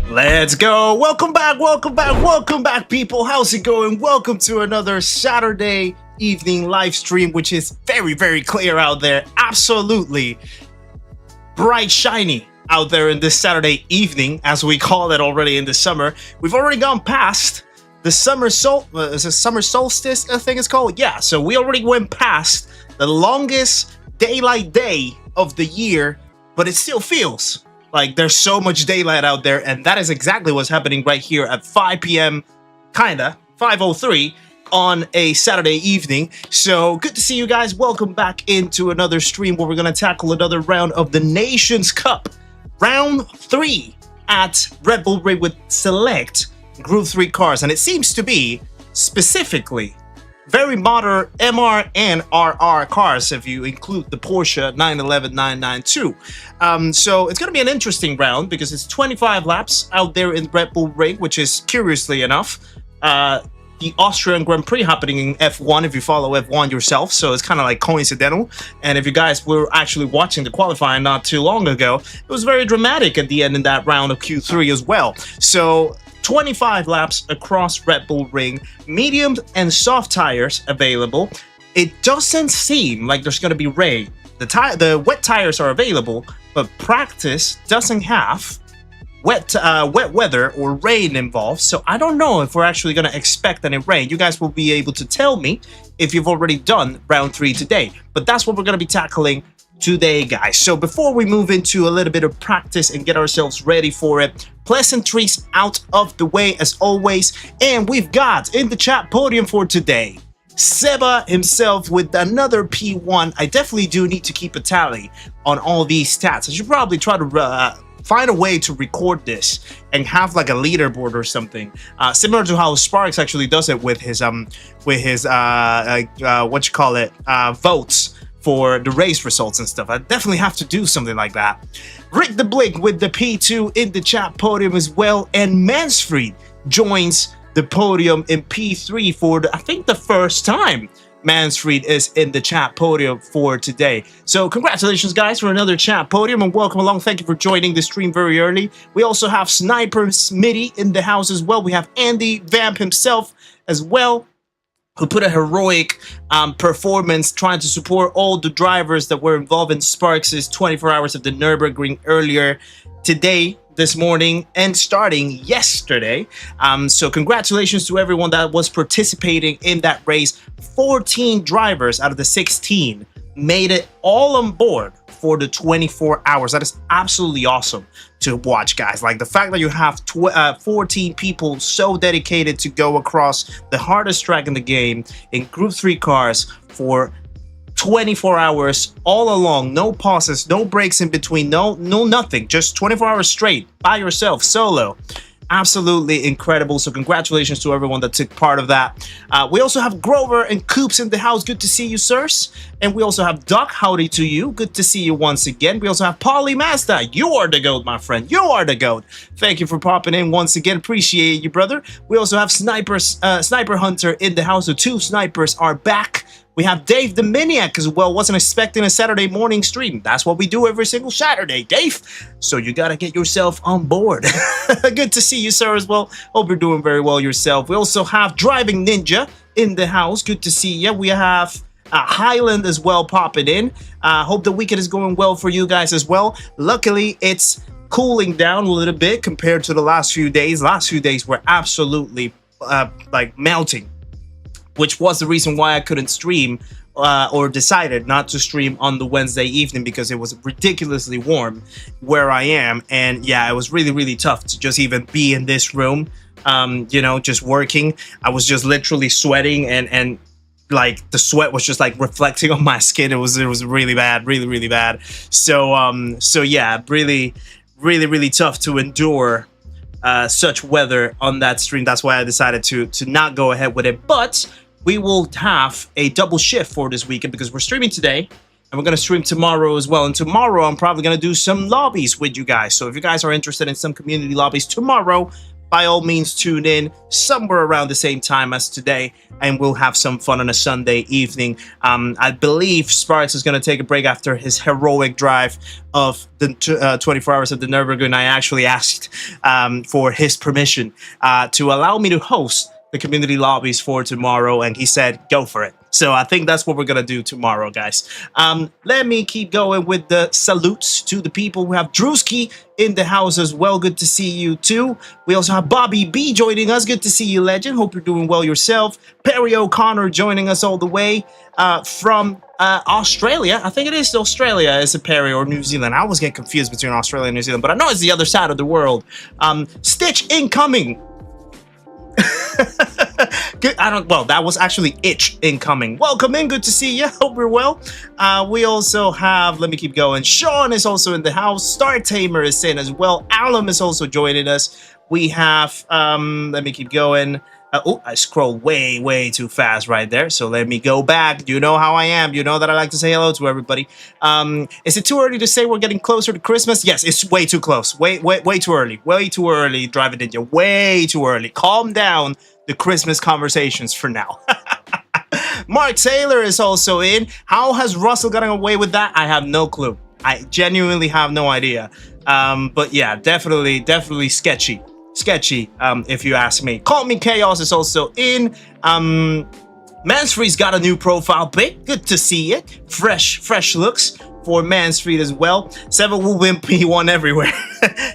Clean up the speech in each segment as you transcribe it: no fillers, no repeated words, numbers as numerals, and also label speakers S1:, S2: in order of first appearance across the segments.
S1: Let's go. Welcome back, people. How's it going? Welcome to another Saturday evening live stream, which is very clear out there. Absolutely bright, shiny out there in this Saturday evening, as we call it already in the summer. We've already gone past the summer solstice, I think it's called. Yeah, so we already went past the longest daylight day of the year, but it still feels like there's so much daylight out there, and that is exactly what's happening right here at 5 p.m. kinda 5:03 on a Saturday evening. So good to see you guys. Welcome back into another stream where we're gonna tackle another round of the Nations Cup, round 3 at Red Bull Ring with select Group 3 cars, and it seems to be specifically very modern MR and RR cars, if you include the Porsche 911 992. So it's going to be an interesting round because it's 25 laps out there in Red Bull Ring, which is, curiously enough, the Austrian Grand Prix happening in F1, if you follow F1 yourself. So it's kind of like coincidental. And if you guys were actually watching the qualifying not too long ago, it was very dramatic at the end in that round of Q3 as well. So 25 laps across Red Bull Ring, medium and soft tires available. It doesn't seem like there's going to be rain. The wet tires are available, but practice doesn't have wet weather or rain involved. So I don't know if we're actually going to expect any rain. You guys will be able to tell me if you've already done round 3 today. But that's what we're going to be tackling today, guys. So before we move into a little bit of practice and get ourselves ready for it, pleasantries out of the way as always, and we've got in the chat podium for today Seba himself with another P1. I definitely do need to keep a tally on all these stats. I should probably try to find a way to record this and have like a leaderboard or something, similar to how Sparks actually does it with his votes for the race results and stuff. I definitely have to do something like that. Rick the Blink with the P2 in the chat podium as well, and Mansfried joins the podium in P3 for I think the first time Mansfried is in the chat podium for today. So congratulations, guys, for another chat podium, and welcome along. Thank you for joining the stream very early. We also have Sniper Smitty in the house as well. We have Andy Vamp himself as well, who put a heroic performance trying to support all the drivers that were involved in Sparks' 24 hours of the Nürburgring earlier today, this morning, and starting yesterday. So congratulations to everyone that was participating in that race. 14 drivers out of the 16 made it all on board for the 24 hours. That is absolutely awesome to watch, guys. Like the fact that you have 14 people so dedicated to go across the hardest track in the game in Group 3 cars for 24 hours all along, no pauses, no breaks in between, no nothing, just 24 hours straight by yourself, solo. Absolutely incredible. So congratulations to everyone that took part of that. We also have Grover and Coops in the house. Good to see you, sirs. And we also have Doc. Howdy to you. Good to see you once again. We also have Polly Mazda. You are the GOAT, my friend. You are the GOAT. Thank you for popping in once again. Appreciate you, brother. We also have Sniper Hunter in the house. So 2 snipers are back. We have Dave the Maniac as well. Wasn't expecting a Saturday morning stream. That's what we do every single Saturday, Dave. So you gotta get yourself on board. Good to see you, sir, as well. Hope you're doing very well yourself. We also have Driving Ninja in the house. Good to see you. We have Highland as well popping in. Hope the weekend is going well for you guys as well. Luckily, it's cooling down a little bit compared to the last few days. Last few days were absolutely like melting, which was the reason why I couldn't stream or decided not to stream on the Wednesday evening, because it was ridiculously warm where I am. And yeah, it was really tough to just even be in this room, you know, just working. I was just literally sweating, and like the sweat was just like reflecting on my skin. It was really bad, really bad. So yeah, really tough to endure such weather on that stream. That's why I decided to not go ahead with it. But we will have a double shift for this weekend, because we're streaming today and we're going to stream tomorrow as well. And tomorrow I'm probably going to do some lobbies with you guys. So if you guys are interested in some community lobbies tomorrow, by all means tune in somewhere around the same time as today, and we'll have some fun on a Sunday evening. I believe Sparks is going to take a break after his heroic drive of the 24 hours of the Nürburgring. I actually asked for his permission to allow me to host the community lobbies for tomorrow, and he said go for it. So I think that's what we're gonna do tomorrow, guys. Let me keep going with the salutes to the people. We have Drewski in the house as well. Good to see you too. We also have Bobby B joining us. Good to see you, legend. Hope you're doing well yourself. Perry O'Connor joining us all the way from Australia. I think it is Australia. Is it Perry or New Zealand? I always get confused between Australia and New Zealand, but I know it's the other side of the world. Stitch incoming. Good. Well, that was actually Itch incoming. Welcome in. Good to see you. Hope you're well. We also have, let me keep going. Sean is also in the house. Star Tamer is in as well. Alum is also joining us. We have, let me keep going. Oh, I scrolled way too fast right there. So let me go back. You know how I am. You know that I like to say hello to everybody. Is it too early to say we're getting closer to Christmas? Yes, it's way too close. Way too early. Way too early, Driving Ninja. Way too early. Calm down the Christmas conversations for now. Mark Taylor is also in. How has Russell gotten away with that? I have no clue. I genuinely have no idea. But yeah, definitely sketchy. If you ask me. Call Me Chaos is also in. Mansfree's got a new profile pic. Good to see it. Fresh looks for Mansfreed as well. Seven will win P1 everywhere.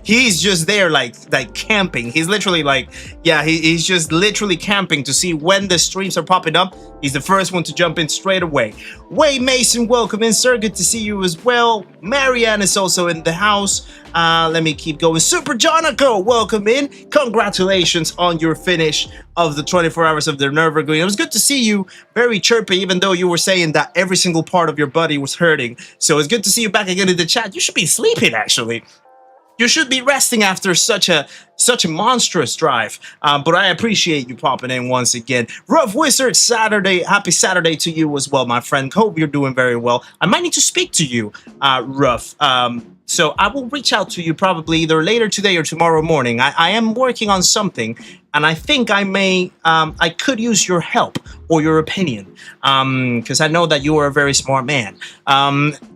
S1: He's just there like camping. He's literally like, yeah, he's just literally camping to see when the streams are popping up. He's the first one to jump in straight away. Way Mason, welcome in, sir. Good to see you as well. Marianne is also in the house. Let me keep going. Super Jonico, welcome in. Congratulations on your finish of the 24 hours of the Nürburgring. It was good to see you. Very chirpy, even though you were saying that every single part of your body was hurting. So it's good to see you back again in the chat. You should be sleeping, actually. You should be resting after such a monstrous drive. But I appreciate you popping in once again. Rough Wizard Saturday. Happy Saturday to you as well, my friend. Hope you're doing very well. I might need to speak to you, Rough. So I will reach out to you probably either later today or tomorrow morning. I am working on something, and I think I could use your help or your opinion, because I know that you are a very smart man.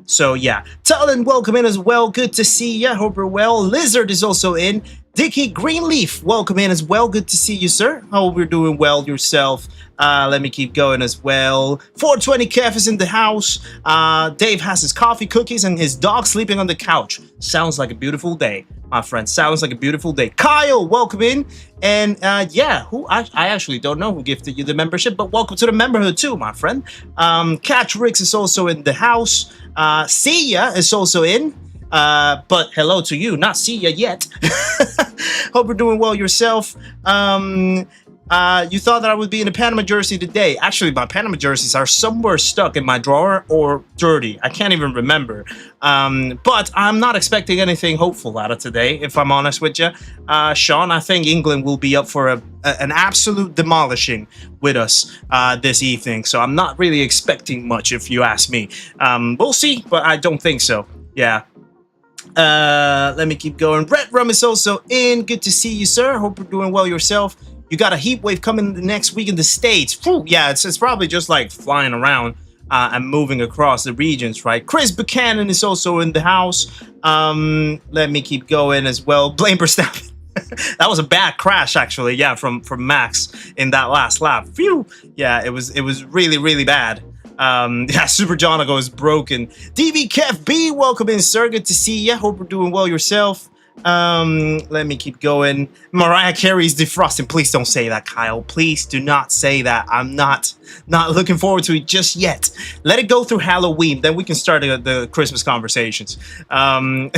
S1: So yeah, Talon, welcome in as well. Good to see you. Hope you're well. Lizard is also in. Dickie Greenleaf, welcome in as well. Good to see you, sir. Hope you're doing well yourself. Let me keep going as well. 420 Kev is in the house. Dave has his coffee, cookies, and his dog sleeping on the couch. Sounds like a beautiful day, my friend. Sounds like a beautiful day. Kyle, welcome in. And yeah, I actually don't know who gifted you the membership, but welcome to the memberhood too, my friend. Catch Ricks is also in the house. See ya is also in. But hello to you, not see ya yet. Hope you're doing well yourself. You thought that I would be in a Panama jersey today. Actually, my Panama jerseys are somewhere stuck in my drawer or dirty. I can't even remember. But I'm not expecting anything hopeful out of today, if I'm honest with you. Sean, I think England will be up for an absolute demolishing with us this evening. So I'm not really expecting much, if you ask me. We'll see, but I don't think so. Yeah. Let me keep going. Red Rum is also in. Good to see you, sir. Hope you're doing well yourself. You got a heat wave coming the next week in the States. Whew, yeah, it's probably just like flying around and moving across the regions, right? Chris Buchanan is also in the house. Let me keep going as well. Blame Verstappen. That was a bad crash, actually. Yeah, from Max in that last lap. Phew. Yeah, it was really bad. Yeah, Super Jonico is broken. DV Kev B, welcome in, sir. Good to see you. Hope you're doing well yourself. Let me keep going. Mariah Carey's defrosting. Please don't say that, Kyle. Please do not say that. I'm not looking forward to it just yet. Let it go through Halloween, then we can start the Christmas conversations. Smart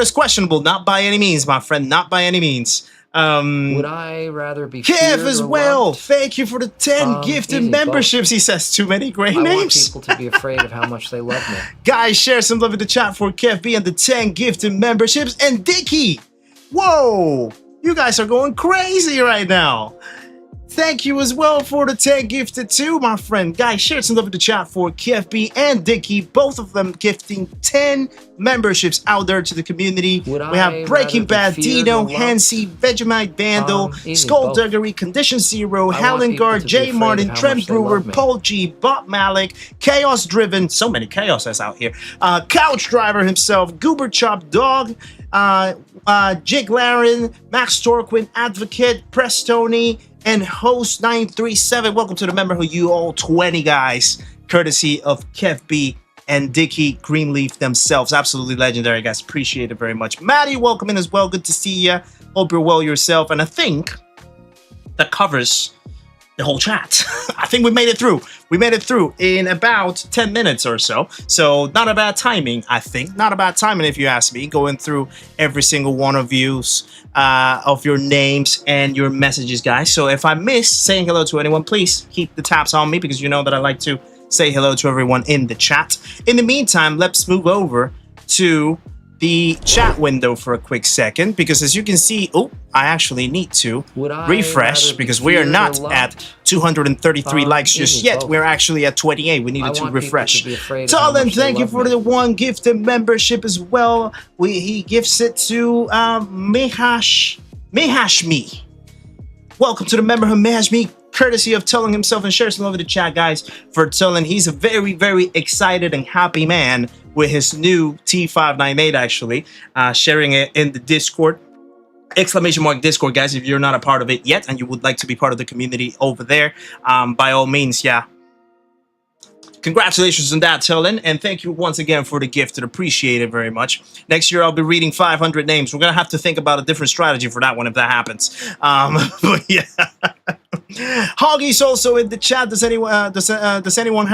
S1: is questionable, not by any means, my friend. Not by any means.
S2: Would I rather be
S1: Kev as well.
S2: loved?
S1: Thank you for the 10 gifted
S2: easy,
S1: memberships. He says too many great
S2: I want
S1: names.
S2: people to be afraid of how much they love me.
S1: Guys, share some love in the chat for Kev B and the 10 gifted memberships. And Dickie, whoa, you guys are going crazy right now. Thank you as well for the 10 gifted too, my friend. Guys, share some love in the chat for KFB and Dicky, both of them gifting 10 memberships out there to the community. We have Breaking Bad, Dino, Hansi, Vegemite Vandal, Skullduggery, Condition Zero, Hallengar, J Martin, Trent Brewer, Paul G, Bob Malik, Chaos Driven, so many chaoses out here, Couch Driver himself, Goober Chop Dog, Jig Laren, Max Torquin, Advocate, Prestoni, and Host 937. Welcome to the member who you all 20 guys, courtesy of KevB and Dicky Greenleaf themselves. Absolutely legendary, guys. Appreciate it very much. Maddie, welcome in as well. Good to see you. Hope you're well yourself. And I think that covers the whole chat. I think we made it through. We made it through in about 10 minutes or so. So not a bad timing, I think. Not a bad timing if you ask me. Going through every single one of your names and your messages, guys. So if I miss saying hello to anyone, please keep the tabs on me because you know that I like to say hello to everyone in the chat. In the meantime, let's move over to the chat window for a quick second because as you can see, I actually need to refresh because we are not at 233 likes just yet. We're actually at 28. We needed to refresh. Talon, thank you for the 1 gifted membership as well. He gifts it to Mehashmi. Welcome to the member who Mehashmi, courtesy of Talon himself, and share some love in the chat, guys, for Talon. He's a very, very excited and happy man with his new T598, actually, sharing it in the Discord. ! Discord, guys, if you're not a part of it yet and you would like to be part of the community over there, by all means, yeah. Congratulations on that, Talon, and thank you once again for the gift. I appreciate it very much. Next year, I'll be reading 500 names. We're going to have to think about a different strategy for that one if that happens. But yeah. Hoggy's also in the chat. Does anyone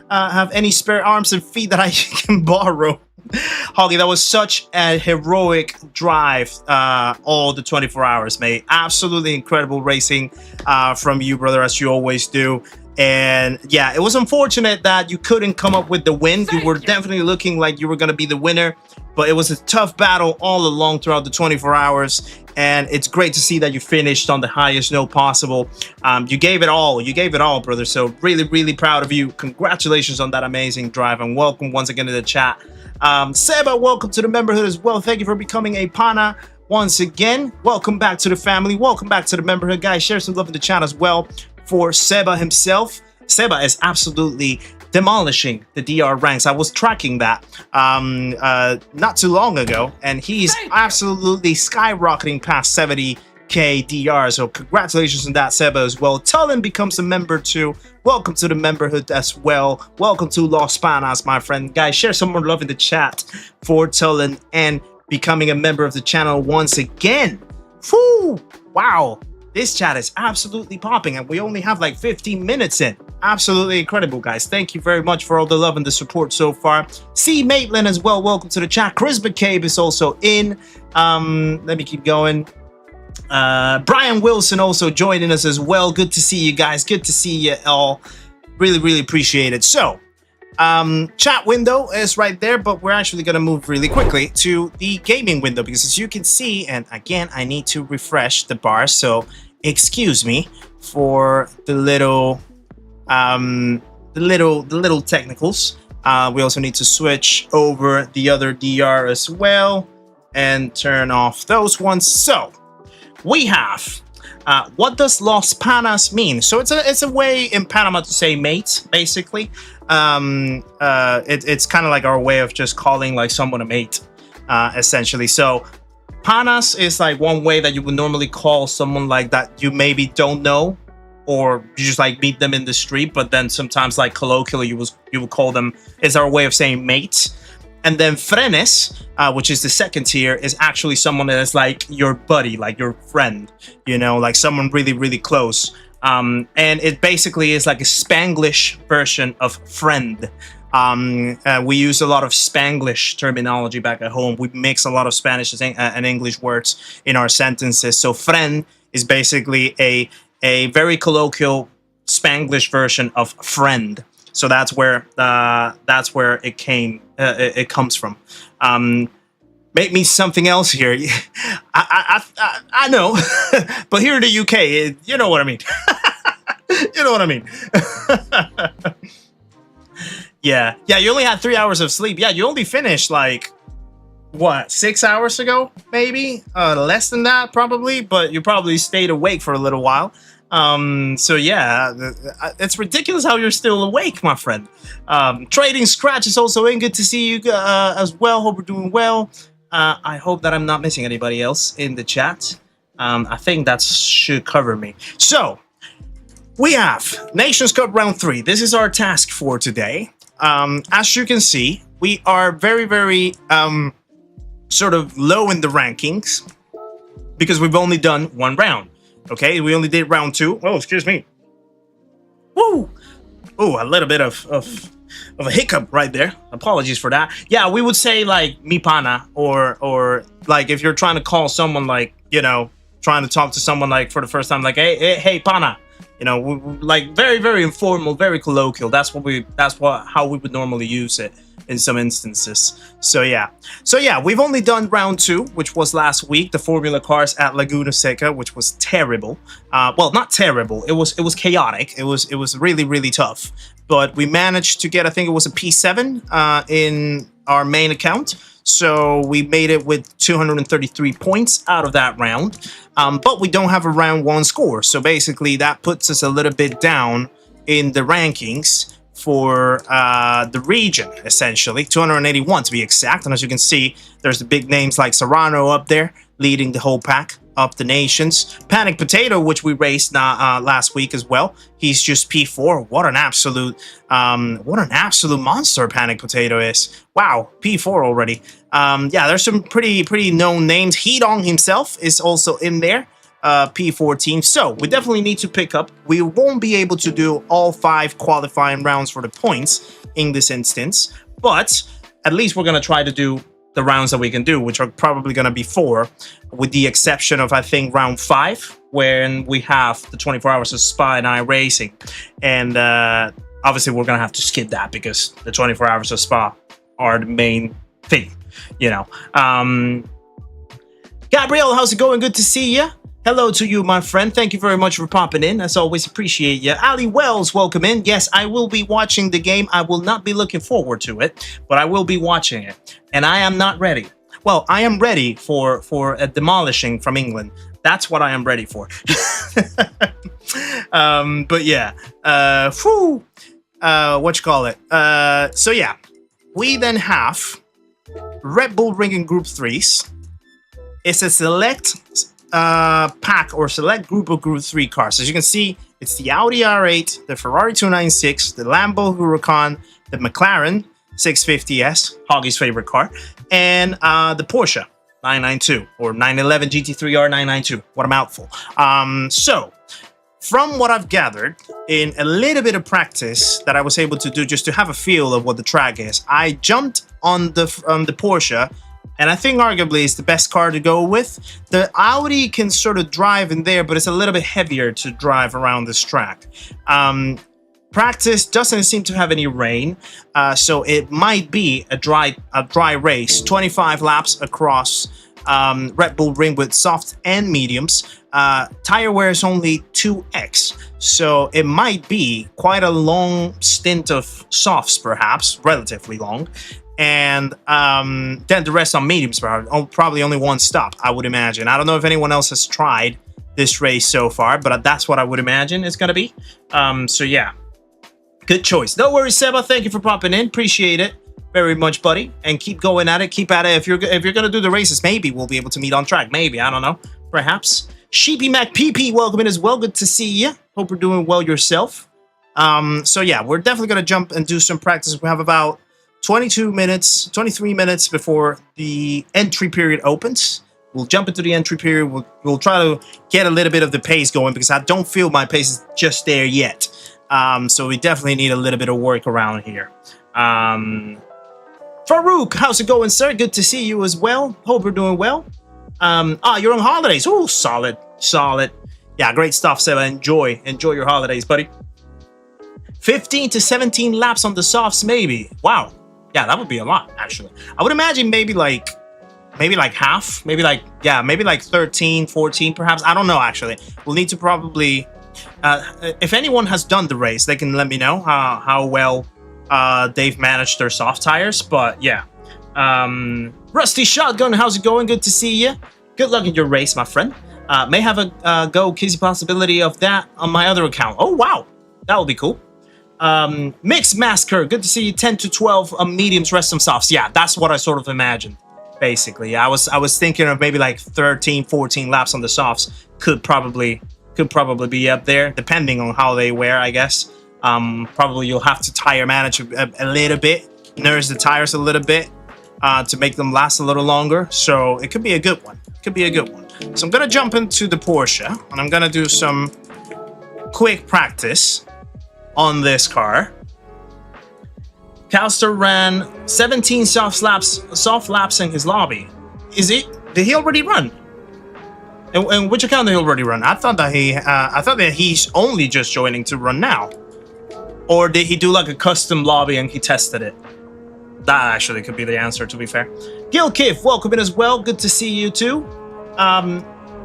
S1: have any spare arms and feet that I can borrow? Hoggy, that was such a heroic drive all the 24 hours, mate. Absolutely incredible racing from you, brother, as you always do. And yeah, it was unfortunate that you couldn't come up with the win. You were definitely looking like you were going to be the winner, but it was a tough battle all along throughout the 24 hours. And it's great to see that you finished on the highest note possible. You gave it all. You gave it all, brother. So really, really proud of you. Congratulations on that amazing drive, and welcome once again to the chat. Seba, welcome to the memberhood as well. Thank you for becoming a pana once again. Welcome back to the family. Welcome back to the memberhood, guys. Share some love in the chat as well for Seba himself. Seba is absolutely demolishing the DR ranks. I was tracking that not too long ago, and he's absolutely skyrocketing past 70k DR. So congratulations on that, Seba, as well. Talon becomes a member too. Welcome to the memberhood as well. Welcome to Los Panas, my friend. Guys, share some more love in the chat for Talon and becoming a member of the channel once again. Whew, wow. This chat is absolutely popping, and we only have like 15 minutes in. Absolutely incredible, guys. Thank you very much for all the love and the support so far. C. Maitland as well. Welcome to the chat. Chris McCabe is also in. Let me keep going. Brian Wilson also joining us as well. Good to see you guys. Good to see you all. Really, really appreciate it. So, chat window is right there, but we're actually going to move really quickly to the gaming window because as you can see, and again, I need to refresh the bar. So excuse me for the little technicals. We also need to switch over the other DR as well and turn off those ones. So we have what does Los Panas mean? So it's a way in Panama to say mate, basically. It's kind of like our way of just calling like someone a mate, essentially. So Panas is like one way that you would normally call someone like that you maybe don't know, or you just like meet them in the street, but then sometimes like colloquially you would call them, is our way of saying mate. And then frenes, which is the second tier, is actually someone that is like your buddy, like your friend, you know, like someone really, really close. And it basically is like a Spanglish version of friend. We use a lot of Spanglish terminology back at home. We mix a lot of Spanish and English words in our sentences. So friend is basically a very colloquial Spanglish version of friend. So that's where it comes from. make me something else here. I know, but here in the UK, you know what I mean. You know what I mean. Yeah, you only had 3 hours of sleep. Yeah, you only finished like what, 6 hours ago, maybe less than that probably, but you probably stayed awake for a little while. So yeah, it's ridiculous how you're still awake, my friend. Trading Scratch is also in. Good to see you as well. Hope we're doing well. I hope that I'm not missing anybody else in the chat. I think that should cover me. So we have Nations Cup Round 3. This is our task for today. As you can see, we are very sort of low in the rankings because we've only done one round. Okay, we only did round 2. Oh, excuse me. Woo! Oh, a little bit of a hiccup right there. Apologies for that. Yeah, we would say like mi pana, or like if you're trying to call someone, like, you know, trying to talk to someone like for the first time, like hey pana. You know, like very informal, very colloquial. That's how we would normally use it in some instances. So yeah, we've only done round 2, which was last week, the Formula Cars at Laguna Seca, which was terrible. Well, not terrible. It was chaotic. It was really tough. But we managed to get, I think it was a P7 in our main account. So we made it with 233 points out of that round. But we don't have a round 1 score. So basically that puts us a little bit down in the rankings for the region, essentially. 281 to be exact. And as you can see, there's the big names like Serrano up there leading the whole pack up the nations. Panic Potato, which we raced last week as well. He's just P4. What an absolute monster Panic Potato is. Wow, P4 already. Yeah, there's some pretty known names. Heedong himself is also in there. P4 team. So we definitely need to pick up. We won't be able to do all 5 qualifying rounds for the points in this instance, but at least we're going to try to do the rounds that we can do, which are probably going to be 4, with the exception of, I think, round 5, when we have the 24 hours of Spa and iRacing. And obviously we're going to have to skip that because the 24 hours of Spa are the main thing, you know. Gabrielle, how's it going? Good to see you. Hello to you, my friend. Thank you very much for popping in. As always, appreciate you. Ali Wells, welcome in. Yes, I will be watching the game. I will not be looking forward to it, but I will be watching it. And I am not ready. Well, I am ready for a demolishing from England. That's what I am ready for. But yeah, what you call it? So yeah, we then have Red Bull Ring in Group 3s. It's a select pack or select group of Group 3 cars. As you can see, it's the Audi R8, the Ferrari 296, the Lambo Huracan, the McLaren 650S, Hoggy's favorite car, and the Porsche 992 or 911 GT3R 992. What a mouthful. So from what I've gathered in a little bit of practice that I was able to do just to have a feel of what the track is, I jumped on the Porsche. And I think arguably it's the best car to go with. The Audi can sort of drive in there, but it's a little bit heavier to drive around this track. Practice doesn't seem to have any rain, so it might be a dry race. 25 laps across Red Bull Ring with softs and mediums. Tire wear is only 2x, so it might be quite a long stint of softs, perhaps, relatively long. And then the rest on mediums, probably only 1 stop, I would imagine. I don't know if anyone else has tried this race so far, but that's what I would imagine it's gonna be. So yeah, good choice. No worries, Seba. Thank you for popping in. Appreciate it very much, buddy. And keep going at it. Keep at it. If you're gonna do the races, maybe we'll be able to meet on track. Maybe, I don't know. Perhaps. Sheepy Mac PP, welcome in as well. Good to see you. Hope you're doing well yourself. So yeah, we're definitely gonna jump and do some practice. We have about 23 minutes before the entry period opens. We'll jump into the entry period. We'll try to get a little bit of the pace going because I don't feel my pace is just there yet. So we definitely need a little bit of work around here. Farouk, how's it going, sir? Good to see you as well. Hope you're doing well. You're on holidays. Oh, solid. Yeah, great stuff, Seba. Enjoy your holidays, buddy. 15 to 17 laps on the softs, maybe. Wow. Yeah, that would be a lot, actually. I would imagine maybe like maybe like half, maybe like, yeah, maybe like 13, 14 perhaps. I don't know, actually. We'll need to probably, if anyone has done the race, they can let me know how well they've managed their soft tires. But yeah, Rusty Shotgun, how's it going? Good to see you. Good luck in your race, my friend. May have a go Kizzi possibility of that on my other account. Oh wow, that would be cool. Mixed Masker, good to see you. 10 to 12 mediums, rest some softs. Yeah, that's what I sort of imagined. Basically, I was thinking of maybe like 13, 14 laps on the softs. Could probably be up there, depending on how they wear, I guess. Probably you'll have to tire manage a little bit, nurse the tires a little bit to make them last a little longer. So it could be a good one. Could be a good one. So I'm gonna jump into the Porsche and I'm gonna do some quick practice on this car. Calster ran 17 soft laps in his lobby. Did he already run? And which account did he already run? I thought that he's only just joining to run now. Or did he do like a custom lobby and he tested it? That actually could be the answer, to be fair. Gil Kiff, welcome in as well. Good to see you too.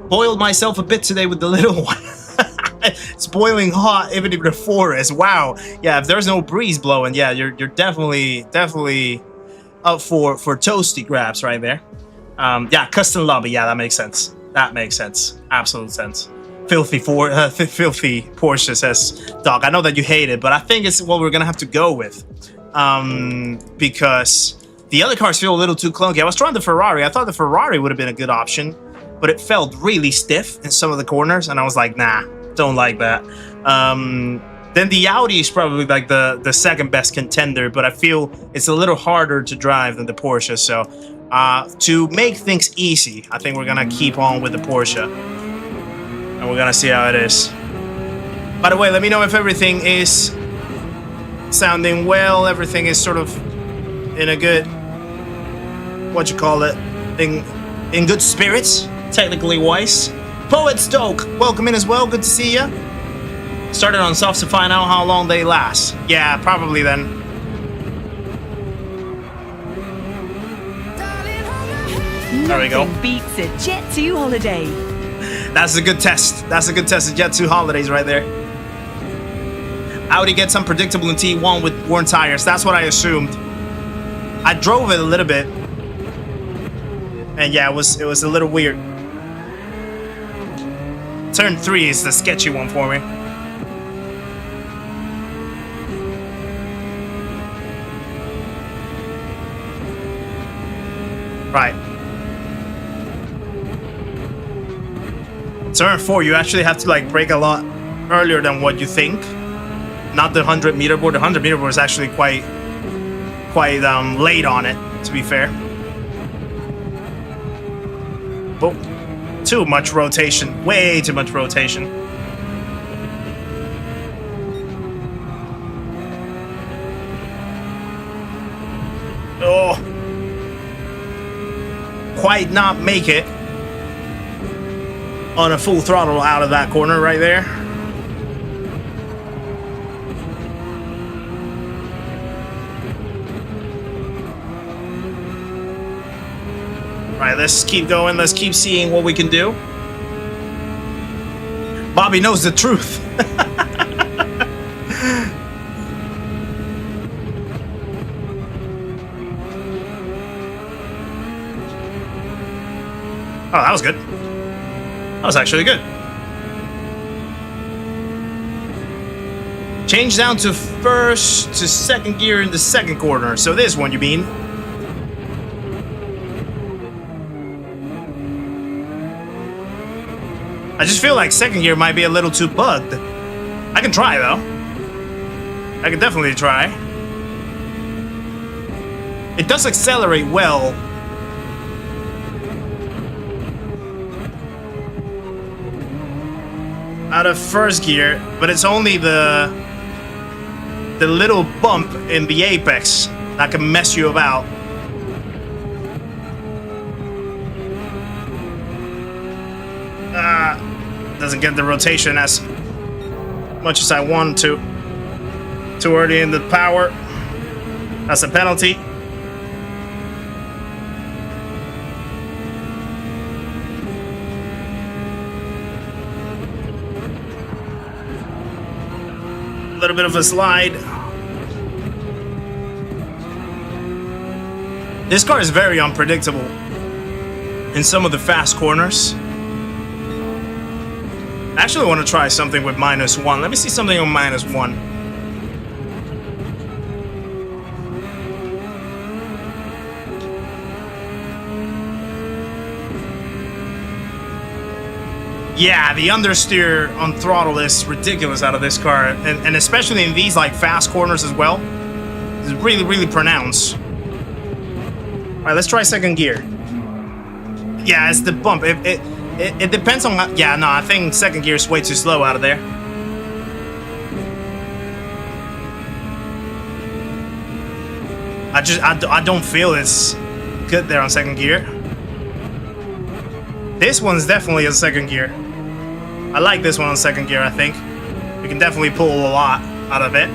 S1: Boiled myself a bit today with the little one. It's boiling hot even in the forest. Wow. Yeah, if there's no breeze blowing, yeah, you're definitely up for toasty grabs right there. Yeah, custom lobby. Yeah, that makes sense. That makes sense. Absolute sense. Filthy Porsche, says Doc. I know that you hate it, but I think it's what we're gonna have to go with. Because the other cars feel a little too clunky. I was trying the Ferrari. I thought the Ferrari would have been a good option, but it felt really stiff in some of the corners, and I was like, nah. Don't like that. Then the Audi is probably like the second best contender, but I feel it's a little harder to drive than the Porsche. So to make things easy, I think we're gonna keep on with the Porsche, and we're gonna see how it is. By the way, let me know if everything is sounding well. Everything is sort of in a good, what you call it, in good spirits, technically wise. Poet Stoke, welcome in as well. Good to see you. Started on softs to find out how long they last. Yeah, probably then. There we go.
S3: Nothing beats a Jet 2 holiday.
S1: That's a good test. That's a good test of Jet 2 holidays right there. Audi gets unpredictable in T1 with worn tires. That's what I assumed. I drove it a little bit, and yeah, it was a little weird. Turn 3 is the sketchy one for me. Right. Turn 4, you actually have to like brake a lot earlier than what you think. Not the 100-meter board. The 100-meter board is actually quite late on it, to be fair. Oh. Too much rotation. Way too much rotation. Oh. Quite not make it on a full throttle out of that corner right there. Alright, let's keep going. Let's keep seeing what we can do. Bobby knows the truth. Oh, that was good. That was actually good. Change down to first to second gear in the second corner. So this one, you mean? I just feel like second gear might be a little too bugged. I can try, though. I can definitely try. It does accelerate well. Out of first gear, but it's only the little bump in the apex that can mess you about. Doesn't get the rotation as much as I want to. Too early in the power. That's a penalty. bit of a slide. This car is very unpredictable in some of the fast corners. I actually want to try something with -1. Let me see something on -1. Yeah, the understeer on throttle is ridiculous out of this car, and especially in these like fast corners as well. It's really, really pronounced. All right, let's try second gear. Yeah, it's the bump. It depends on how, yeah, no, I think second gear is way too slow out of there. I don't feel it's good there on second gear. This one's definitely a second gear. I like this one on second gear, I think. We can definitely pull a lot out of it.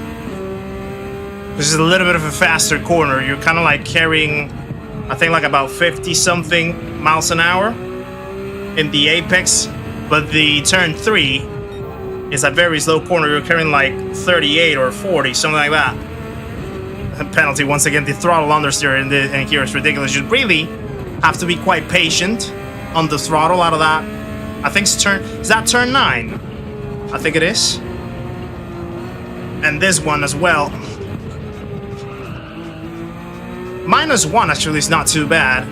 S1: This is a little bit of a faster corner. You're kind of like carrying, I think, like about 50-something miles an hour in the apex. But the turn 3 is a very slow corner. You're carrying like 38 or 40, something like that. A penalty, once again, the throttle understeer in here is ridiculous. You really have to be quite patient on the throttle out of that. I think is that turn 9? I think it is. And this one as well. -1 actually is not too bad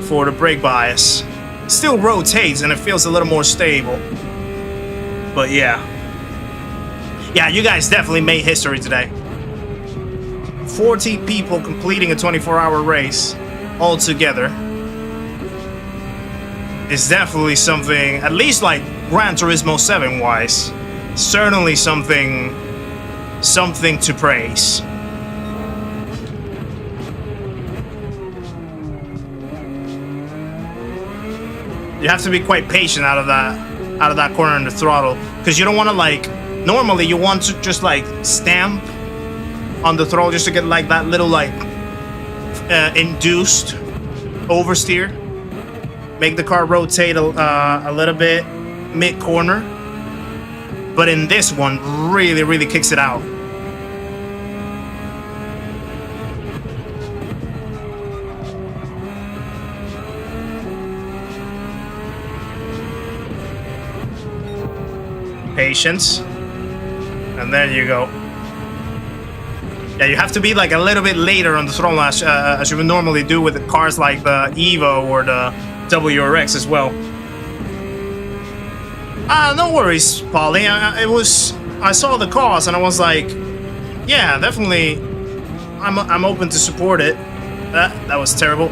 S1: for the brake bias. It still rotates and it feels a little more stable. But yeah. Yeah, you guys definitely made history today. 40 people completing a 24-hour race all together. Is definitely something, at least like Gran Turismo 7 wise, certainly something to praise. You have to be quite patient out of that corner in the throttle, because you don't want to like, normally you want to just like stamp on the throttle just to get like that little like induced oversteer. Make the car rotate a little bit mid-corner. But in this one, really, really kicks it out. Patience. And there you go. Yeah, you have to be like a little bit later on the throttle as you would normally do with the cars like the Evo or the WRX as well. No worries, Polly. I saw the cause and I was like, yeah, definitely. I'm open to support it. That was terrible.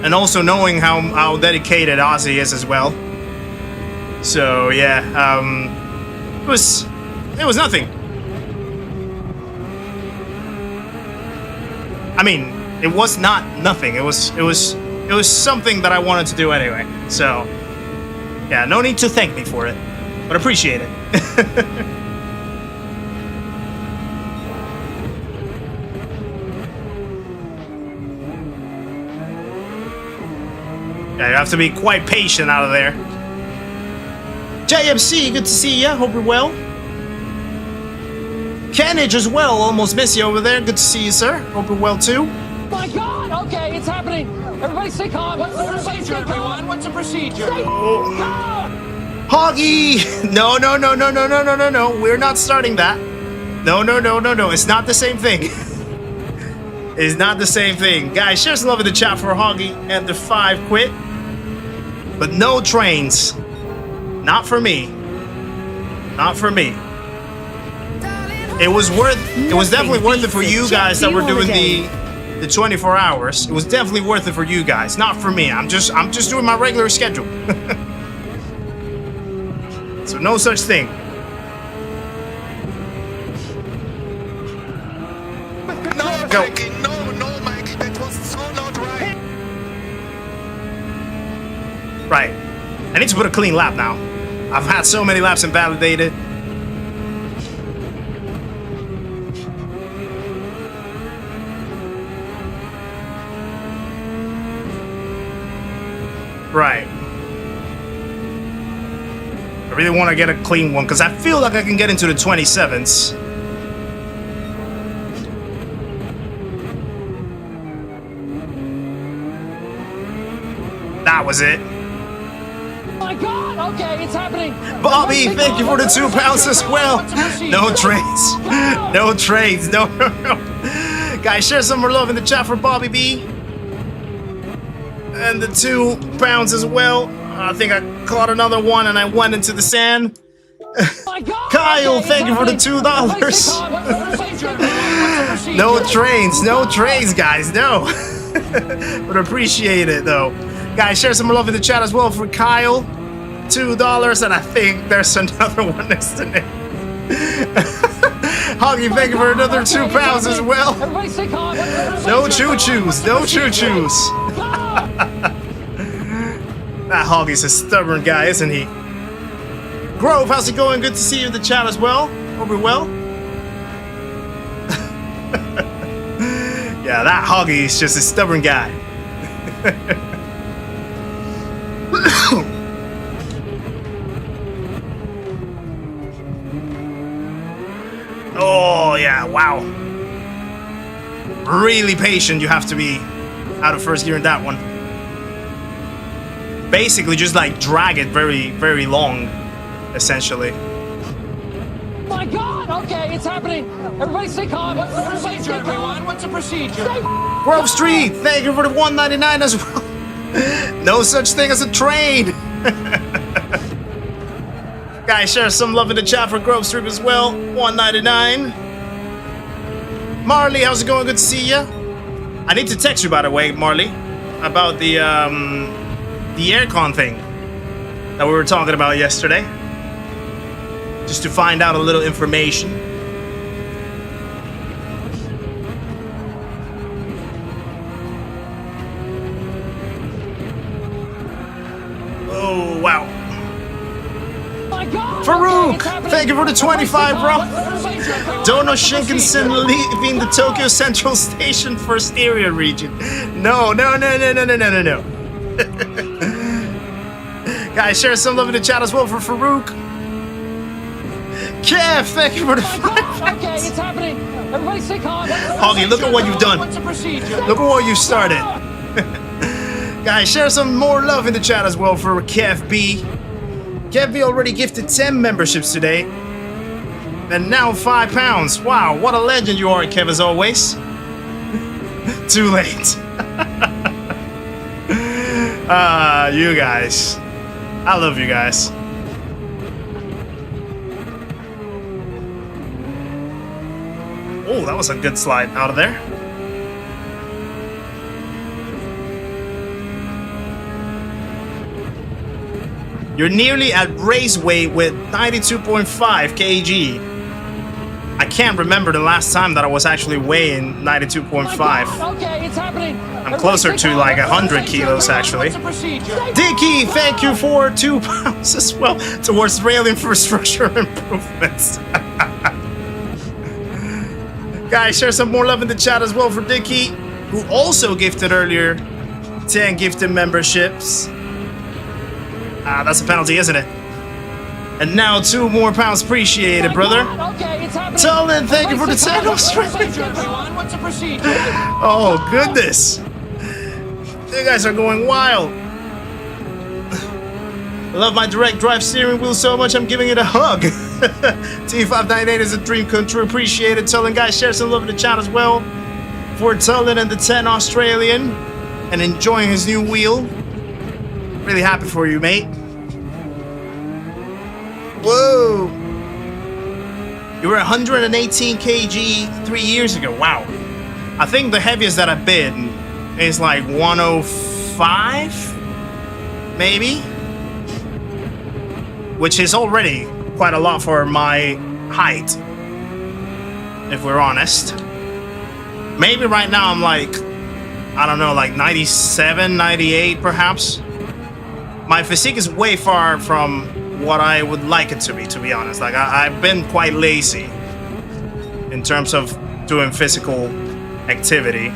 S1: And also knowing how dedicated Ozzy is as well. So yeah, it was nothing. I mean, it was not nothing. It was something that I wanted to do anyway. So yeah, no need to thank me for it, but appreciate it. Yeah, you have to be quite patient out of there. JMC, good to see ya. Hope you're well. Kenage as well. Almost miss you over there. Good to see you, sir. Hope you're well too.
S4: My God! Okay, it's happening. Everybody stay calm. What's the procedure, everyone? What's the procedure? Stay calm.
S1: Hoggy! No. We're not starting that. No. It's not the same thing. It's not the same thing. Guys, share some love in the chat for Hoggy and the 5 quit. But no trains. Not for me. Not for me. It was definitely worth it for you guys that were doing the 24 hours. It was definitely worth it for you guys. Not for me. I'm just doing my regular schedule. So no such thing.
S5: No,
S1: Go.
S5: Mikey, no, Mike. That was so not right.
S1: Right. I need to put a clean lap now. I've had so many laps invalidated. Right. I really want to get a clean one because I feel like I can get into the 27s. That was it.
S4: My God! Okay, it's happening.
S1: Bobby, thank you for the 2 pounds as well. No trades. No trades. No. Guys, share some more love in the chat for Bobby B. And the 2 pounds as well. I think I caught another one and I went into the sand. Kyle, thank you for the $2. No trains. No trades, guys. No. But appreciate it, though. Guys, share some love in the chat as well for Kyle. $2, and I think there's another one next to it. Hoggy, thank you for another 2 pounds as well. No choo-choos, no choo-choos. That Hoggy's a stubborn guy, isn't he? Grove, how's it going? Good to see you in the chat as well. Hope you're well. Yeah, that Hoggy is just a stubborn guy. Oh, yeah, wow. Really patient you have to be out of first gear in that one. Basically, just like drag it very, very long, essentially.
S4: My God! Okay, it's happening. Everybody stay calm. What's the procedure, everyone? What's the procedure?
S1: Grove Street, thank you for the $1.99 as well. No such thing as a trade. Guys, share some love in the chat for Grove Street as well. $1.99. Marley, how's it going? Good to see ya. I need to text you, by the way, Marley, about the aircon thing that we were talking about yesterday. Just to find out a little information. Oh, wow. Farouk, thank you for the 25, bro. Dono Shinkansen leaving the Tokyo Central Station first area region. No. Guys, share some love in the chat as well for Farouk. Kev, thank you for the 5.
S4: Okay, it's happening. Everybody stay calm.
S1: Hoggy, look at what you've done.
S4: What's the procedure?
S1: Look at what you started. Guys, share some more love in the chat as well for Kev B. Kev B already gifted 10 memberships today. And now 5 pounds. Wow, what a legend you are, Kev, as always. Too late. You guys. I love you guys. Oh, that was a good slide out of there. You're nearly at race weight with 92.5 kg. I can't remember the last time that I was actually weighing 92.5.
S4: Okay, it's happening.
S1: I'm closer to like 100 kilos actually. Dicky, thank you for 2 pounds as well towards rail infrastructure improvements. Guys, share some more love in the chat as well for Dicky, who also gifted earlier 10 gifted memberships. That's a penalty, isn't it? And now 2 more pounds. Appreciate it, brother.
S4: Okay, it's happening.
S1: Talon, thank you for the 10 Australian.
S4: What's the procedure?
S1: Oh, goodness. You guys are going wild. I love my direct drive steering wheel so much, I'm giving it a hug. T598 is a dream come true. Appreciate it. Talon, guys, share some love in the chat as well. For Talon and the 10 Australian. And enjoying his new wheel. Really happy for you, mate. Whoa. You were 118 kg 3 years ago. Wow. I think the heaviest that I've been is like 105, maybe? Which is already quite a lot for my height, if we're honest. Maybe right now I'm like, I don't know, like 97, 98 perhaps. My physique is way far from what I would like it to be honest. Like I've been quite lazy in terms of doing physical activity.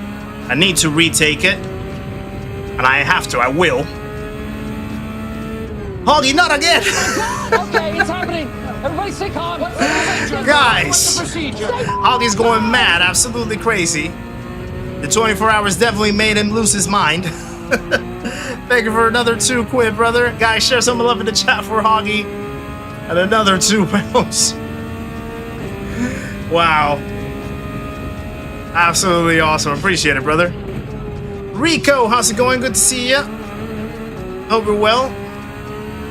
S1: I need to retake it, and I have to, I will. Hoggy, not again!
S4: Okay, it's happening. Everybody stay calm. What's the procedure?
S1: Guys.
S4: What's the procedure?
S1: Hoggy's going mad, absolutely crazy. The 24 hours definitely made him lose his mind. Thank you for another 2 quid, brother. Guys, share some love in the chat for Hoggy. And another 2 pounds. Wow. Absolutely awesome. Appreciate it, brother. Rico, how's it going? Good to see you. Hope you're well.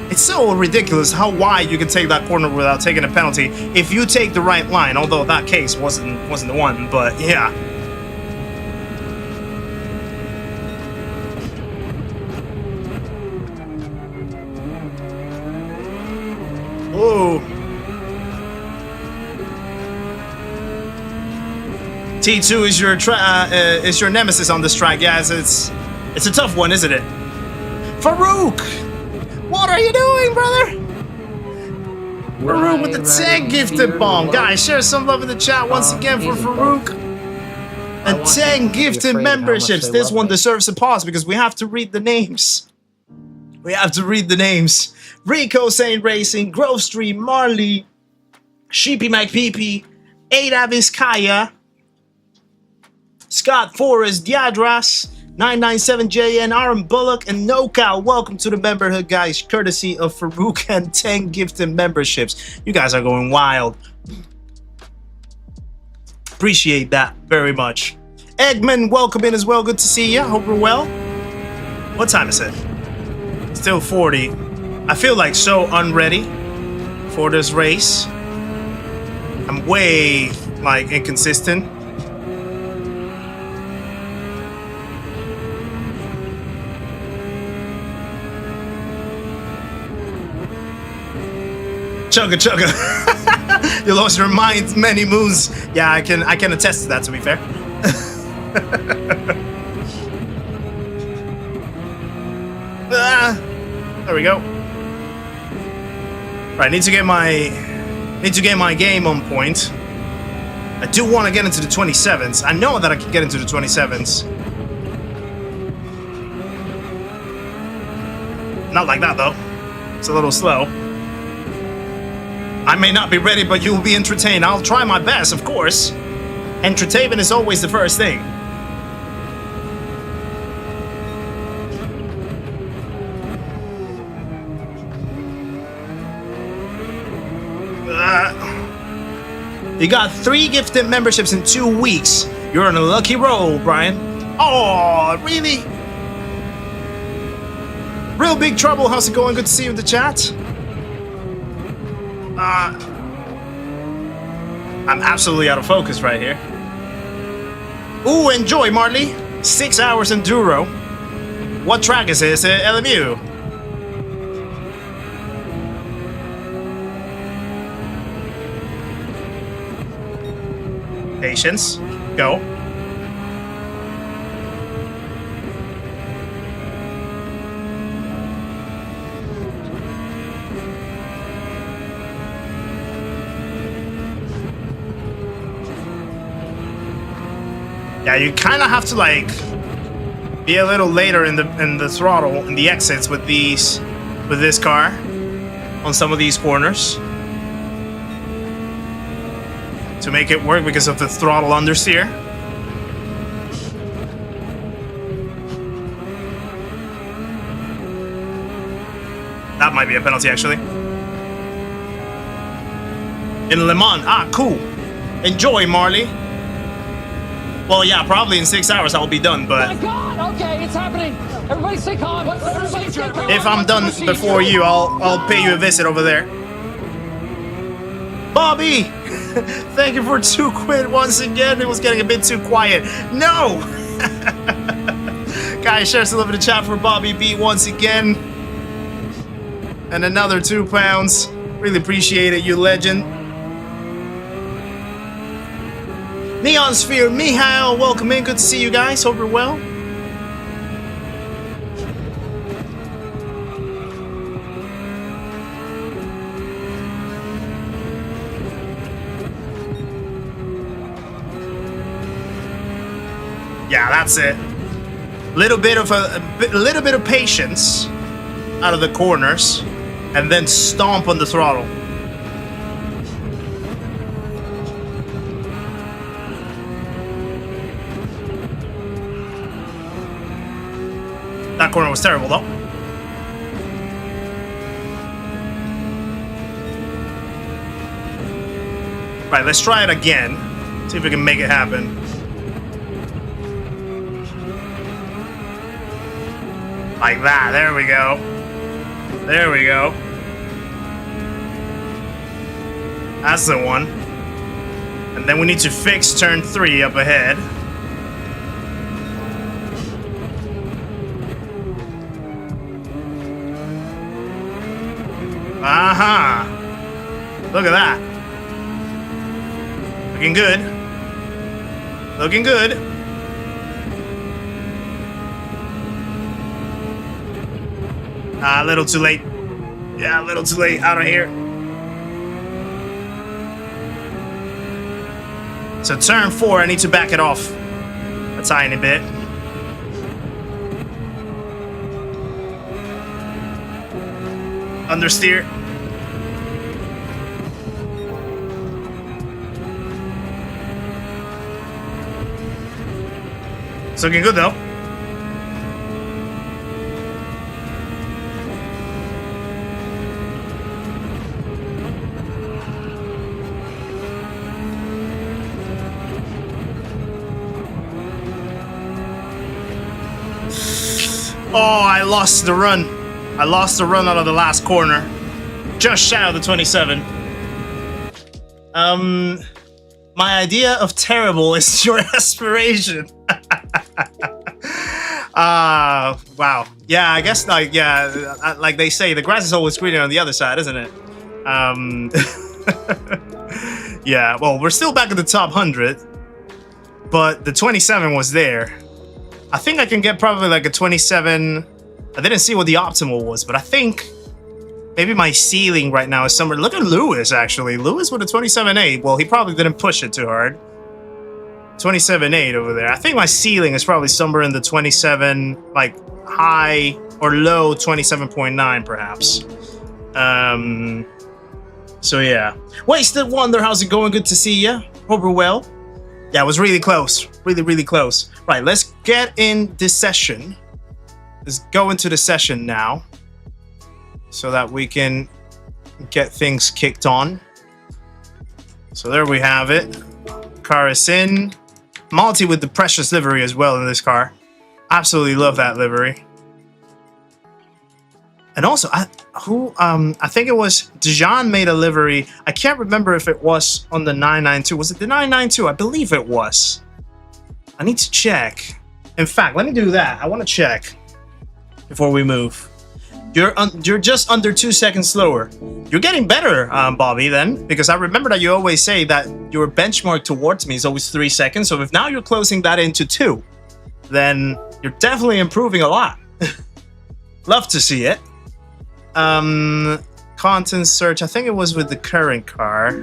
S1: It's so ridiculous how wide you can take that corner without taking a penalty if you take the right line, although that case wasn't the one, but yeah. Oh. T2 is your nemesis on this track. Yeah, it's a tough one, isn't it? Farouk, what are you doing, brother? Farouk with the 10 gifted bomb. Guys, share some love in the chat once again for Farouk. And 10 gifted memberships. This one deserves a pause because we have to read the names. We have to read the names. Rico Saint Racing, Grove Street, Marley, Sheepy McPeepee, Ada Vizcaya, Scott Forrest, Diadras, 997JN, Aaron Bullock, and NoCal. Welcome to the memberhood, guys, courtesy of Farouk and 10 gifted memberships. You guys are going wild. Appreciate that very much. Eggman, welcome in as well. Good to see you. Hope you're well. What time is it? Still 40. I feel like so unready for this race. I'm way, like, inconsistent. Chugga chugga. You lost your mind many moons. Yeah, I can attest to that, to be fair. There we go. Right, need to get my game on point. I do want to get into the 27s. I know that I can get into the 27s. Not like that though. It's a little slow. I may not be ready, but you'll be entertained. I'll try my best, of course. Entertainment is always the first thing. You got 3 gifted memberships in 2 weeks. You're on a lucky roll, Brian. Oh, really? Real Big Trouble, how's it going? Good to see you in the chat. I'm absolutely out of focus right here. Ooh, enjoy, Marley. 6 hours Enduro. What track is this? LMU. Patience. Go. Yeah, you kind of have to like be a little later in the throttle in the exits with this car on some of these corners to make it work because of the throttle understeer. That might be a penalty actually. In Le Mans, cool. Enjoy, Marley. Well, yeah, probably in 6 hours I'll be done, but...
S4: Oh my God! Okay, it's happening! Everybody stay calm! What's the procedure?
S1: If I'm done before you, I'll pay you a visit over there. Bobby! Thank you for 2 quid once again. It was getting a bit too quiet. No! Guys, share some love in the chat for Bobby B once again. And another 2 pounds. Really appreciate it, you legend. Neon Sphere, Mihail, welcome in. Good to see you guys. Hope you're well. Yeah, that's it. Little bit of patience out of the corners. and then stomp on the throttle. That corner was terrible, though. Right, let's try it again. See if we can make it happen. Like that. There we go. There we go. That's the one. And then we need to fix turn 3 up ahead. Aha! Look at that. Looking good. Looking good. A little too late. Yeah, a little too late out of here. So turn 4, I need to back it off a tiny bit. Understeer. It's looking good though. Oh, I lost the run. I lost the run out of the last corner. Just shy of the 27. My idea of terrible is your aspiration. Wow. Yeah, I guess like they say, the grass is always greener on the other side, isn't it? Yeah, well, we're still back at the top 100, but the 27 was there. I think I can get probably like a 27. I didn't see what the optimal was, but I think maybe my ceiling right now is somewhere. Look at Lewis, actually. Lewis with a 27.8. Well, he probably didn't push it too hard. 27.8 over there. I think my ceiling is probably somewhere in the 27, like high or low 27.9, perhaps. So yeah. Wasted Wonder, how's it going? Good to see you. Hope we're well. Yeah, it was really close. Really, really close. Right, let's get in this session. Let's go into the session now, so that we can get things kicked on. So there we have it. Car is in. Multi with the precious livery as well in this car. Absolutely love that livery. And also, I think it was Dijon made a livery. I can't remember if it was on the 992. Was it the 992? I believe it was. I need to check. In fact, let me do that. I want to check before we move. You're just under 2 seconds slower. You're getting better, Bobby, then, because I remember that you always say that your benchmark towards me is always 3 seconds. So if now you're closing that into 2, then you're definitely improving a lot. Love to see it. Content search. I think it was with the current car.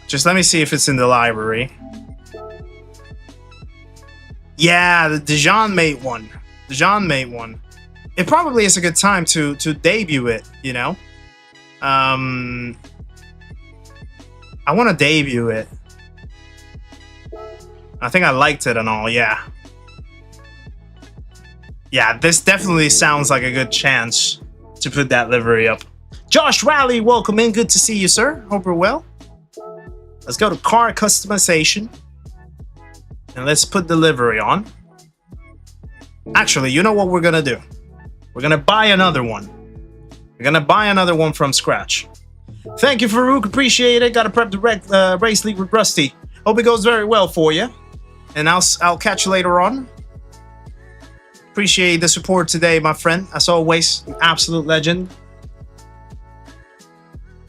S1: Just let me see if it's in the library. Yeah, the Dijon made one. Dijon made one. It probably is a good time to debut it, you know? I want to debut it. I think I liked it and all, yeah. Yeah, this definitely sounds like a good chance to put that livery up. Josh Raleigh, welcome in. Good to see you, sir. Hope you're well. Let's go to car customization. And let's put the livery on. Actually, you know what we're going to do? We're going to buy another one. We're going to buy another one from scratch. Thank you, Farouk. Appreciate it. Got to prep the race league with Rusty. Hope it goes very well for you. And I'll catch you later on. Appreciate the support today, my friend. As always, an absolute legend.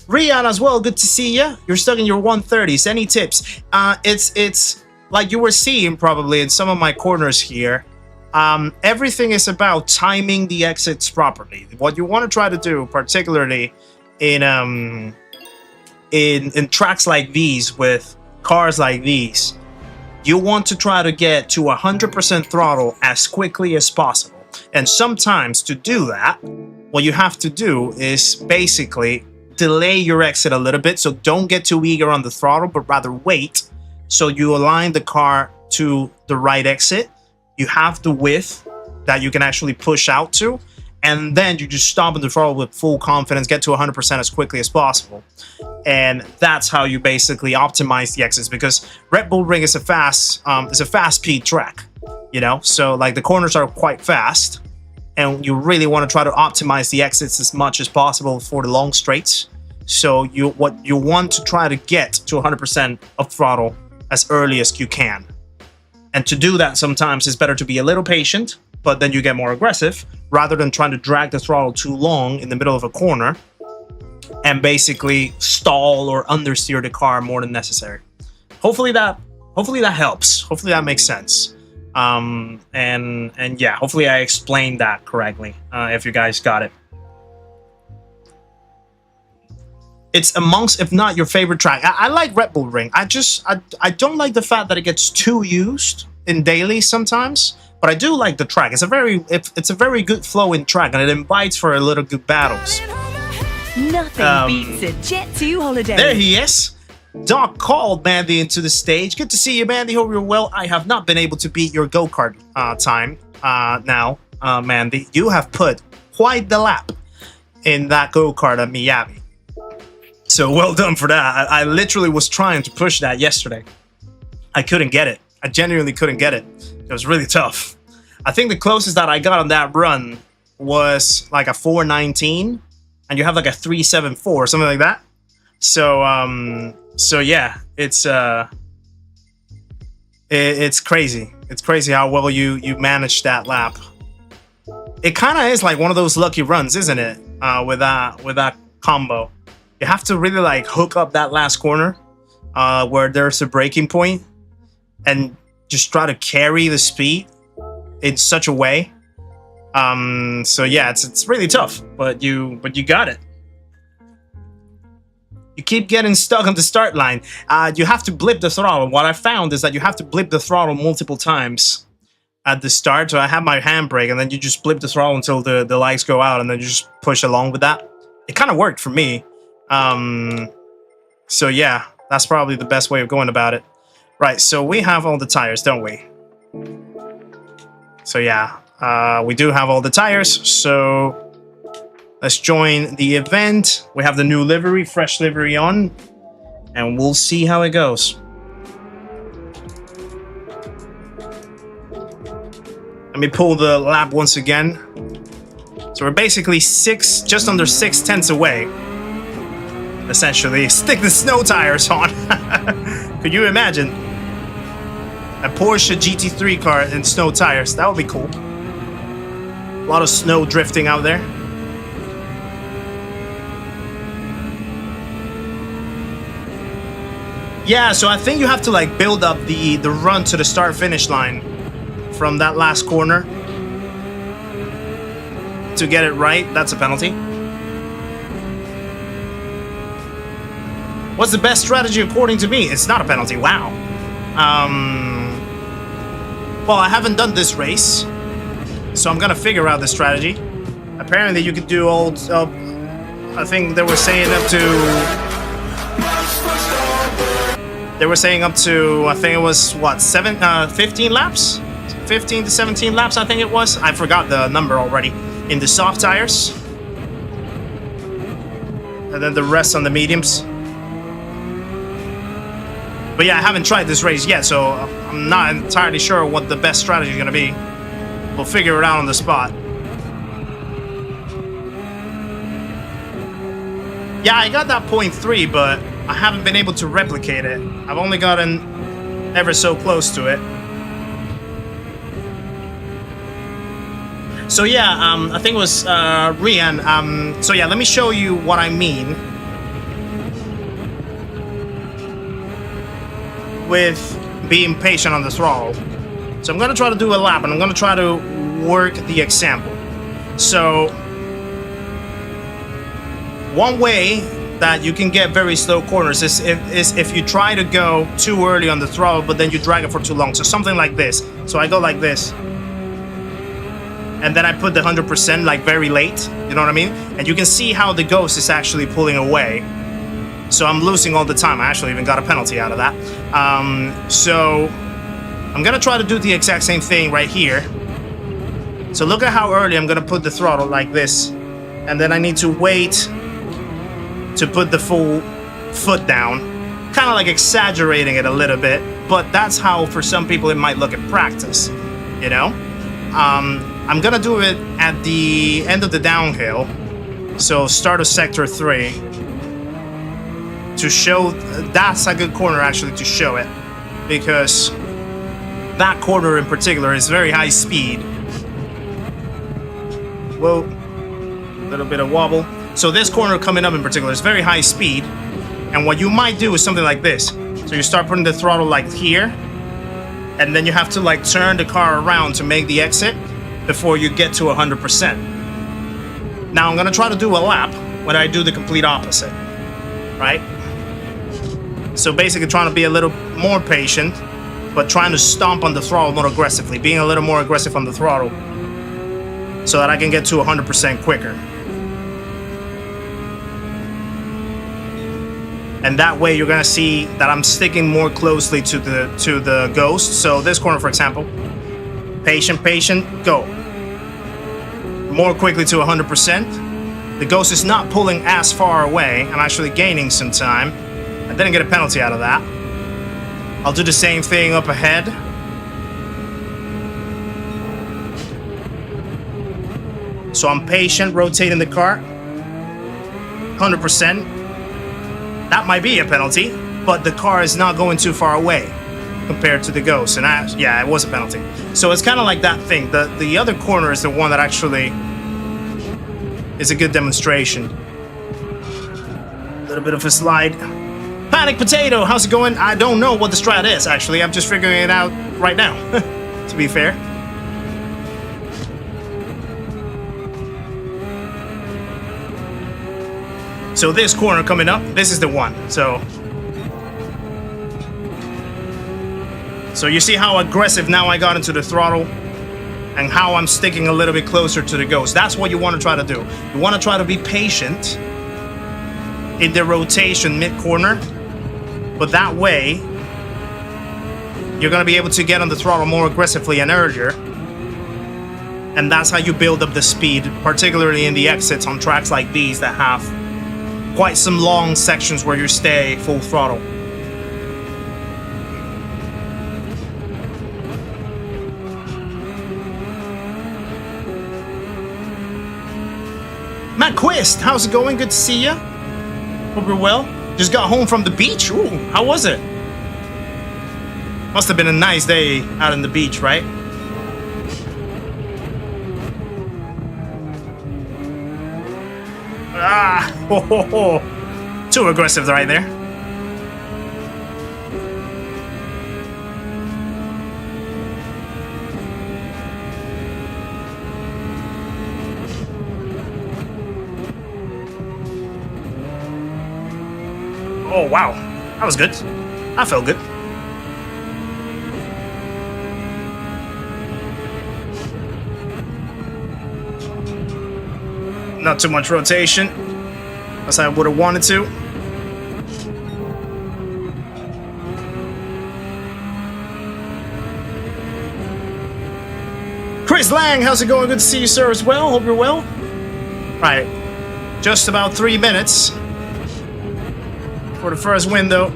S1: Rian as well. Good to see you. You're stuck in your 130s. Any tips? It's like you were seeing probably in some of my corners here. Everything is about timing the exits properly. What you want to try to do, particularly in tracks like these with cars like these, you want to try to get to 100% throttle as quickly as possible. And sometimes to do that, what you have to do is basically delay your exit a little bit. So don't get too eager on the throttle, but rather wait. So you align the car to the right exit. You have the width that you can actually push out to. And then you just stop on the throttle with full confidence, get to 100% as quickly as possible. And that's how you basically optimize the exits, because Red Bull Ring is a fast speed track, you know? So like the corners are quite fast, and you really want to try to optimize the exits as much as possible for the long straights. So what you want to try to get to 100% of throttle as early as you can. And to do that, sometimes it's better to be a little patient, but then you get more aggressive, rather than trying to drag the throttle too long in the middle of a corner and basically stall or understeer the car more than necessary. Hopefully that helps. Hopefully that makes sense. And yeah, hopefully I explained that correctly, if you guys got it. It's amongst, if not your favorite track. I like Red Bull Ring. I don't like the fact that it gets too used in daily sometimes, but I do like the track. It's a very good flowing track, and it invites for a little good battles.
S3: Nothing beats a Jet 2 holiday.
S1: There he is. Doc called Mandy into the stage. Good to see you, Mandy. Hope you're well. I have not been able to beat your go-kart time now, Mandy. You have put quite the lap in that go-kart at Miami. So well done for that. I literally was trying to push that yesterday. I couldn't get it. I genuinely couldn't get it. It was really tough. I think the closest that I got on that run was like a 419, and you have like a 374 or something like that. So yeah, it's crazy. It's crazy how well you managed that lap. It kind of is like one of those lucky runs, isn't it? With that combo, you have to really like hook up that last corner where there's a braking point, and just try to carry the speed in such a way. So yeah, it's really tough, but you got it. You keep getting stuck on the start line. You have to blip the throttle. What I found is that you have to blip the throttle multiple times at the start. So I have my handbrake, and then you just blip the throttle until the lights go out, and then you just push along with that. It kind of worked for me. So yeah, that's probably the best way of going about it. Right, so we have all the tires, don't we? So yeah, we do have all the tires, so let's join the event. We have the new livery, fresh livery on, and we'll see how it goes. Let me pull the lap once again. So we're basically just under 6 tenths away. Essentially, stick the snow tires on. Could you imagine? A Porsche GT3 car in snow tires. That would be cool. A lot of snow drifting out there. Yeah, so I think you have to like build up the run to the start finish line from that last corner to get it right. That's a penalty. What's the best strategy according to me? It's not a penalty. Wow. Well, I haven't done this race, so I'm gonna figure out the strategy. Apparently, you could do old. I think they were saying up to. They were saying up to. I think it was what 15 laps, 15 to 17 laps. I think it was. I forgot the number already. In the soft tires, and then the rest on the mediums. But yeah, I haven't tried this race yet, so I'm not entirely sure what the best strategy is going to be. We'll figure it out on the spot. Yeah, I got that 0.3, but I haven't been able to replicate it. I've only gotten ever so close to it. So yeah, I think it was Rian. So yeah, let me show you what I mean with being patient on the throttle. So I'm gonna try to do a lap, and I'm gonna try to work the example. So one way that you can get very slow corners is if you try to go too early on the throttle, but then you drag it for too long. So something like this. So I go like this. and then I put the 100% like very late, you know what I mean? And you can see how the Ghost is actually pulling away. So I'm losing all the time. I actually even got a penalty out of that. So I'm gonna try to do the exact same thing right here. So look at how early I'm gonna put the throttle like this, and then I need to wait to put the full foot down, kind of like exaggerating it a little bit, but that's how for some people it might look in practice, you know? I'm gonna do it at the end of the downhill, so start of sector 3, to show, that's a good corner actually to show it, because that corner in particular is very high speed. Whoa, a little bit of wobble. So this corner coming up in particular is very high speed, and what you might do is something like this. So you start putting the throttle like here, and then you have to like turn the car around to make the exit before you get to 100%. Now I'm gonna try to do a lap when I do the complete opposite, right? So basically trying to be a little more patient, but trying to stomp on the throttle more aggressively, being a little more aggressive on the throttle so that I can get to 100% quicker. And that way you're gonna see that I'm sticking more closely to the Ghost. So this corner, for example, patient, go. More quickly to 100%. The Ghost is not pulling as far away. I'm actually gaining some time. I didn't get a penalty out of that. I'll do the same thing up ahead. So I'm patient, rotating the car. 100%. That might be a penalty, but the car is not going too far away compared to the Ghost. And yeah, it was a penalty. So it's kind of like that thing. The other corner is the one that actually is a good demonstration. A little bit of a slide. Panic Potato, how's it going? I don't know what the strat is, actually. I'm just figuring it out right now, to be fair. So this corner coming up, this is the one. So you see how aggressive now I got into the throttle and how I'm sticking a little bit closer to the Ghost. That's what you want to try to do. You want to try to be patient in the rotation mid-corner, but that way you're going to be able to get on the throttle more aggressively and earlier. And that's how you build up the speed, particularly in the exits on tracks like these that have quite some long sections where you stay full throttle. Matt Quist, how's it going? Good to see ya. Hope you're well. Just got home from the beach. Ooh, how was it? Must have been a nice day out on the beach, right? Ah, ho, ho, ho. Too aggressive right there. Oh, wow. That was good. I felt good. Not too much rotation, as I would have wanted to. Chris Lang, how's it going? Good to see you, sir, as well. Hope you're well. Right, just about 3 minutes for the first window.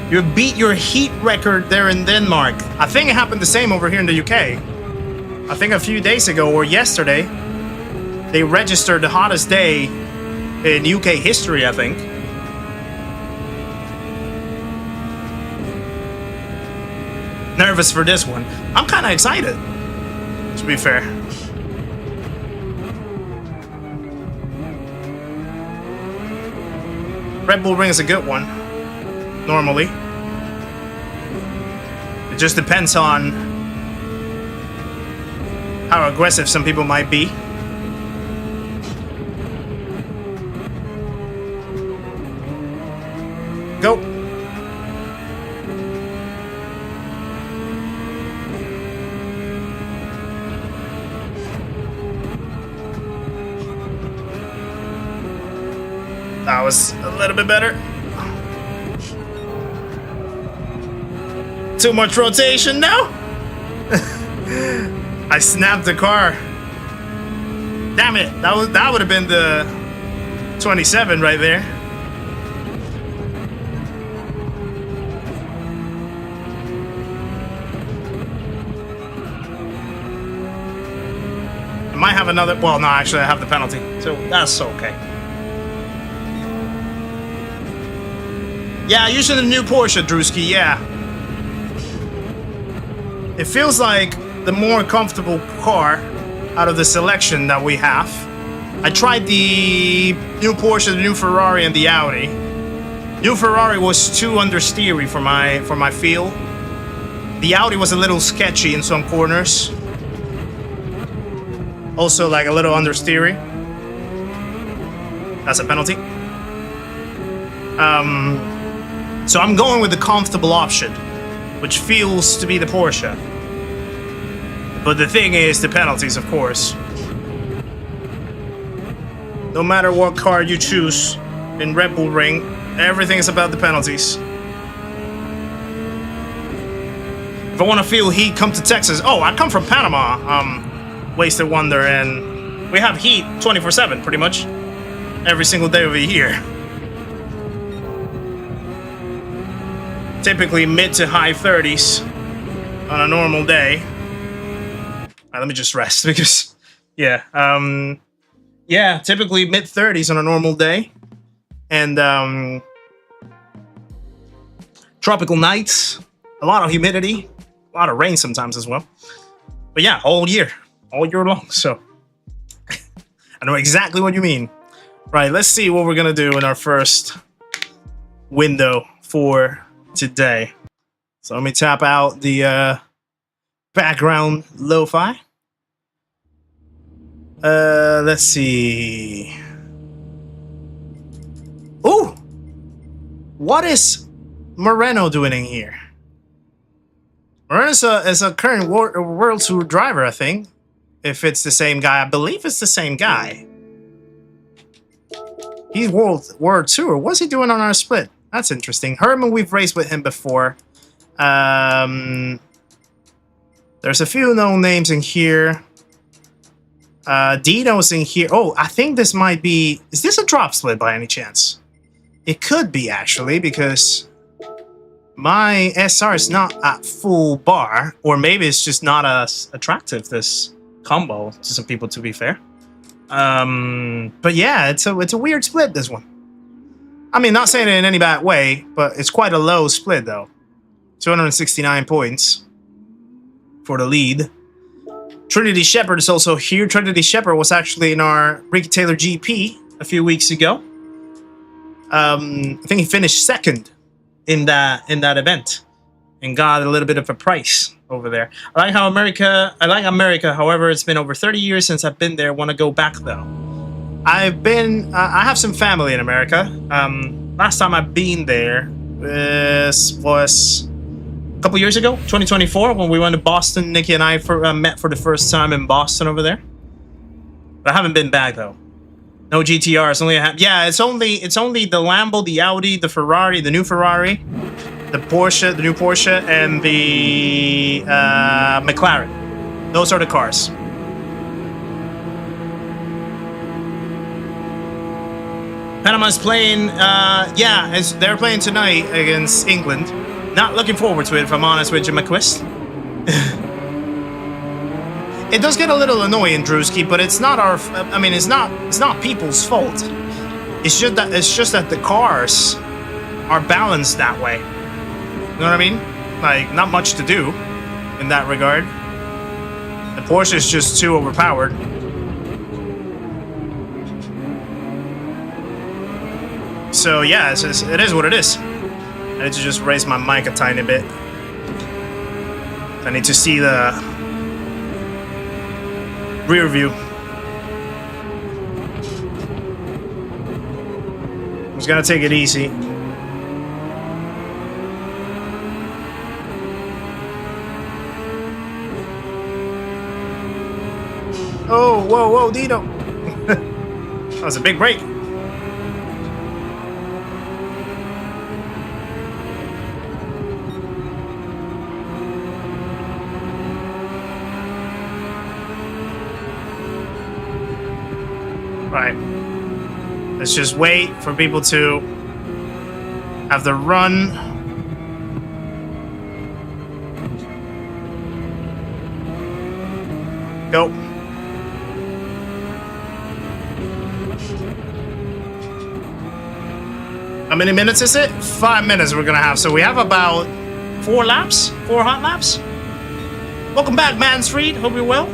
S1: You beat your heat record there in Denmark. I think it happened the same over here in the UK. I think a few days ago or yesterday, they registered the hottest day in UK history, I think. Nervous for this one. I'm kind of excited, to be fair. Red Bull Ring is a good one, normally. It just depends on how aggressive some people might be. That was a little bit better. Too much rotation now. I snapped the car. Damn it! That would have been the 27 right there. I might have another. Well, no, actually, I have the penalty, so that's okay. Yeah, using the new Porsche, Drewski. Yeah. It feels like the more comfortable car out of the selection that we have. I tried the new Porsche, the new Ferrari, and the Audi. New Ferrari was too understeery for my feel. The Audi was a little sketchy in some corners. Also, like a little understeery. That's a penalty. So I'm going with the comfortable option, which feels to be the Porsche. But the thing is, the penalties, of course. No matter what car you choose in Red Bull Ring, everything is about the penalties. If I want to feel heat, come to Texas. Oh, I come from Panama, Wasted Wonder, and we have heat 24/7, pretty much. Every single day of the year. Typically mid to high 30s on a normal day. Let me just rest because, yeah, typically mid 30s on a normal day, and tropical nights, a lot of humidity, a lot of rain sometimes as well. But yeah, all year long. So I know exactly what you mean. Right, let's see what we're gonna do in our first window for today. So let me tap out the background lo-fi. Let's see. Ooh! What is Moreno doing in here? Moreno is a current World Tour driver, I think. If it's the same guy, I believe it's the same guy. He's World Tour. What's he doing on our split? That's interesting. Herman, we've raced with him before. There's a few known names in here. Dino's in here. Oh, I think this might be... Is this a drop split by any chance? It could be, actually, because my SR is not at full bar. Or maybe it's just not as attractive, this combo, to some people, to be fair. But yeah, it's a weird split, this one. I mean, not saying it in any bad way, but it's quite a low split, though. 269 points for the lead. Trinity Shepard is also here. Trinity Shepard was actually in our Ricky Taylor GP a few weeks ago. I think he finished second in that event and got a little bit of a price over there. I like America. However, it's been over 30 years since I've been there. Want to go back though. I have some family in America. Last time I've been there was a couple years ago, 2024, when we went to Boston. Nikki and I met for the first time in Boston over there. But I haven't been back though. No GTRs. It's only the Lambo, the Audi, the Ferrari, the new Ferrari, the Porsche, the new Porsche, and the McLaren. Those are the cars. Panama's playing, they're playing tonight against England. Not looking forward to it, if I'm honest with you, McQuist. It does get a little annoying, Drewski, but it's not it's not people's fault. It's just that the cars are balanced that way. You know what I mean? Like, not much to do in that regard. The Porsche is just too overpowered. So yeah, it is what it is. I need to just raise my mic a tiny bit. I need to see the rear view. I'm just gonna take it easy. Oh, whoa, Dino. That was a big break. Right. Let's just wait for people to have the run. Go. How many minutes is it? 5 minutes we're gonna have. So we have about 4 laps? 4 hot laps? Welcome back, Mansfried. Hope you're well.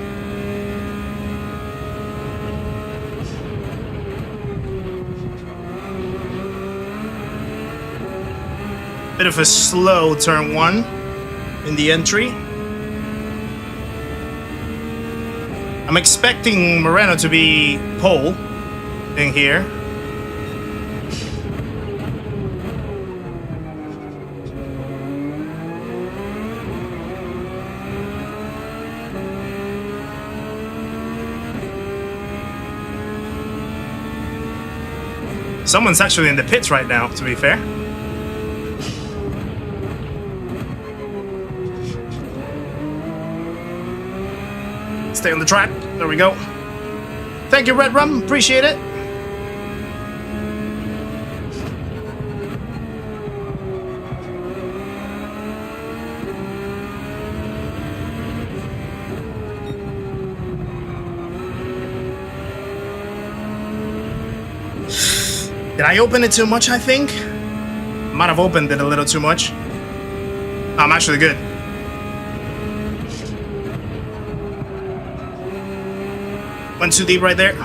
S1: Bit of a slow turn 1 in the entry. I'm expecting Moreno to be pole in here. Someone's actually in the pits right now, to be fair. Stay on the track. There we go. Thank you, Red Rum. Appreciate it. Did I open it too much, I think? Might have opened it a little too much. I'm actually good. Went too deep right there.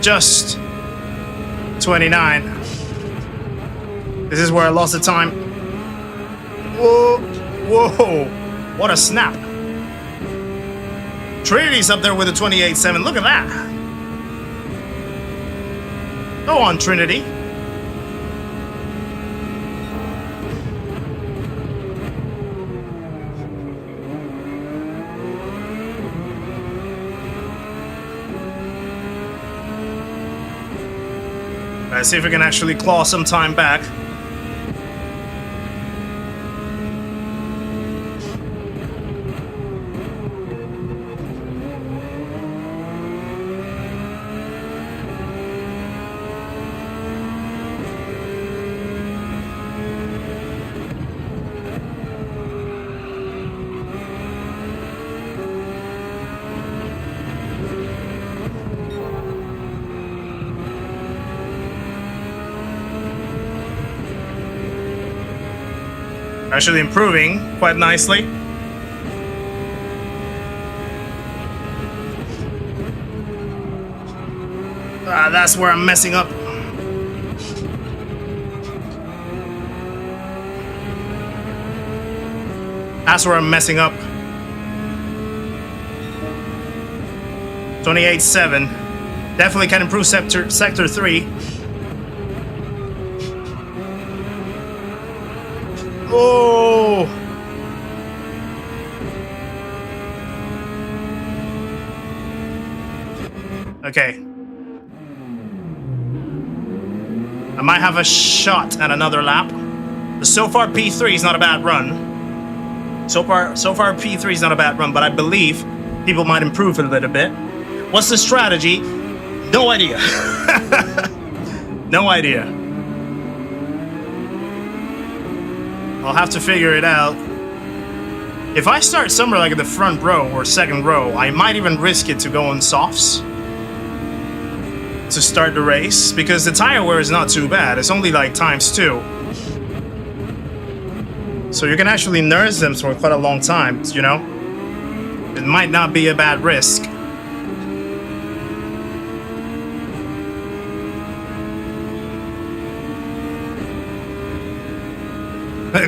S1: Just 29. This is where I lost the time. Whoa, whoa, what a snap. Trinity's up there with a 28.7. Look at that. Go on, Trinity. Let's see if we can actually claw some time back. Actually improving quite nicely. That's where I'm messing up. That's where I'm messing up. 28.7. Definitely can improve sector 3. Oh! Okay. I might have a shot at another lap. But so far P3 is not a bad run. So far P3 is not a bad run, but I believe people might improve a little bit. What's the strategy? No idea. No idea. I'll have to figure it out. If I start somewhere like in the front row or second row, I might even risk it to go on softs to start the race, because the tire wear is not too bad. It's only like ×2. So you can actually nurse them for quite a long time, you know? It might not be a bad risk.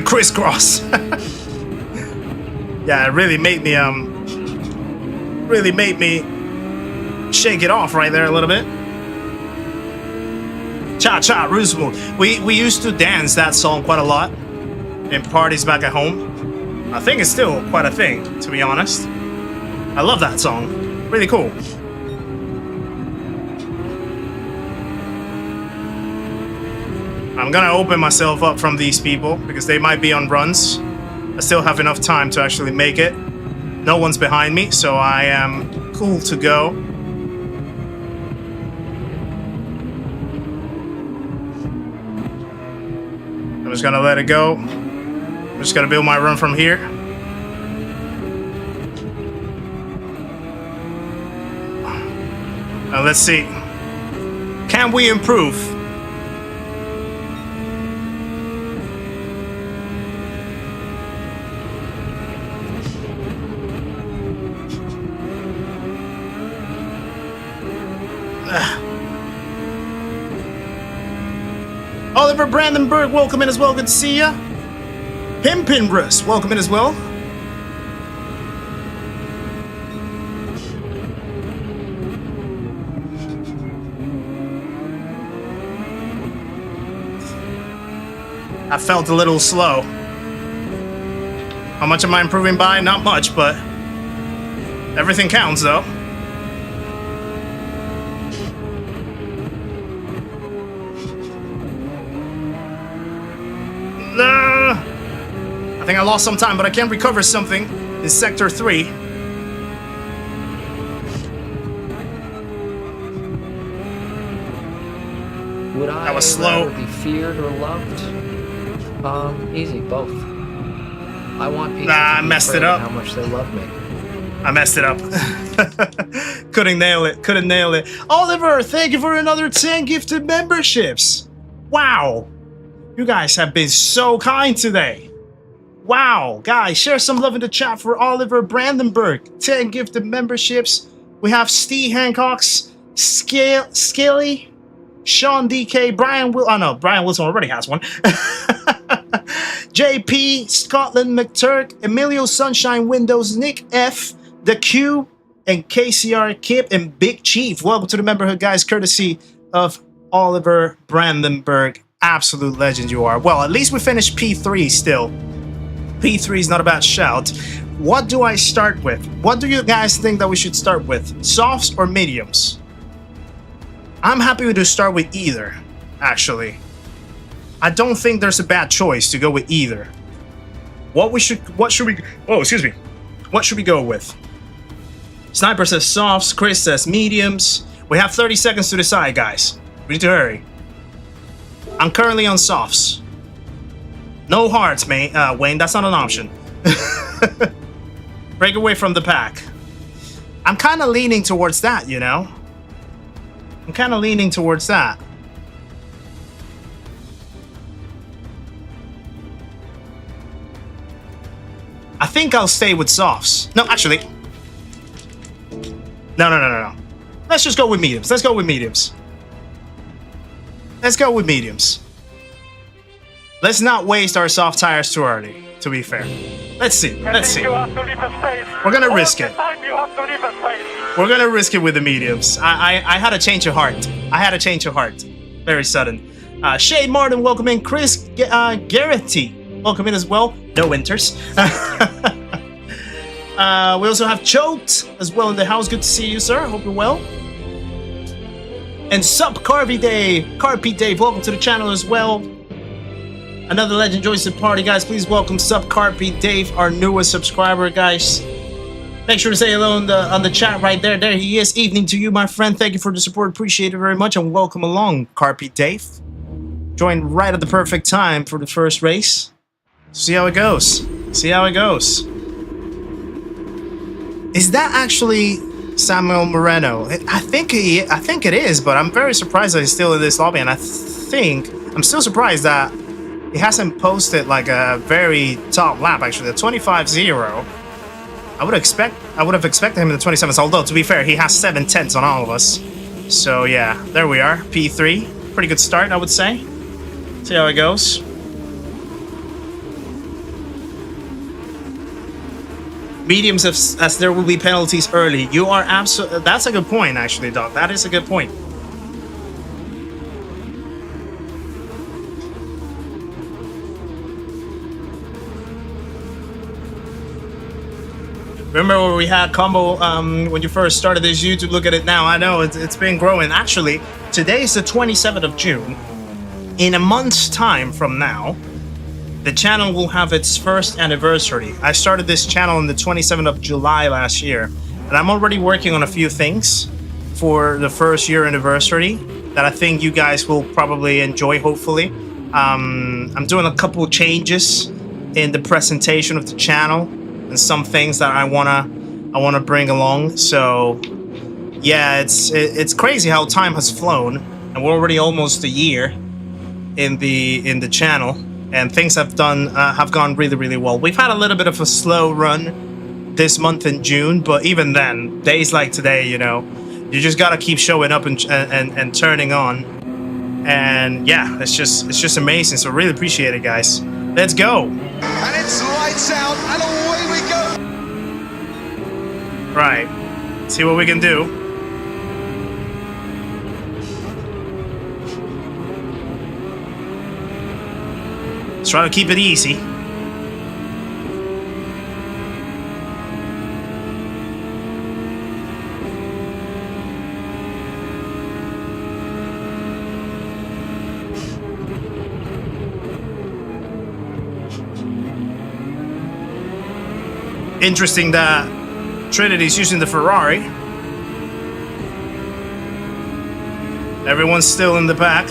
S1: Crisscross. Yeah, it really made me shake it off right there a little bit. Cha Cha Roosevelt. We used to dance that song quite a lot in parties back at home. I think it's still quite a thing, to be honest. I love that song. Really cool. I'm gonna open myself up from these people because they might be on runs. I still have enough time to actually make it. No one's behind me, so I am cool to go. I'm just gonna let it go. I'm just gonna build my run from here. Now let's see. Can we improve? Oliver Brandenburg, welcome in as well. Good to see ya. Pimpin Russ, welcome in as well. I felt a little slow. How much am I improving by? Not much, but everything counts though. I think I lost some time, but I can recover something in Sector 3.
S2: Would I
S1: That was slow.
S2: rather be feared or loved? Easy, both. I want people
S1: Nah,
S2: to
S1: I
S2: be
S1: messed it
S2: afraid of
S1: up.
S2: how much they love me.
S1: I messed it up. Couldn't nail it. Couldn't nail it. Oliver, thank you for another 10 gifted memberships. Wow. You guys have been so kind today. Wow. Guys, share some love in the chat for Oliver Brandenburg. 10 gifted memberships. We have Steve Hancock's, Scaly, Sean DK, Brian Will. Oh no, Brian Wilson already has one. JP, Scotland McTurk, Emilio Sunshine Windows, Nick F, The Q, and KCR Kip and Big Chief. Welcome to the memberhood, guys, courtesy of Oliver Brandenburg. Absolute legend you are. Well, at least we finished P3 still. P3 is not a bad shout. What do I start with? What do you guys think that we should start with? Softs or mediums? I'm happy to start with either, actually. I don't think there's a bad choice to go with either. What should we go with? Sniper says softs, Chris says mediums. We have 30 seconds to decide, guys. We need to hurry. I'm currently on softs. No hearts, Wayne, that's not an option. Break away from the pack. I'm kind of leaning towards that, you know? I'm kind of leaning towards that. I think I'll stay with softs. No, actually. No. Let's just go with mediums. Let's go with mediums. Let's not waste our soft tires too early, to be fair. Let's see. We're gonna risk it. We're gonna risk it with the mediums. I had a change of heart. Very sudden. Shay Martin, welcome in. Chris Garrity, welcome in as well. No winters. We also have Choked as well in the house. Good to see you, sir. Hope you're well. And Sup Carpy Dave, welcome to the channel as well. Another legend joins the party, guys. Please welcome Sup Carpy Dave, our newest subscriber, guys. Make sure to say hello on the chat right there. There he is. Evening to you, my friend. Thank you for the support. Appreciate it very much. And welcome along, Carpy Dave. Joined right at the perfect time for the first race. See how it goes. Is that actually Samuel Moreno? I think it is, but I'm very surprised that he's still in this lobby, and I'm still surprised that he hasn't posted like a very top lap, actually. The 25-0. I would have expected him in the 27th, although to be fair, he has 7 tenths on all of us. So yeah, there we are. P3. Pretty good start, I would say. See how it goes. Mediums, as there will be penalties early. You are absolutely. That's a good point, actually, Doc. That is a good point. Remember when we had combo when you first started this YouTube? Look at it now. I know it's been growing. Actually, today is the 27th of June. in a month's time from now, the channel will have its first anniversary. I started this channel on the 27th of July last year, and I'm already working on a few things for the first year anniversary that I think you guys will probably enjoy, hopefully. I'm doing a couple changes in the presentation of the channel and some things that I wanna bring along. So yeah, it's crazy how time has flown, and we're already almost a year in the channel, and things have gone really well. We've had a little bit of a slow run this month in June, but even then, days like today, you know, you just gotta keep showing up and turning on. And yeah, it's just amazing. So really appreciate it, guys. Let's go.
S5: And it's lights out, and away we go.
S1: Right. See what we can do. Let's try to keep it easy. Interesting that Trinity's using the Ferrari. Everyone's still in the back.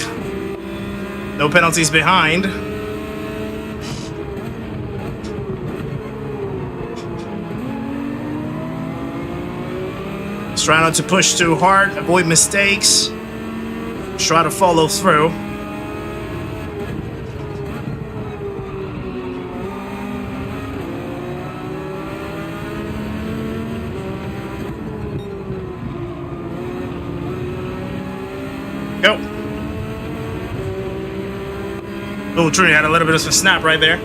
S1: No penalties behind. Just try not to push too hard, avoid mistakes. Just try to follow through. Go. Oh, Trinity had a little bit of a snap right there.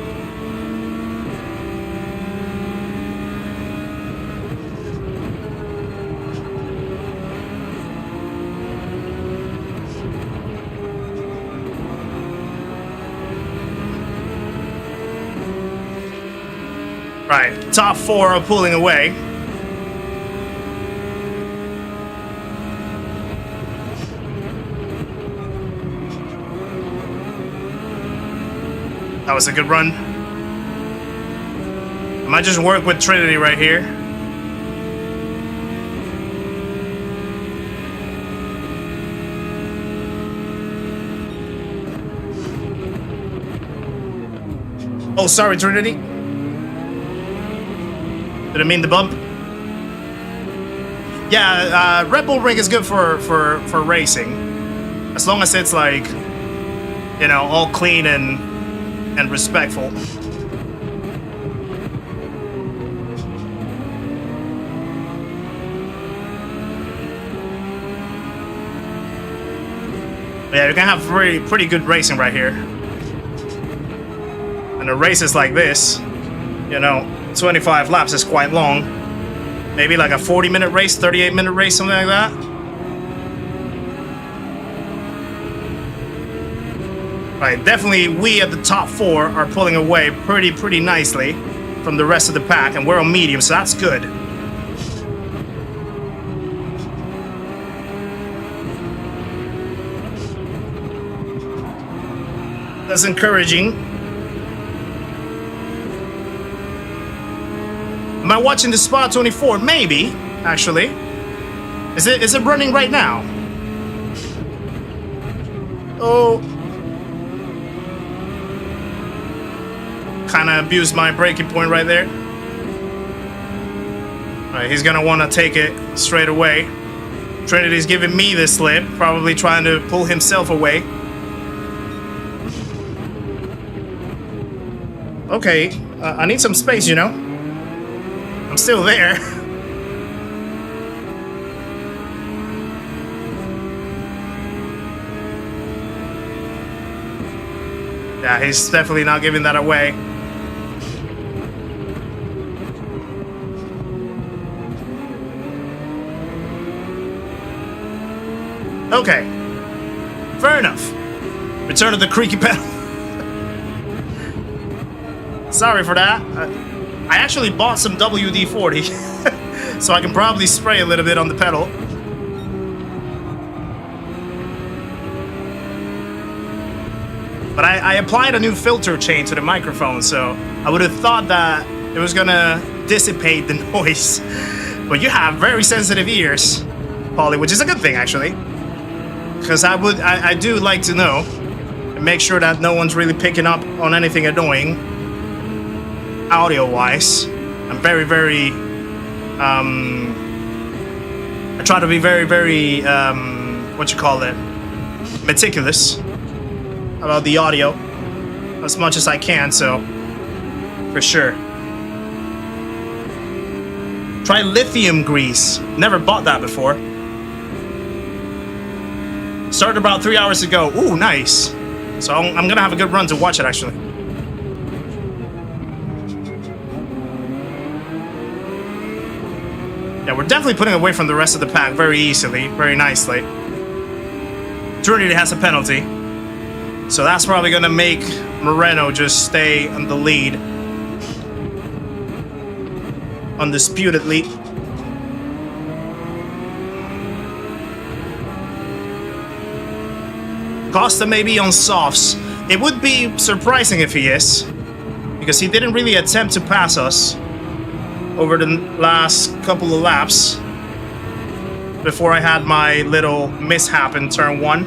S1: Right, top four are pulling away. That was a good run. I might just work with Trinity right here. Oh, sorry, Trinity. Didn't mean to bump. Yeah, Red Bull Ring is good for racing, as long as it's like, you know, all clean and respectful. Yeah, you can have pretty good racing right here. And a race is like this, you know, 25 laps is quite long. Maybe like a 40-minute race, 38-minute race, something like that. Right, definitely we at the top four are pulling away pretty nicely from the rest of the pack, and we're on medium, so that's good. That's encouraging. Am I watching the Spa 24? Maybe, actually. Is it running right now? Oh. Kind of abused my braking point right there. Alright, he's gonna want to take it straight away. Trinity's giving me the slip, probably trying to pull himself away. Okay, I need some space, you know. I'm still there. Yeah, he's definitely not giving that away. Okay. Fair enough. Return to the creaky pedal. Sorry for that. I actually bought some WD-40, so I can probably spray a little bit on the pedal. But I applied a new filter chain to the microphone, so I would have thought that it was gonna dissipate the noise. But you have very sensitive ears, Polly, which is a good thing actually. Because I do like to know and make sure that no one's really picking up on anything annoying audio-wise. I'm very, very I try to be very, very meticulous about the audio as much as I can, so for sure. Try lithium grease. Never bought that before. Started about 3 hours ago. Ooh, nice. So I'm gonna have a good run to watch it actually. Yeah, we're definitely putting away from the rest of the pack very easily, very nicely. Trinity has a penalty. So that's probably gonna make Moreno just stay on the lead. Undisputedly. Costa may be on softs. It would be surprising if he is, because he didn't really attempt to pass us over the last couple of laps before I had my little mishap in turn 1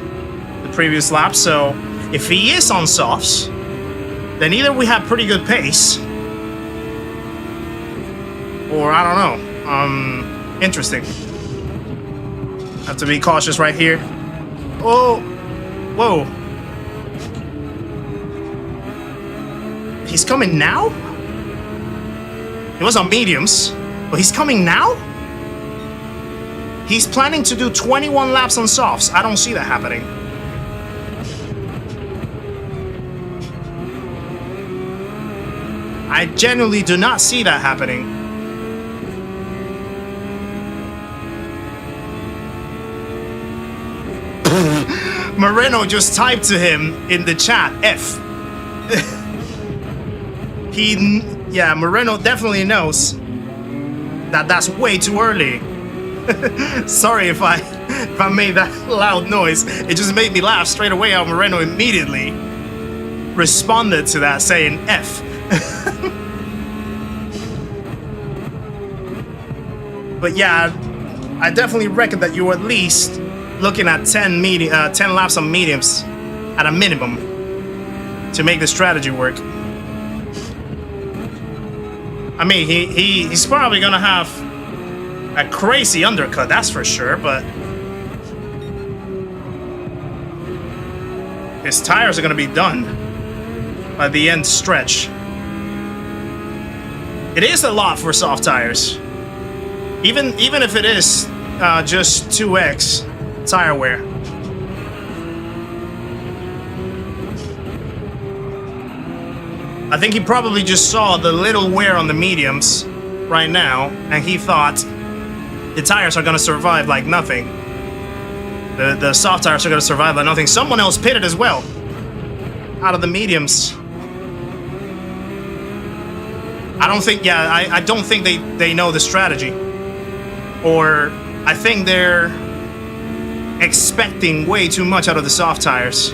S1: the previous lap. So if he is on softs, then either we have pretty good pace, or I don't know. Interesting. Have to be cautious right here. Oh, whoa. He's coming now? He was on mediums, but he's coming now? He's planning to do 21 laps on softs. I don't see that happening. I genuinely do not see that happening. Moreno just typed to him in the chat, F. Yeah, Moreno definitely knows that that's way too early. Sorry if I made that loud noise. It just made me laugh straight away. How Moreno immediately responded to that saying F. But yeah, I definitely reckon that you're at least looking at 10 laps on mediums at a minimum to make the strategy work. I mean, he's probably gonna have a crazy undercut, that's for sure, but his tires are gonna be done by the end stretch. It is a lot for soft tires, even if it is just 2x tire wear. I think he probably just saw the little wear on the mediums right now, and he thought the tires are gonna survive like nothing. The soft tires are gonna survive like nothing. Someone else pitted as well, out of the mediums. I don't think they know the strategy. Or I think they're expecting way too much out of the soft tires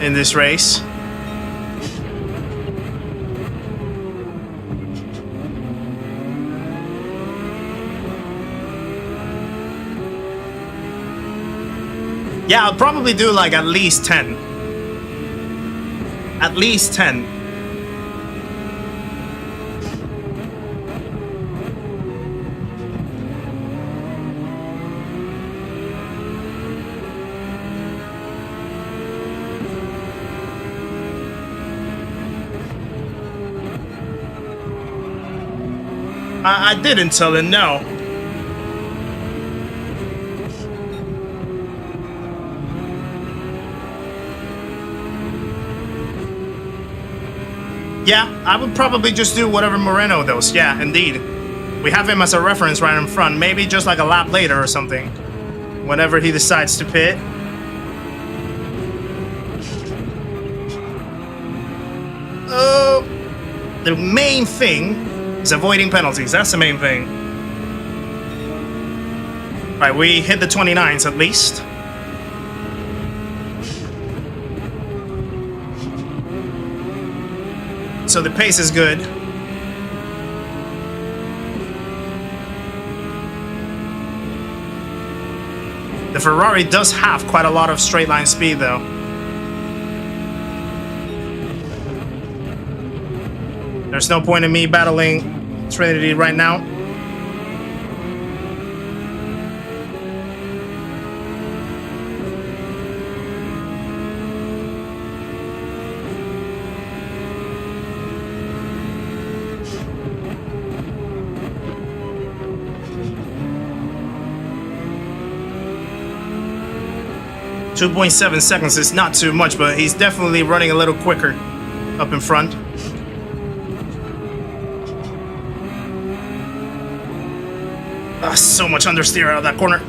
S1: in this race. Yeah, I'll probably do like at least 10. At least 10. I didn't tell him no. Yeah, I would probably just do whatever Moreno does. Yeah, indeed. We have him as a reference right in front. Maybe just like a lap later or something. Whenever he decides to pit. The main thing is avoiding penalties. That's the main thing. Alright, we hit the 29s at least. so the pace is good. The Ferrari does have quite a lot of straight line speed though. There's no point in me battling Trinity right now. .7 seconds is not too much, but he's definitely running a little quicker up in front. So much understeer out of that corner.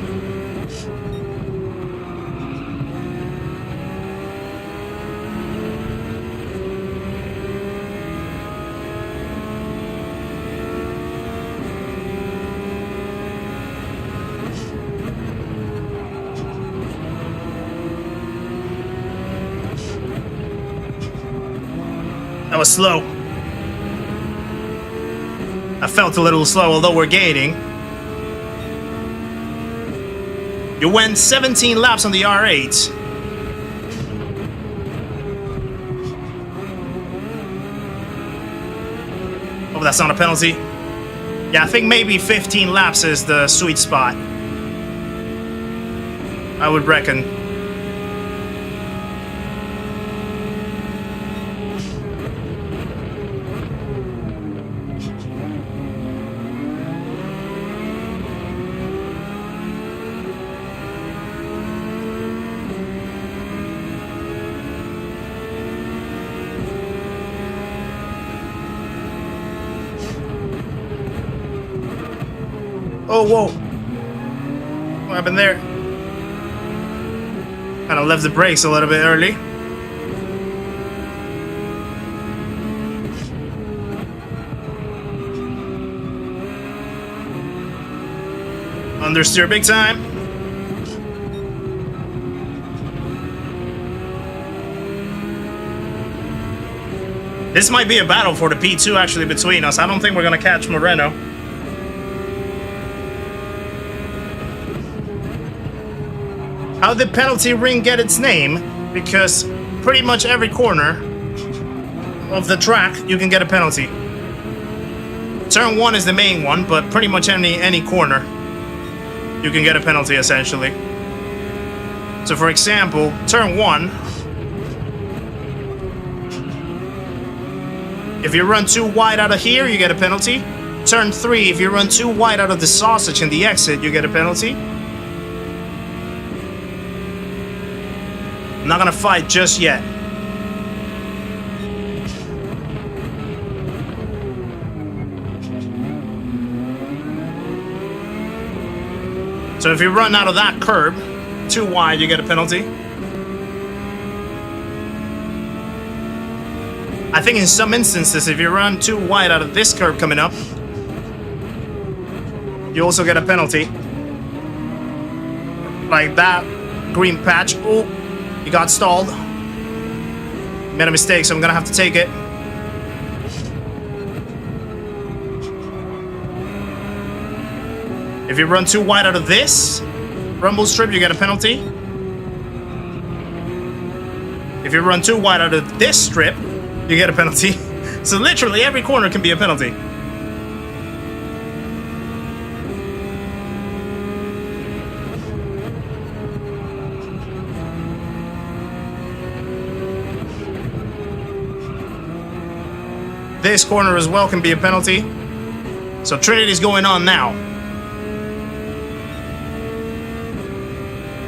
S1: That was slow. I felt a little slow, although we're gating. You went 17 laps on the R8. Oh, that's not a penalty. Yeah, I think maybe 15 laps is the sweet spot. I would reckon. Oh, whoa. What happened there? Kind of left the brakes a little bit early. Understeer big time. This might be a battle for the P2 actually between us. I don't think we're going to catch Moreno. How did penalty ring get its name? Because pretty much every corner of the track you can get a penalty. Turn 1 is the main one, but pretty much any corner you can get a penalty essentially. So for example, turn 1, if you run too wide out of here, you get a penalty. Turn 3, if you run too wide out of the sausage in the exit, you get a penalty. I'm not gonna fight just yet. So if you run out of that curb too wide, you get a penalty. I think in some instances, if you run too wide out of this curb coming up, you also get a penalty. Like that green patch. Oh. He got stalled. Made a mistake, so I'm gonna have to take it. If you run too wide out of this rumble strip, you get a penalty. If you run too wide out of this strip, you get a penalty. So literally every corner can be a penalty. This corner as well can be a penalty. So Trinity's going on now.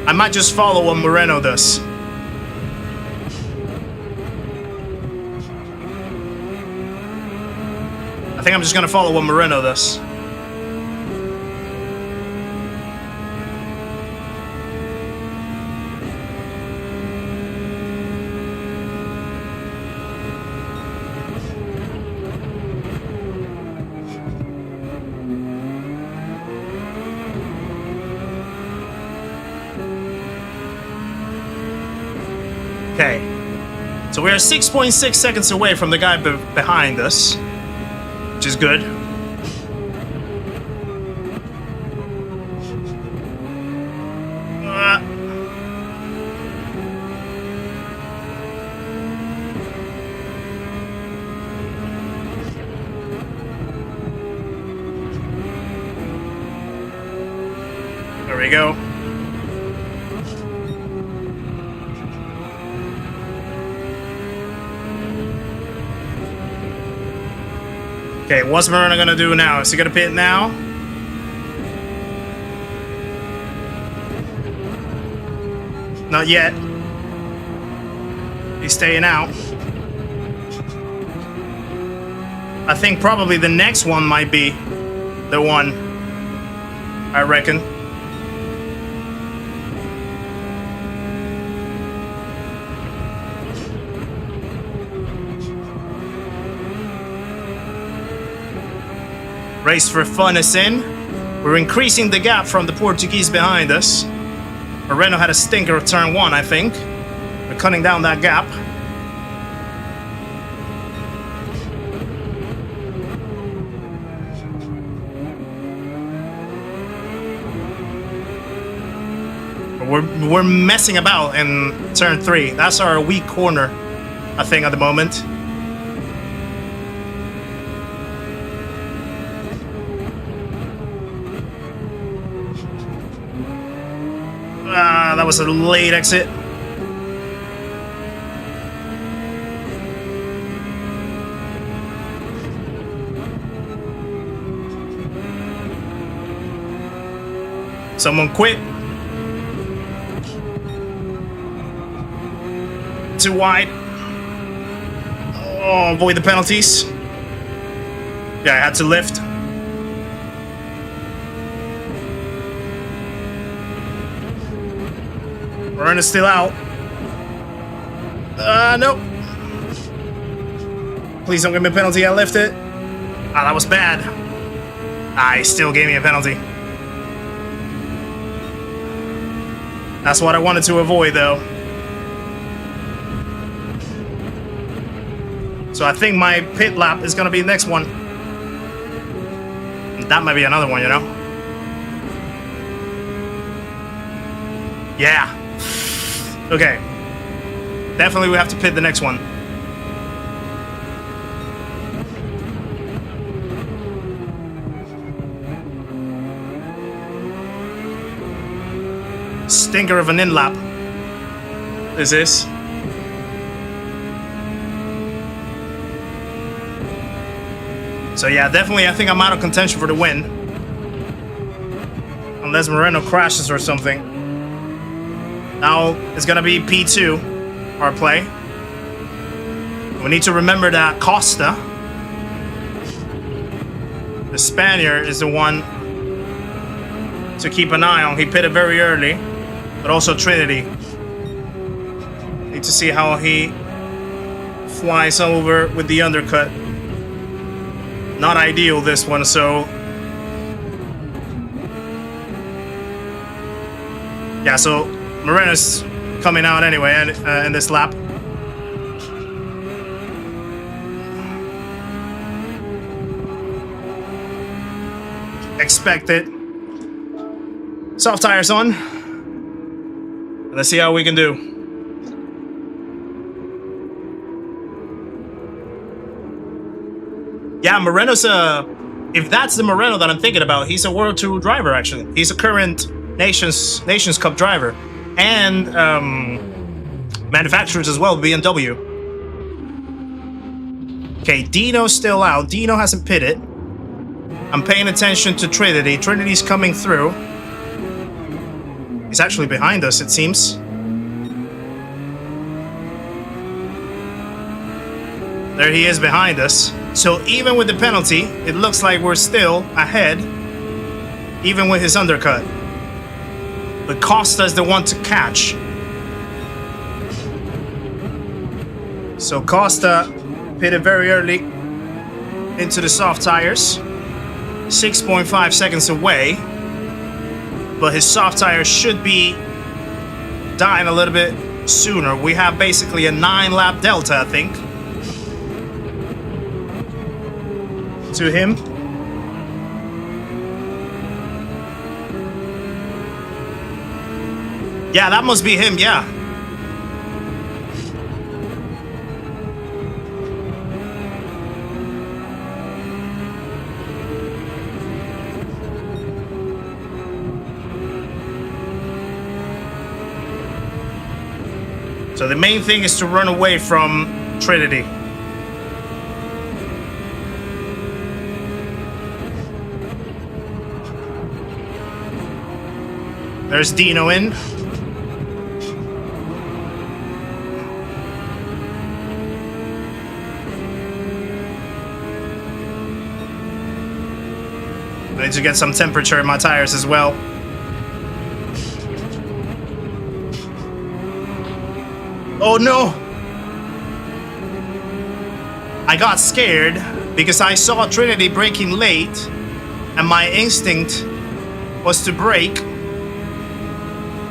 S1: I might just follow what Moreno does. I think I'm just gonna follow what Moreno does. So we are 6.6 seconds away from the guy behind us, which is good. There we go. Okay, what's Moreno gonna do now? Is he gonna pit now? Not yet. He's staying out. I think probably the next one might be the one, I reckon. Race for fun is in. We're increasing the gap from the Portuguese behind us. Moreno had a stinker of turn 1, I think. We're cutting down that gap. We're messing about in turn 3. That's our weak corner, I think, at the moment. That was a late exit. Someone quit. Too wide. Oh, avoid the penalties. Yeah, I had to lift. Moreno's still out. Nope. Please don't give me a penalty. I lifted. Ah, that was bad. Ah, he still gave me a penalty. That's what I wanted to avoid, though. So I think my pit lap is gonna be the next one. That might be another one, you know? Yeah. Okay. Definitely we have to pit the next one. Stinker of an in-lap. This is. So yeah, definitely I think I'm out of contention for the win. Unless Moreno crashes or something. Now it's gonna be P2, our play. We need to remember that Costa, the Spaniard, is the one to keep an eye on. He pitted very early, but also Trinity. Need to see how he flies over with the undercut. Not ideal, this one, so... Yeah, so Moreno's coming out anyway in this lap. Expected. Soft tires on. Let's see how we can do. Yeah, Moreno's if that's the Moreno that I'm thinking about, he's a World Tour driver, actually. He's a current Nations Cup driver. And manufacturers as well, BMW. Okay, Dino's still out. Dino hasn't pitted. I'm paying attention to Trinity. Trinity's coming through. He's actually behind us, it seems. There he is behind us. So even with the penalty, it looks like we're still ahead, even with his undercut. But Costa's the one to catch. So Costa pitted very early into the soft tires. 6.5 seconds away. But his soft tires should be dying a little bit sooner. We have basically a 9-lap delta, I think, to him. Yeah, that must be him, yeah. So the main thing is to run away from Trinity. There's Dino in. I need to get some temperature in my tires as well. Oh no! I got scared because I saw Trinity braking late and my instinct was to brake.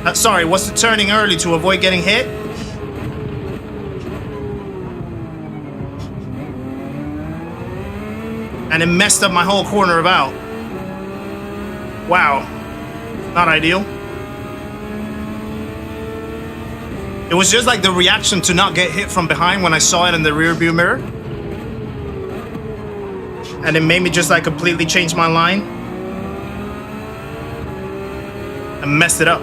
S1: Was to turning early to avoid getting hit. And it messed up my whole corner about. Wow. Not ideal. It was just like the reaction to not get hit from behind when I saw it in the rear view mirror. And it made me just like completely change my line. And messed it up.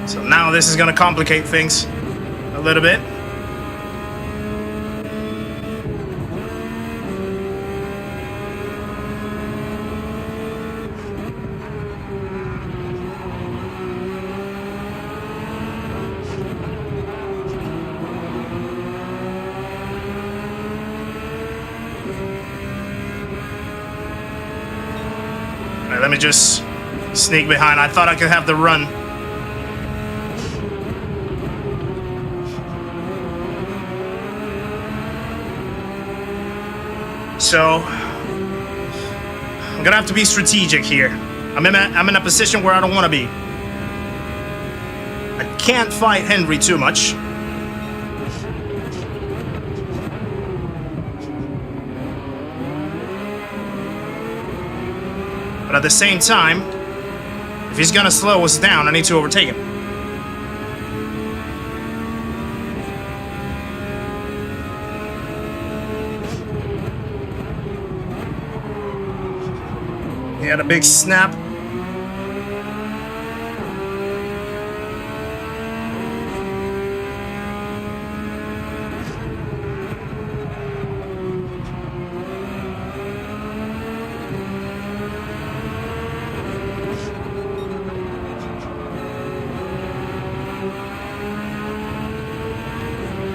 S1: So now this is gonna complicate things a little bit. All right, let me just sneak behind. I thought I could have the run. So I'm gonna have to be strategic here. I'm in a position where I don't want to be. I can't fight Henry too much. But at the same time, if he's gonna slow us down, I need to overtake him. He had a big snap.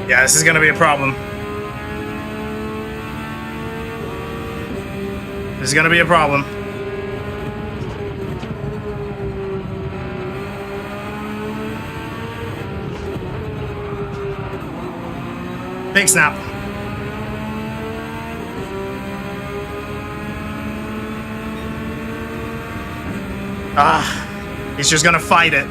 S1: Yeah, this is gonna be a problem. This is gonna be a problem. Big snap. He's just gonna fight it.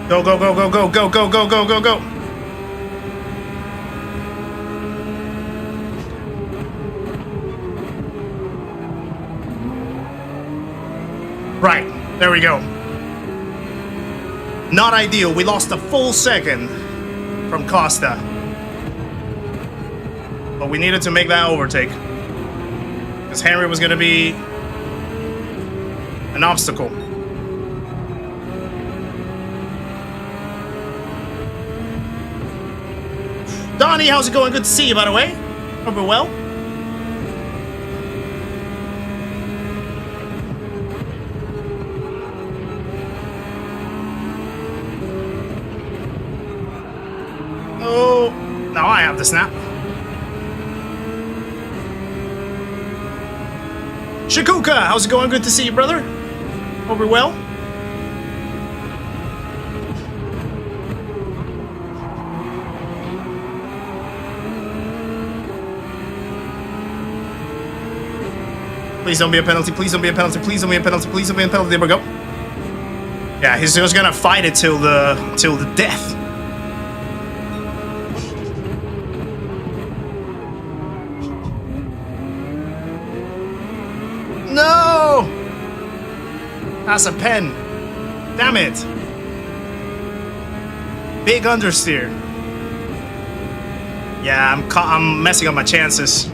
S1: Go, go, go, go, go, go, go, go, go, go, go. Right, there we go. Not ideal. We lost a full second from Costa. But we needed to make that overtake. Because Henry was going to be an obstacle. Donnie, how's it going? Good to see you, by the way. Hope you're well. Oh, now I have the snap. Shakuka, how's it going? Good to see you, brother. Hope you're well. Please don't be a penalty. Please don't be a penalty. Please don't be a penalty. Please don't be a penalty. There we go. Yeah, he's just gonna fight it till the death. No! That's a pen. Damn it. Big understeer. Yeah, I'm messing up my chances.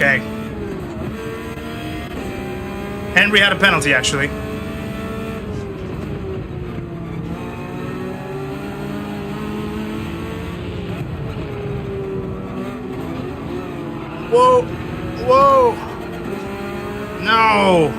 S1: Okay. Henry had a penalty, actually. Whoa! Whoa! No!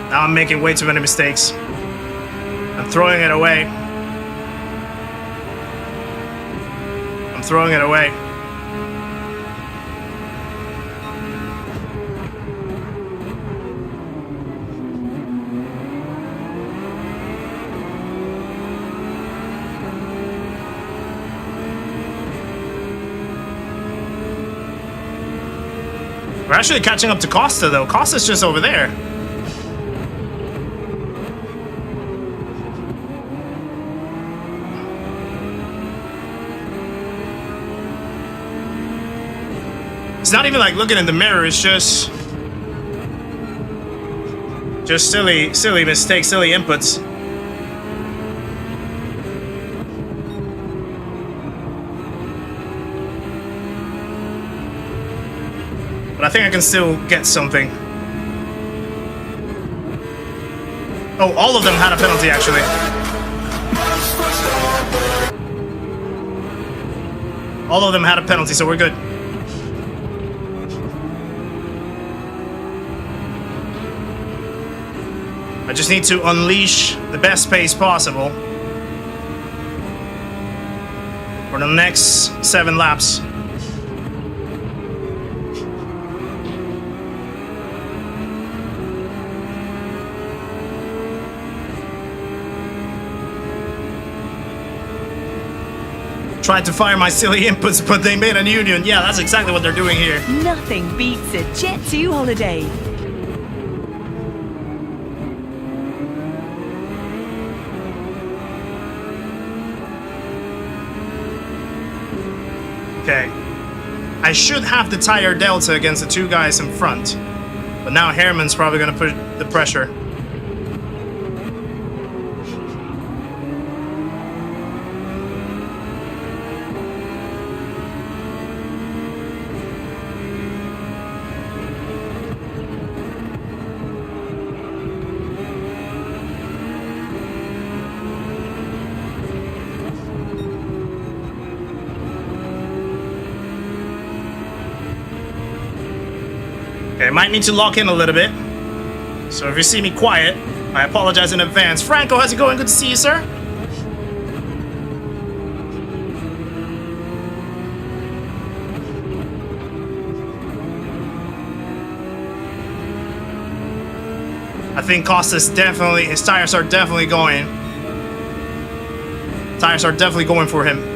S1: Now I'm making way too many mistakes. I'm throwing it away. I'm throwing it away. We're actually catching up to Costa, though. Costa's just over there. It's not even like looking in the mirror, it's just silly mistakes, silly inputs. But I think I can still get something. Oh, all of them had a penalty, actually. All of them had a penalty, so we're good. I just need to unleash the best pace possible for the next 7 laps. Tried to fire my silly inputs, but they made an union. Yeah, that's exactly what they're doing here.
S3: Nothing beats a Jet 2 holiday.
S1: Okay. I should have the tire delta against the 2 guys in front. But now Herman's probably going to put the pressure. Okay, I might need to lock in a little bit. So if you see me quiet, I apologize in advance. Franco, how's it going? Good to see you, sir. I think Costa's definitely, his tires are definitely going. Tires are definitely going for him.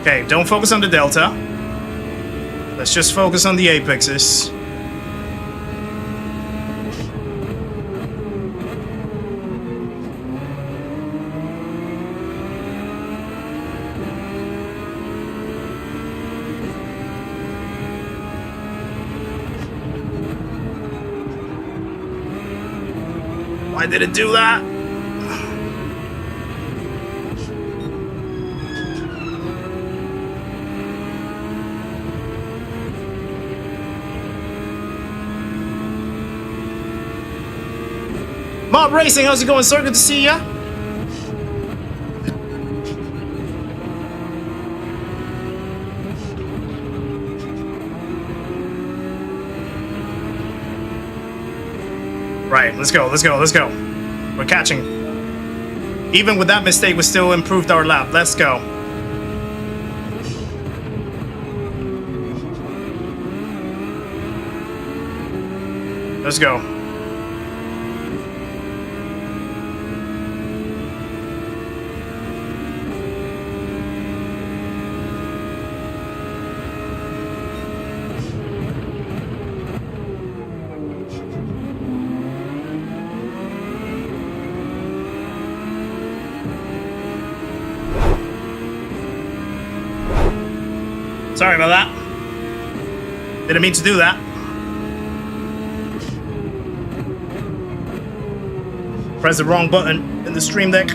S1: Okay, don't focus on the delta. Let's just focus on the apexes. Why did it do that? Mob Racing, how's it going, sir? Good to see ya. Right, let's go, let's go, let's go. We're catching. Even with that mistake, we still improved our lap. Let's go. Let's go. Sorry about that. Didn't mean to do that. Press the wrong button in the stream deck.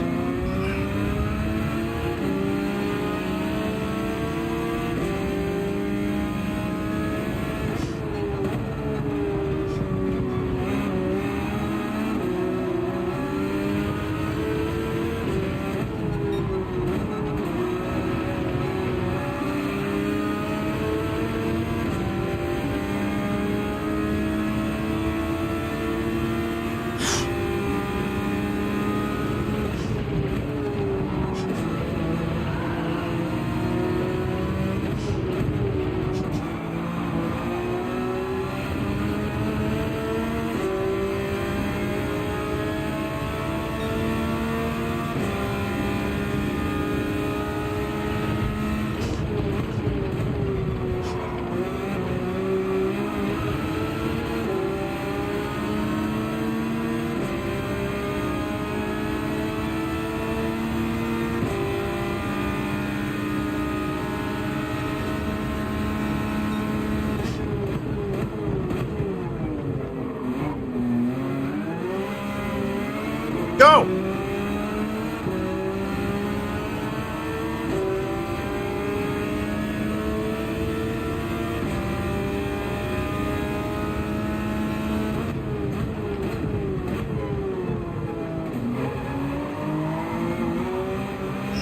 S1: Go!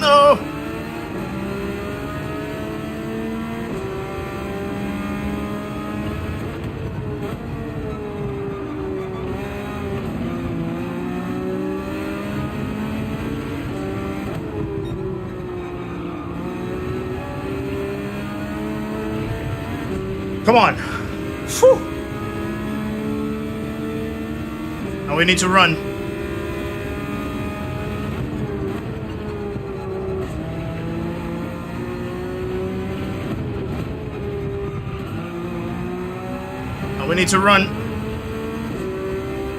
S1: No! Come on. Whew. Now we need to run. Now we need to run.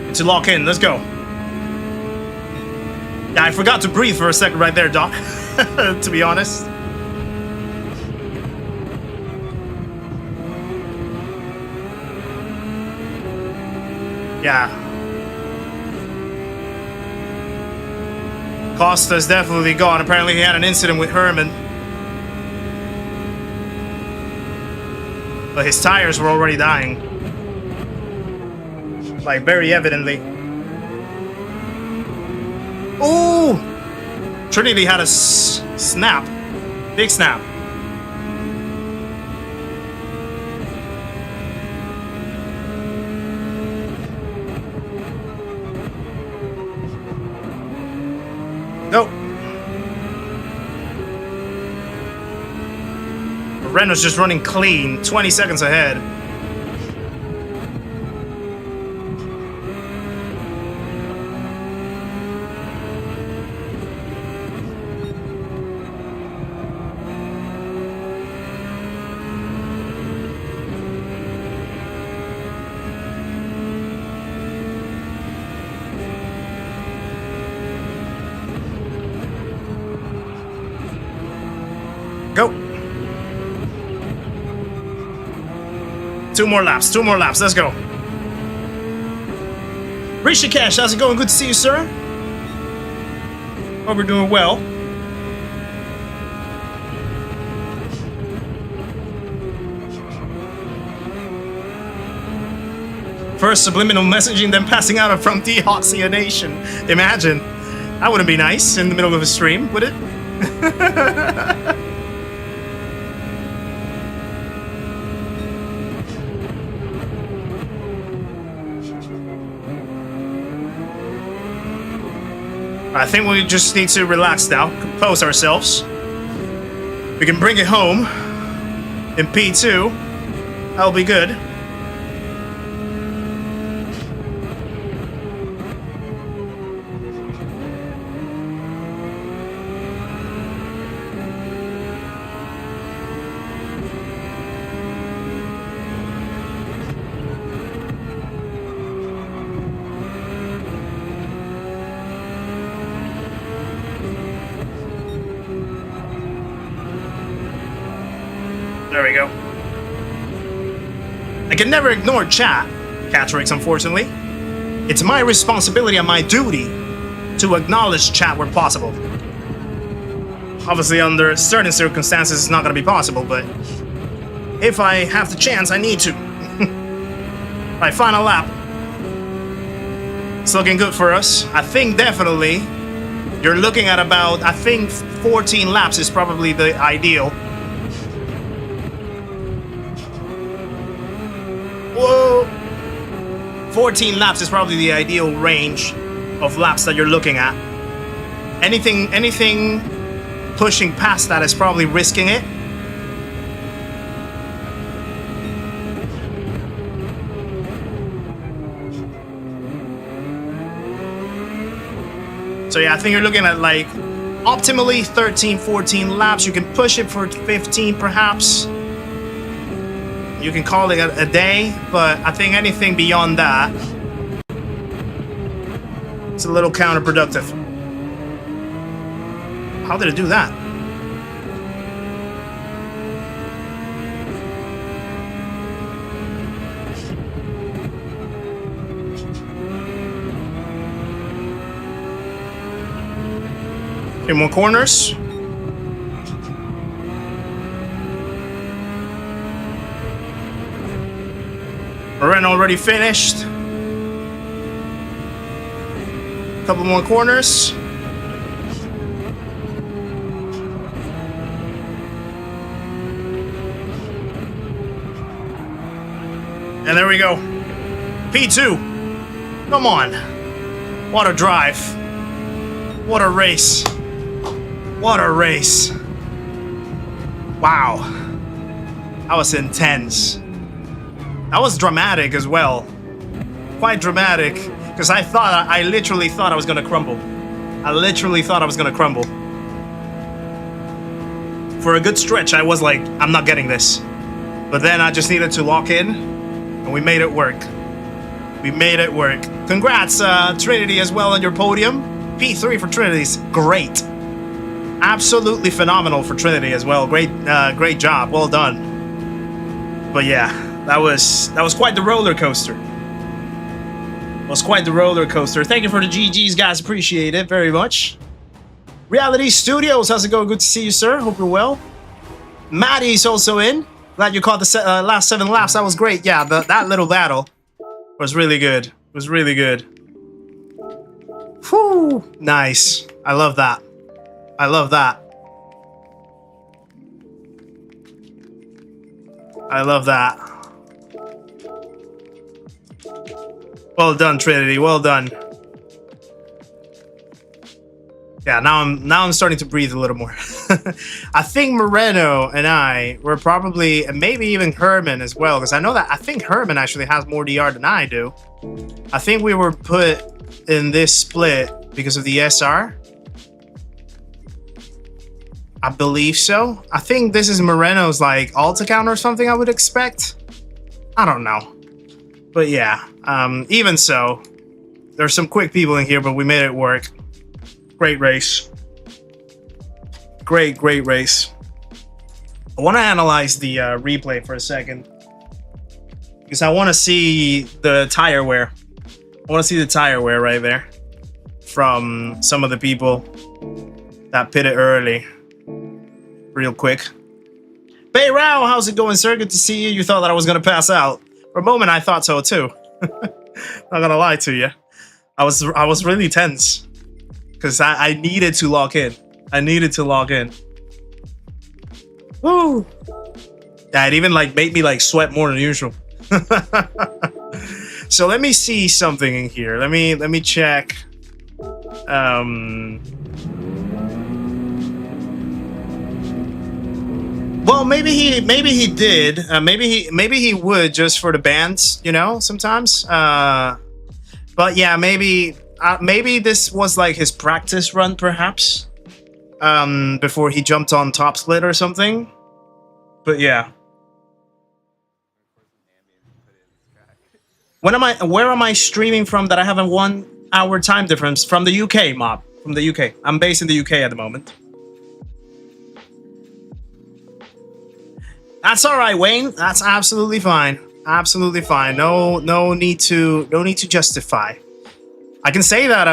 S1: Need to lock in. Let's go. Yeah, I forgot to breathe for a second right there, Doc. To be honest. Yeah. Costa's definitely gone. Apparently he had an incident with Herman. But his tires were already dying. Like, very evidently. Ooh! Trinity had a snap. Big snap. Go. Renault's just running clean, 20 seconds ahead. 2 more laps, 2 more laps. Let's go. Rishikesh, how's it going? Good to see you, sir. Hope we're doing well. First subliminal messaging, then passing out from deoxygenation. Imagine. That wouldn't be nice in the middle of a stream, would it? I think we just need to relax now, compose ourselves. We can bring it home in P2. That'll be good. There we go. I can never ignore chat, Catrix, unfortunately. It's my responsibility and my duty to acknowledge chat where possible. Obviously, under certain circumstances, it's not going to be possible, but if I have the chance, I need to. Right, final lap. It's looking good for us. I think definitely you're looking at about, I think 14 laps is probably the ideal. Whoa! 14 laps is probably the ideal range of laps that you're looking at. Anything pushing past that is probably risking it. So yeah, I think you're looking at like optimally 13, 14 laps. You can push it for 15 perhaps. You can call it a day, but I think anything beyond that, it's a little counterproductive. How did it do that? A few more corners. Ren already finished. Couple more corners. And there we go. P2. Come on. What a drive. What a race. What a race. Wow. That was intense. That was dramatic as well. Quite dramatic. Because I literally thought I was gonna crumble. I literally thought I was gonna crumble. For a good stretch, I was like, I'm not getting this. But then I just needed to lock in, and we made it work. We made it work. Congrats, Trinity, as well on your podium. P3 for Trinity's great. Absolutely phenomenal for Trinity as well. Great job. Well done. But yeah. That was quite the roller coaster. Thank you for the GGs, guys. Appreciate it very much. Reality Studios, how's it going? Good to see you, sir. Hope you're well. Maddie's also in. Glad you caught the last 7 laps. That was great. Yeah, that little battle was really good. Whew. Nice. I love that. Well done, Trinity. Well done. Yeah, now I'm starting to breathe a little more. I think Moreno and I were probably, and maybe even Herman as well, because I think Herman actually has more DR than I do. I think we were put in this split because of the SR. I believe so. I think this is Moreno's like alt account or something, I would expect. I don't know. But yeah, even so, there's some quick people in here, but we made it work. Great race. Great race. I want to analyze the replay for a second. because I want to see the tire wear. I want to see the tire wear right there from some of the people that pitted early. Real quick. Bay Rao, how's it going, sir? Good to see you. You thought that I was going to pass out. For a moment, I thought so too. Not gonna lie to you. I was really tense because I needed to lock in. I needed to log in. Woo! Yeah, it even like made me like sweat more than usual. So let me see something in here. Let me check. Well, maybe he did. Maybe he would just for the bands, you know, sometimes. But yeah, maybe this was like his practice run, perhaps, before he jumped on Top Split or something. But yeah. Where am I streaming from that I have a 1 hour time difference? From the UK, mob. From the UK. I'm based in the UK at the moment. That's all right, Wayne. That's absolutely fine. Absolutely fine. No need to justify. I can say that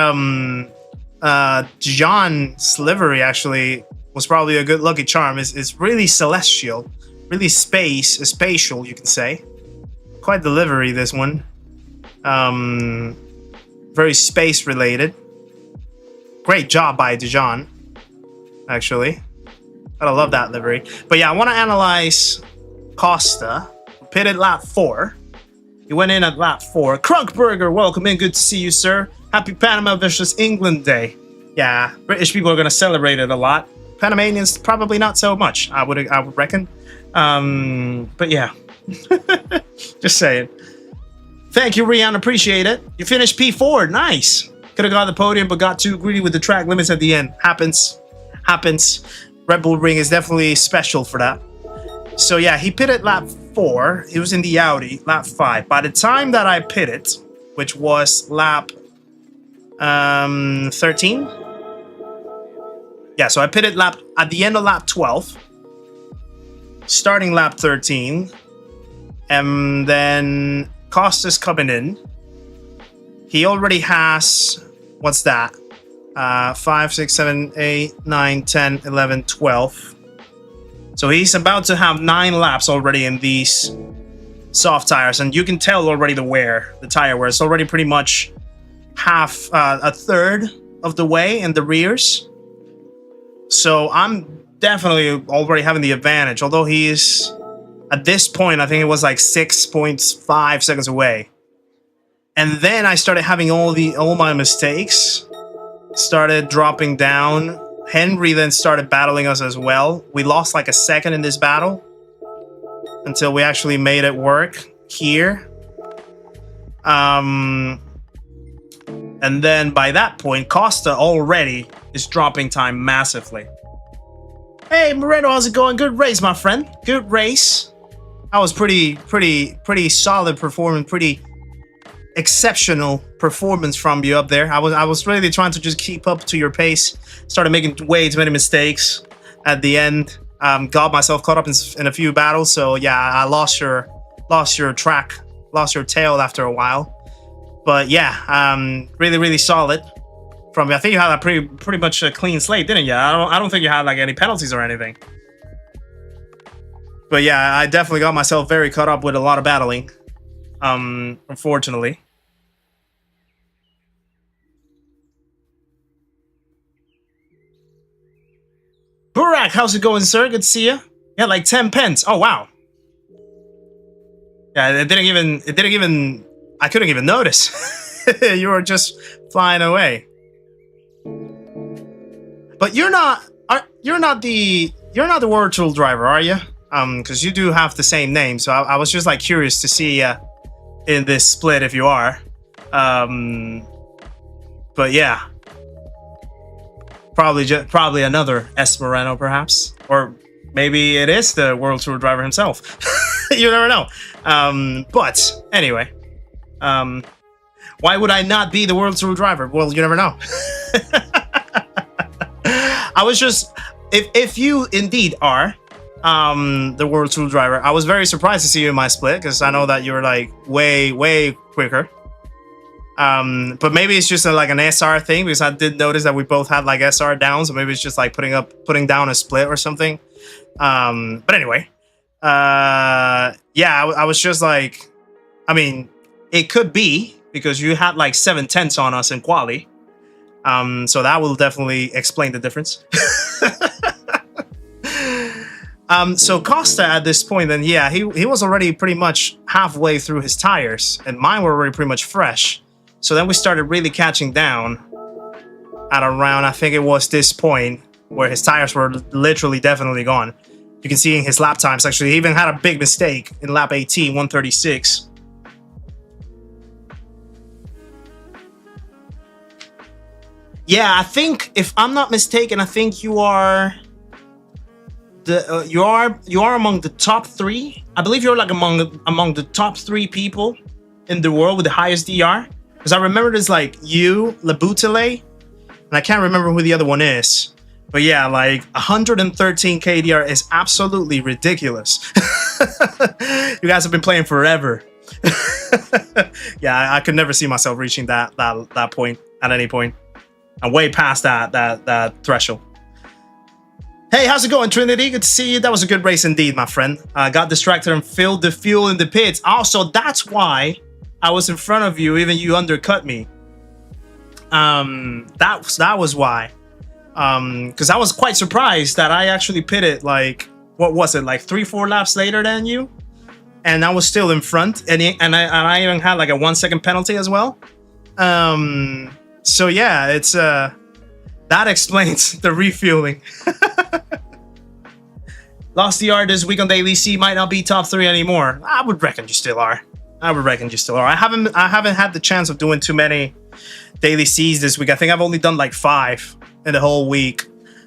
S1: John's livery actually was probably a good lucky charm. It's really celestial, really spatial, you can say. Quite the livery, this one. Very space related. Great job by Dijon, actually. I love that livery. But yeah, I want to analyze Costa. Pitted lap 4. He went in at lap 4. Crunkburger, welcome in. Good to see you, sir. Happy Panama versus England Day. Yeah, British people are going to celebrate it a lot. Panamanians, probably not so much, I would reckon. But yeah. Just saying. Thank you, Rian. Appreciate it. You finished P4. Nice. Could have got the podium, but got too greedy with the track limits at the end. Happens. Red Bull Ring is definitely special for that. So yeah, he pitted lap 4. He was in the Audi, lap 5. By the time that I pitted, which was lap 13. Yeah, so I pitted at the end of lap 12, starting lap 13, and then Costa's coming in. He already has, what's that? 5, 6, 7, 8, 9, 10, 11, 12. So he's about to have 9 laps already in these soft tires. And you can tell already the tire wear. It's already pretty much half, a third of the way in the rears. So I'm definitely already having the advantage. Although he is, at this point, I think it was like 6.5 seconds away. And then I started having all my mistakes. Started dropping down. Henry then started battling us as well. We lost like a second in this battle until we actually made it work here. And then by that point, Costa already is dropping time massively. Hey, Moreno, how's it going? Good race, my friend. Good race. That was pretty solid performance, pretty exceptional performance from you up there. I was really trying to just keep up to your pace. Started making way too many mistakes at the end. Got myself caught up in a few battles. So yeah, I lost your tail after a while. But yeah, really solid from you. I think you had a pretty much a clean slate, didn't you? I don't think you had like any penalties or anything. But yeah, I definitely got myself very caught up with a lot of battling. Unfortunately. Burak, how's it going, sir? Good to see you. Yeah, like 10 pence. Oh wow. Yeah, it didn't even. I couldn't even notice. You were just flying away. But you're not the World Tour driver, are you? Because you do have the same name. So I was just like curious to see in this split if you are. But yeah. Probably another Esperano, perhaps, or maybe it is the World Tour driver himself. You never know. But anyway, why would I not be the World Tour driver? Well, you never know. I was just, if you indeed are, the World Tour driver. I was very surprised to see you in my split because I know that you're like way quicker. But maybe it's just like an SR thing because I did notice that we both had like SR down, so maybe it's just like putting down a split or something. But anyway, yeah, I was just like, I mean, it could be because you had like 7/10 on us in quali. So that will definitely explain the difference. So Costa at this point, then yeah, he was already pretty much halfway through his tires, and mine were already pretty much fresh. So then we started really catching down at around, I think it was this point, where his tires were literally definitely gone. You can see in his lap times, actually, he even had a big mistake in lap 18, 136. Yeah, I think, if I'm not mistaken, I think you are you are among the top 3. I believe you're like among the top 3 people in the world with the highest DR. Because I remember there's like you, Labutele, and I can't remember who the other one is. But yeah, like 113 KDR is absolutely ridiculous. You guys have been playing forever. Yeah, I could never see myself reaching that point at any point. I'm way past that threshold. Hey, how's it going, Trinity? Good to see you. That was a good race indeed, my friend. I got distracted and filled the fuel in the pits. Also, that's why I was in front of you, even you undercut me. That was why. Because I was quite surprised that I actually pitted like, what was it, like 3-4 laps later than you, and I was still in front, and I even had like a 1 second penalty as well. So yeah, it's that explains the refueling. Lost the R this week on Daily C, might not be top 3 anymore. I would reckon you still are. I haven't had the chance of doing too many Daily C's this week. I think I've only done like 5 in the whole week.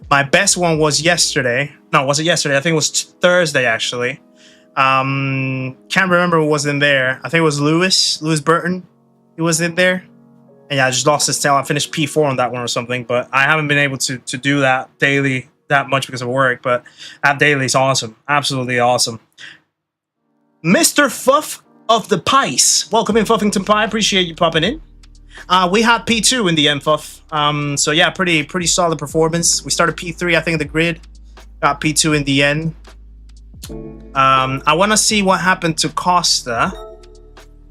S1: My best one was yesterday. No, was it yesterday? I think it was Thursday, actually. Can't remember who was in there. I think it was Lewis Burton. He was in there. And yeah, I just lost his tail. I finished P4 on that one or something. But I haven't been able to do that daily that much because of work. But that daily is awesome. Absolutely awesome. Mr. Fuff of the Pice. Welcome in, Fuffington Pie. Appreciate you popping in. We had P2 in the end, Fuff. So yeah, pretty solid performance. We started P3, I think, in the grid. Got P2 in the end. I want to see what happened to Costa,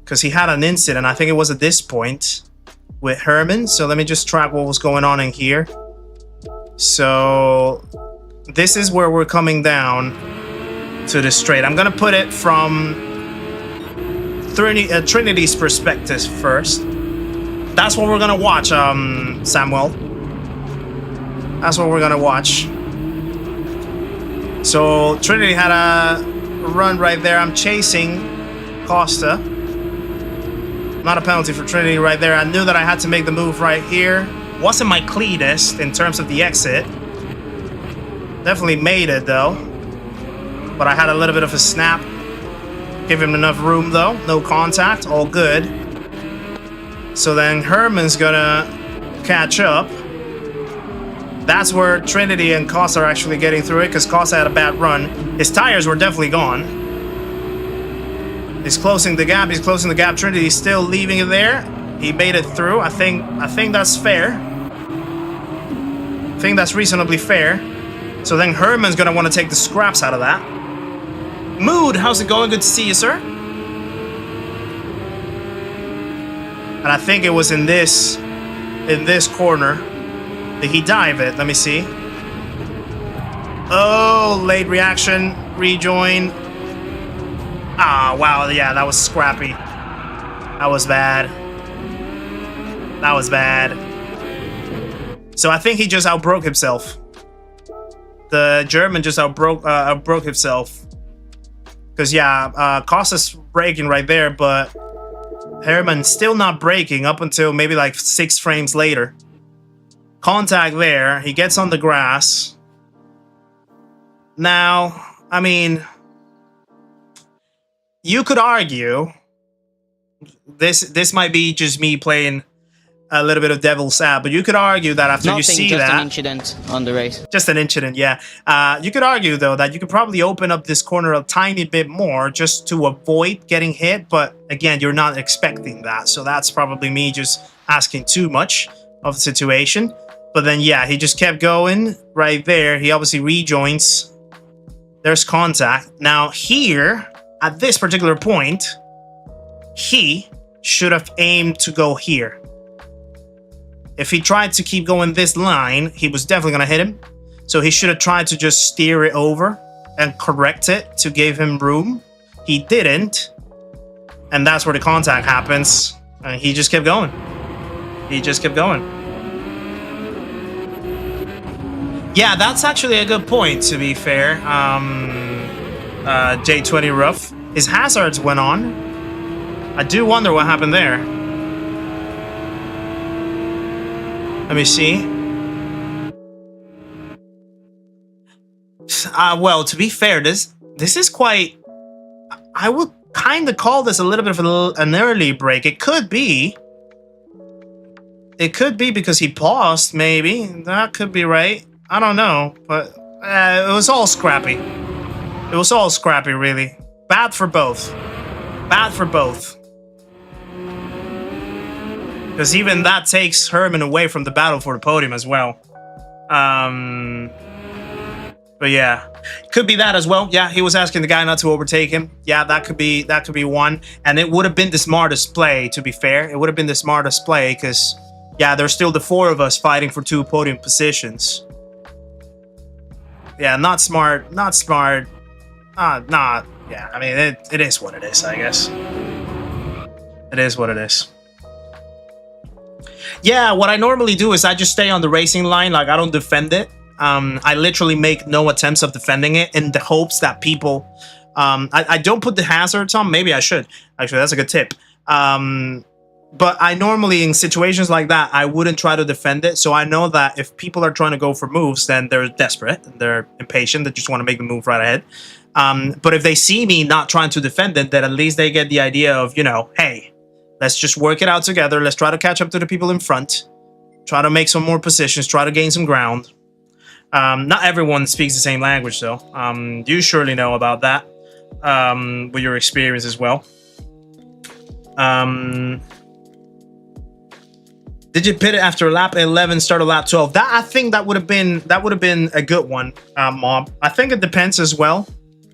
S1: because he had an incident. I think it was at this point with Herman. So let me just track what was going on in here. So this is where we're coming down to the straight. I'm gonna put it from Trinity's perspective first. That's what we're gonna watch, Samuel. That's what we're gonna watch. So Trinity had a run right there. I'm chasing Costa. Not a penalty for Trinity right there. I knew that I had to make the move right here. Wasn't my cleanest in terms of the exit. Definitely made it though. But I had a little bit of a snap. Give him enough room though. No contact. All good. So then Herman's gonna catch up. That's where Trinity and Costa are actually getting through it, because Costa had a bad run. His tires were definitely gone. He's closing the gap. Trinity's still leaving it there. He made it through. I think that's fair. I think that's reasonably fair. So then Herman's gonna want to take the scraps out of that. Mood, how's it going? Good to see you, sir. And I think it was in this corner. Did he dive it? Let me see. Oh, late reaction, rejoin. Ah, wow, yeah, that was scrappy. That was bad. That was bad. So I think he just outbroke himself. The German just outbroke himself. Because yeah, Costa's braking right there, but Herman still not braking up until maybe like 6 frames later. Contact there. He gets on the grass. Now, I mean, you could argue this might be just me playing a little bit of devil's ad, but you could argue that after you see
S6: just
S1: that,
S6: an incident on the race.
S1: just an incident, yeah. You could argue though that you could probably open up this corner a tiny bit more just to avoid getting hit, but again, you're not expecting that, so that's probably me just asking too much of the situation. But then yeah, he just kept going right there. He obviously rejoins. There's contact. Now here, at this particular point, he should have aimed to go here. If he tried to keep going this line, he was definitely going to hit him. So he should have tried to just steer it over and correct it to give him room. He didn't. And that's where the contact happens. And he just kept going. He just kept going. Yeah, that's actually a good point, to be fair. J20 Rough. His hazards went on. I do wonder what happened there. Let me see. Well, to be fair, this is quite... I would kind of call this a little bit of an early break. It could be. It could be because he paused, maybe. That could be right. I don't know. But it was all scrappy. It was all scrappy, really. Bad for both. Bad for both. Because even that takes Herman away from the battle for the podium as well. But yeah, could be that as well. Yeah, he was asking the guy not to overtake him. Yeah, that could be one. And it would have been the smartest play, to be fair. It would have been the smartest play because, yeah, there's still the 4 of us fighting for 2 podium positions. Yeah, not smart. Not smart. Not. Yeah, I mean, it is what it is, I guess. It is what it is. Yeah, what I normally do is I just stay on the racing line. Like, I don't defend it. I literally make no attempts of defending it in the hopes that people... I don't put the hazards on. Maybe I should. Actually, that's a good tip. But I normally, in situations like that, I wouldn't try to defend it. So I know that if people are trying to go for moves, then they're desperate. They're impatient. They just want to make the move right ahead. But if they see me not trying to defend it, then at least they get the idea of, you know, hey, let's just work it out together. Let's try to catch up to the people in front. Try to make some more positions. Try to gain some ground. Not everyone speaks the same language, though. You surely know about that with your experience as well. Did you pit it after lap 11, start of lap 12? That I think that would have been a good one, Mob. I think it depends as well.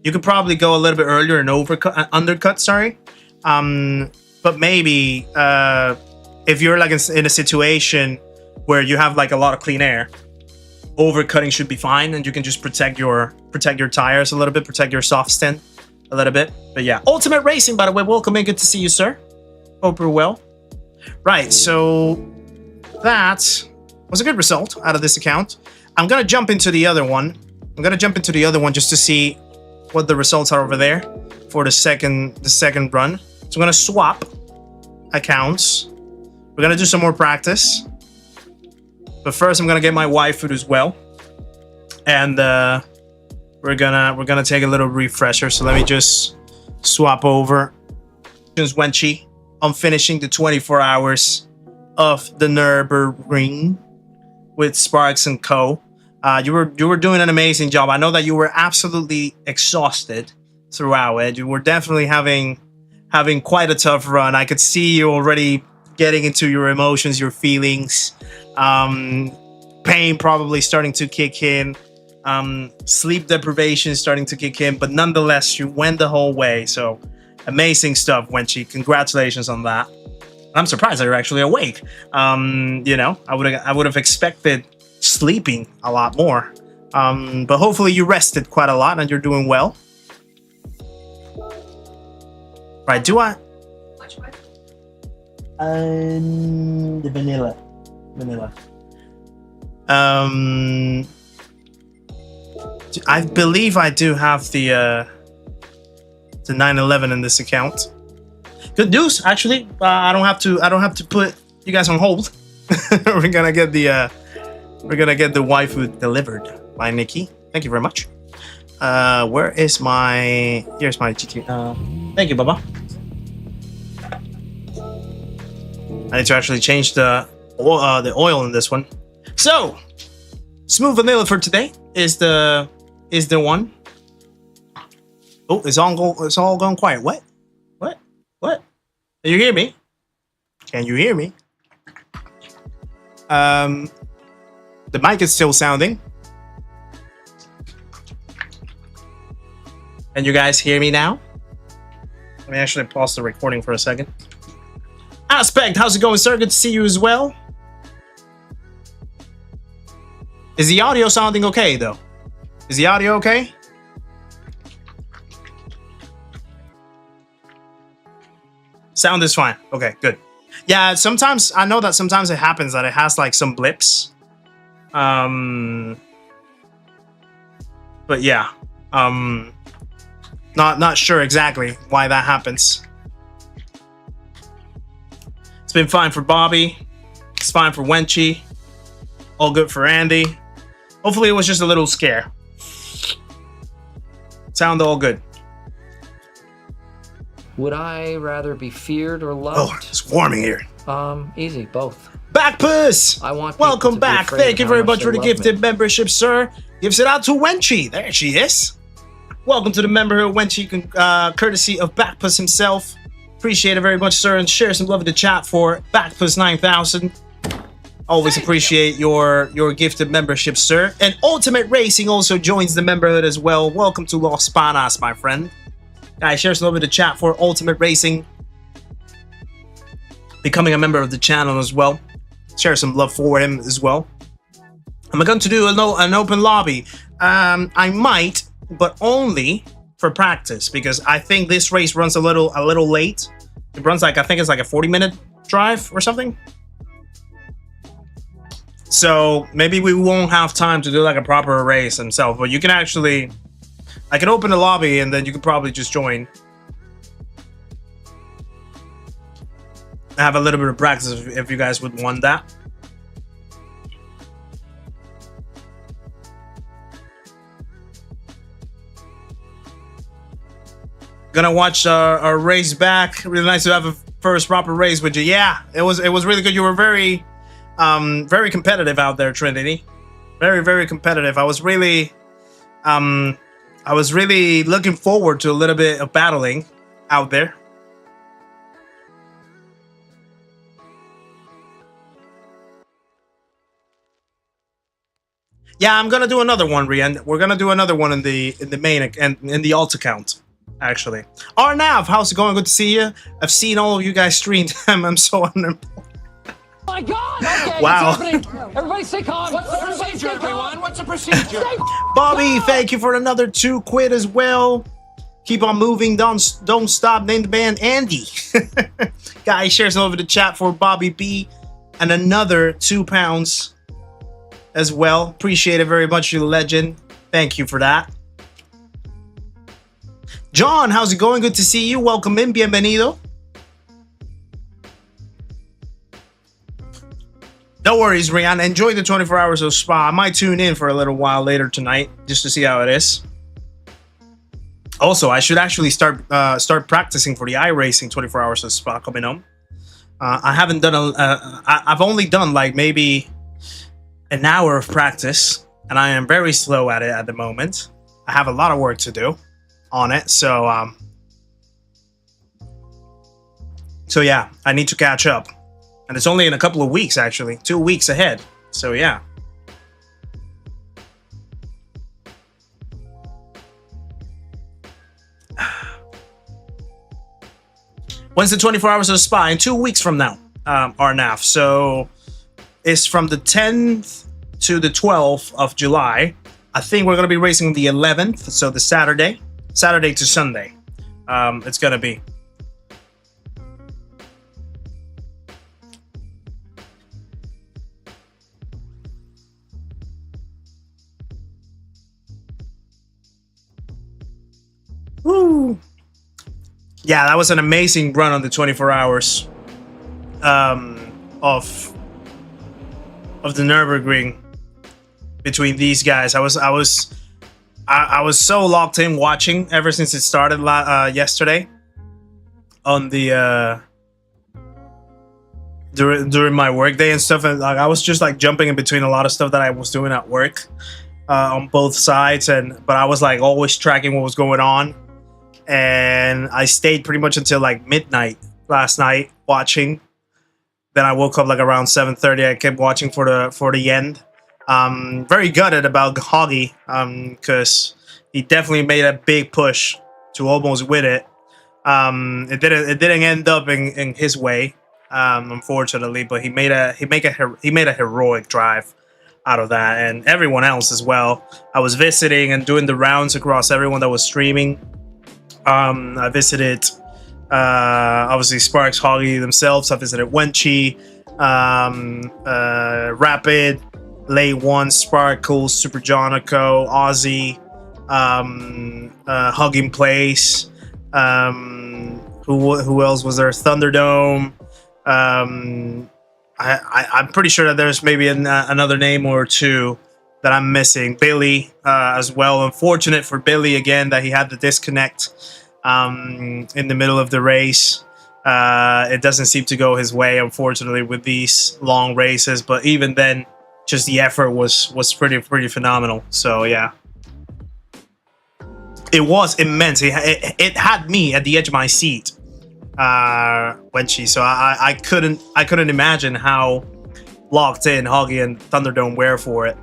S1: You could probably go a little bit earlier and undercut. Sorry, but maybe if you're like in a situation where you have like a lot of clean air, overcutting should be fine, and you can just protect your tires a little bit, protect your soft stint a little bit. But yeah, Ultimate Racing, by the way, welcome in. Good to see you, sir. Hope you're well. Right, so that was a good result out of this account. I'm gonna jump into the other one. Just to see what the results are over there for the second run. So I'm gonna swap accounts. We're gonna do some more practice. But first, I'm gonna get my waifu as well, and we're gonna take a little refresher. So let me just swap over. Wenchi, I'm finishing the 24 hours of the Nürburgring with Sparks and Co. You were doing an amazing job. I know that you were absolutely exhausted throughout it. You were definitely having quite a tough run. I could see you already getting into your emotions, your feelings. Pain probably starting to kick in. Sleep deprivation starting to kick in. But nonetheless, you went the whole way. So amazing stuff, Wenchi. Congratulations on that. I'm surprised that you're actually awake. You know, I would have expected sleeping a lot more. But hopefully you rested quite a lot and you're doing well. Right, do I?
S3: Which one?
S1: The vanilla. I believe I do have the 911 in this account. Good news, actually. I don't have to put you guys on hold. We're gonna get the waifu delivered by Nikki. Thank you very much. Where is my? Here's my GT. Thank you, Baba. I need to actually change the oil in this one. So smooth vanilla for today is the one. Oh, it's all gone quiet. What? Can you hear me? Can you hear me? The mic is still sounding. Can you guys hear me now? Let me actually pause the recording for a second. Aspect, how's it going, sir? Good to see you as well. Is the audio sounding okay, though? Is the audio okay? Sound is fine. Okay, good. Yeah, sometimes I know that sometimes it happens that it has like some blips. But yeah, not sure exactly why that happens. It's been fine for Bobby. It's fine for Wenchy. All good for Andy. Hopefully it was just a little scare. Sound all good.
S2: Would I rather be feared or
S1: Oh,
S2: loved?
S1: it's warming here.
S2: Easy, both.
S1: Backpuss!
S2: I want people
S1: Welcome
S2: to be
S1: back.
S2: afraid
S1: Thank
S2: of
S1: you
S2: how
S1: very
S2: much
S1: much for
S2: they
S1: the
S2: love
S1: gifted
S2: me.
S1: membership, sir. Gives it out to Wenchy. There she is. Welcome to the memberhood, Wenchy, courtesy of Backpuss himself. Appreciate it very much, sir, and share some love in the chat for Backpuss 9000. Always appreciate your gifted membership, sir. And Ultimate Racing also joins the memberhood as well. Welcome to Los Panas, my friend. Guys, share some love in the chat for Ultimate Racing. Becoming a member of the channel as well. Share some love for him as well. I'm going to do an open lobby. I might, but only for practice, because I think this race runs a little late. It runs like, I think it's like a 40-minute drive or something. So maybe we won't have time to do like a proper race himself, but you can actually, I can open the lobby and then you can probably just join. Have a little bit of practice if you guys would want that. Gonna watch our race back. Really nice to have a first proper race with you. Yeah, it was really good. You were very competitive out there, Trinity. Very competitive. I was really looking forward to a little bit of battling out there. Yeah, I'm gonna do another one, Rian. We're gonna do another one in the main and in the alt account, actually. Arnav, how's it going? Good to see you. I've seen all of you guys stream them. I'm so unemployed.
S4: Oh my God! Okay,
S1: Wow.
S4: it's happening. Everybody stay calm. What's the procedure, everyone? What's the procedure?
S1: Bobby, thank you for another 2 quid as well. Keep on moving, don't stop. Name the band Andy. Guys, share some over the chat for Bobby B and another £2 as well. Appreciate it very much, you legend. Thank you for that. John, how's it going? Good to see you. Welcome in. Bienvenido. No worries, Rihanna. Enjoy the 24 hours of Spa. I might tune in for a little while later tonight just to see how it is. Also, I should actually start practicing for the iRacing 24 hours of Spa coming home. I haven't done I've only done like maybe an hour of practice, and I am very slow at it at the moment. I have a lot of work to do on it, so yeah, I need to catch up. And it's only in a couple of weeks, actually. 2 weeks ahead. So yeah. When's the 24 hours of Spa? In 2 weeks from now, Arnaf. So it's from the 10th to the 12th of July. I think we're going to be racing the 11th. So the Saturday to Sunday. It's going to be. Woo! Yeah, that was an amazing run on the 24 hours of the Nürburgring between these guys. I was so locked in watching ever since it started yesterday on the during my work day and stuff, and like I was just like jumping in between a lot of stuff that I was doing at work on both sides, but I was like always tracking what was going on, and I stayed pretty much until like midnight last night watching. Then I woke up like around 7:30. I kept watching for the end. Very gutted about Hoggy, because he definitely made a big push to almost win it. It didn't end up in his way, unfortunately, but he made a heroic drive out of that, and everyone else as well. I was visiting and doing the rounds across everyone that was streaming. I visited obviously Sparks, Hoggy themselves. I visited Wenchi, Rapid, Late One, Sparkle, Super Jonico, Ozzy, Hugging Place. Who else was there? Thunderdome. I'm pretty sure that there's maybe another name or two that I'm missing. Billy as well. Unfortunate for Billy again that he had the disconnect in the middle of the race. It doesn't seem to go his way, unfortunately, with these long races. But even then, just the effort was pretty phenomenal. So yeah. It was immense. It had me at the edge of my seat so I couldn't imagine how locked in Hoggy and Thunderdome were for it.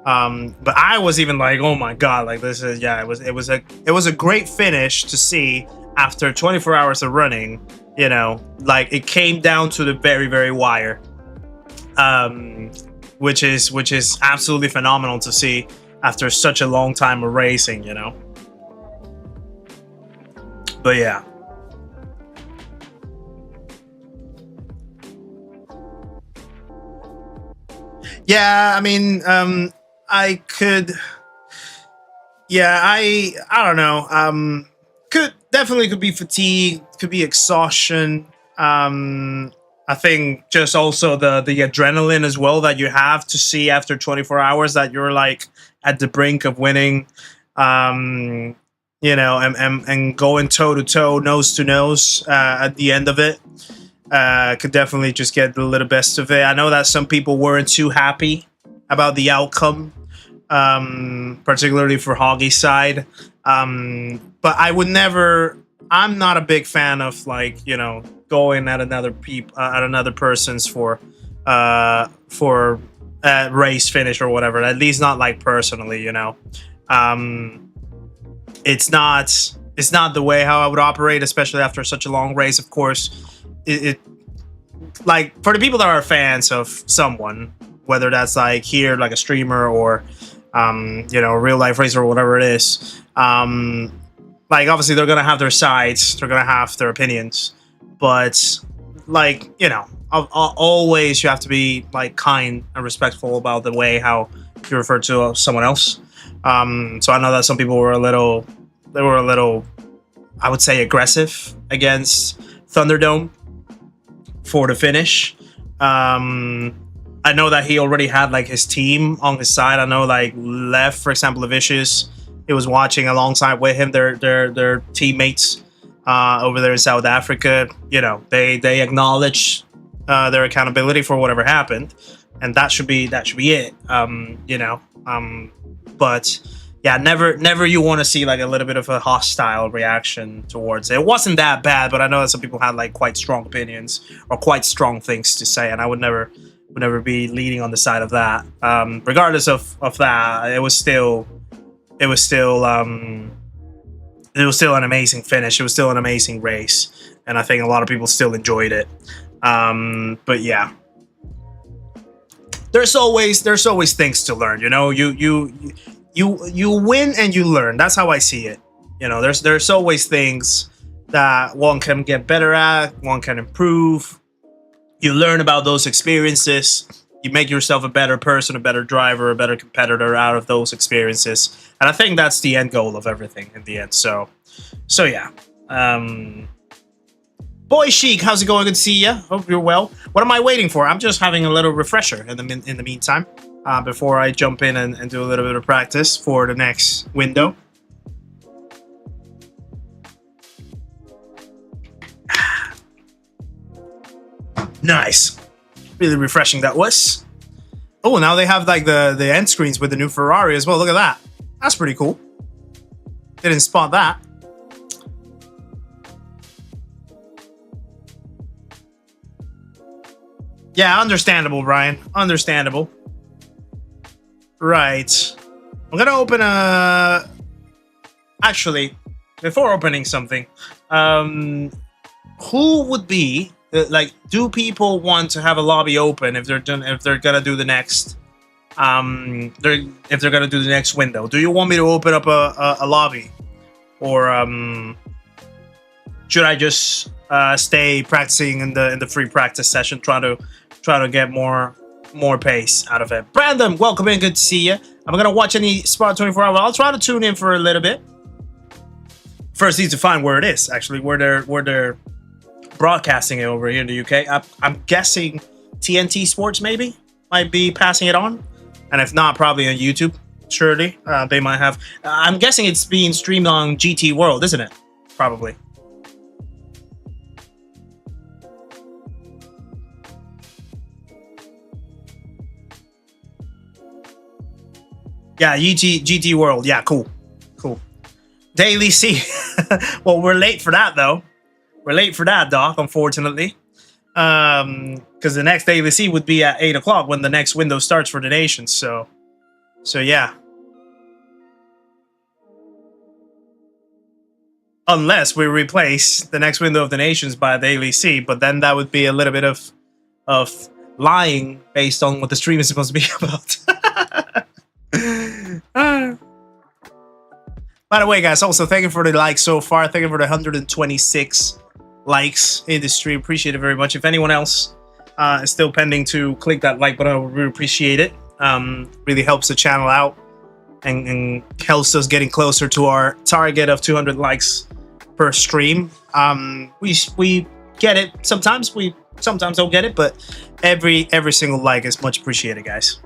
S1: But I was even like, oh my god, like this is it was a great finish to see after 24 hours of running. You know, like it came down to the very, very wire, which is absolutely phenomenal to see after such a long time of racing. You know. But yeah. Yeah, I mean, I could. Yeah, I don't know. Could be fatigue, could be exhaustion. I think just also the adrenaline as well that you have to see after 24 hours that you're like at the brink of winning. You know, and going toe to toe, nose to nose at the end of it. Could definitely just get the little best of it. I know that some people weren't too happy about the outcome, particularly for Hoggy's side. But I would never. I'm not a big fan of like, you know, going at another person's for race finish or whatever. At least not like personally, you know. It's not the way how I would operate, especially after such a long race. Of course, it like for the people that are fans of someone, whether that's like here, like a streamer or you know, a real life racer or whatever it is, like obviously they're gonna have their sides, they're gonna have their opinions, but like, you know, always you have to be like kind and respectful about the way how you refer to someone else. So I know that some people were a little, I would say, aggressive against Thunderdome for the finish. I know that he already had like his team on his side. I know like Lev, for example, Vicious, he was watching alongside with him, their teammates over there in South Africa. You know, they acknowledge their accountability for whatever happened, and that should be it. You know, but yeah, never you want to see like a little bit of a hostile reaction towards it. It wasn't that bad, but I know that some people had like quite strong opinions or quite strong things to say, and I would never be leaning on the side of that. Regardless of that, it was still an amazing finish. It was still an amazing race, and I think a lot of people still enjoyed it. But yeah, there's always things to learn. You know, you win and you learn. That's how I see it. You know, there's always things that one can get better at, one can improve. You learn about those experiences. You make yourself a better person, a better driver, a better competitor out of those experiences. And I think that's the end goal of everything in the end. So yeah. Boy Chic, how's it going? Good to see you. Hope you're well. What am I waiting for? I'm just having a little refresher in the meantime, before I jump in and do a little bit of practice for the next window. Nice. Really refreshing that was. Oh, now they have like the end screens with the new Ferrari as well. Look at that. That's pretty cool. Didn't spot that. Yeah, understandable, Brian. Understandable. Right. I'm gonna open a... Actually, before opening something, who would be... like, do people want to have a lobby open if they're gonna do the next... if they're gonna do the next window? Do you want me to open up a lobby? Or should I just stay practicing in the free practice session, try to get more pace out of it? Brandon, welcome in, good to see you. I'm gonna watch any Spot 24 hour. I'll try to tune in for a little bit. First, need to find where it is actually, where they're broadcasting it over here in the UK. I'm guessing TNT Sports maybe might be passing it on, and if not, probably on YouTube. Surely they might have. I'm guessing it's being streamed on GT World, isn't it? Probably. Yeah, GT World. Yeah, cool. Daily C. Well, we're late for that though. We're late for that, Doc, unfortunately. Because the next Daily C would be at 8 o'clock when the next window starts for the nations. So yeah. Unless we replace the next window of the nations by a Daily C, but then that would be a little bit of lying based on what the stream is supposed to be about. By the way, guys, also thank you for the likes so far. Thank you for the 126 likes in the stream. Appreciate it very much. If anyone else is still pending to click that like button, I would really appreciate it. Really helps the channel out and helps us getting closer to our target of 200 likes per stream. We get it sometimes. We sometimes don't get it, but every single like is much appreciated, guys.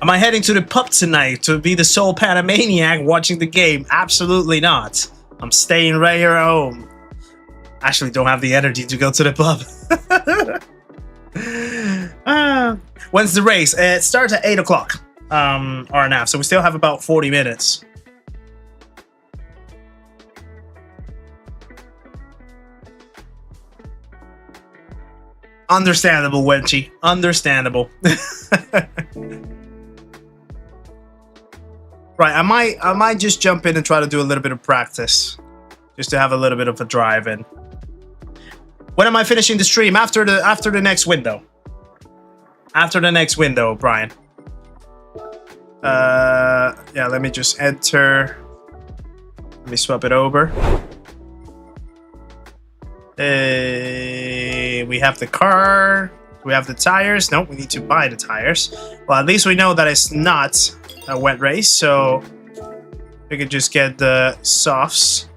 S1: Am I heading to the pub tonight to be the sole Panamaniac watching the game? Absolutely not. I'm staying right here at home. Actually, don't have the energy to go to the pub. When's the race? It starts at 8 o'clock. RNF, so we still have about 40 minutes. Understandable, Wenchy. Understandable. Right, I might just jump in and try to do a little bit of practice, just to have a little bit of a drive in. When am I finishing the stream? After the next window. After the next window, Brian. Yeah, let me just enter. Let me swap it over. We have the car. We have the tires. No, we need to buy the tires. Well, at least we know that it's not a wet race, so we could just get the softs.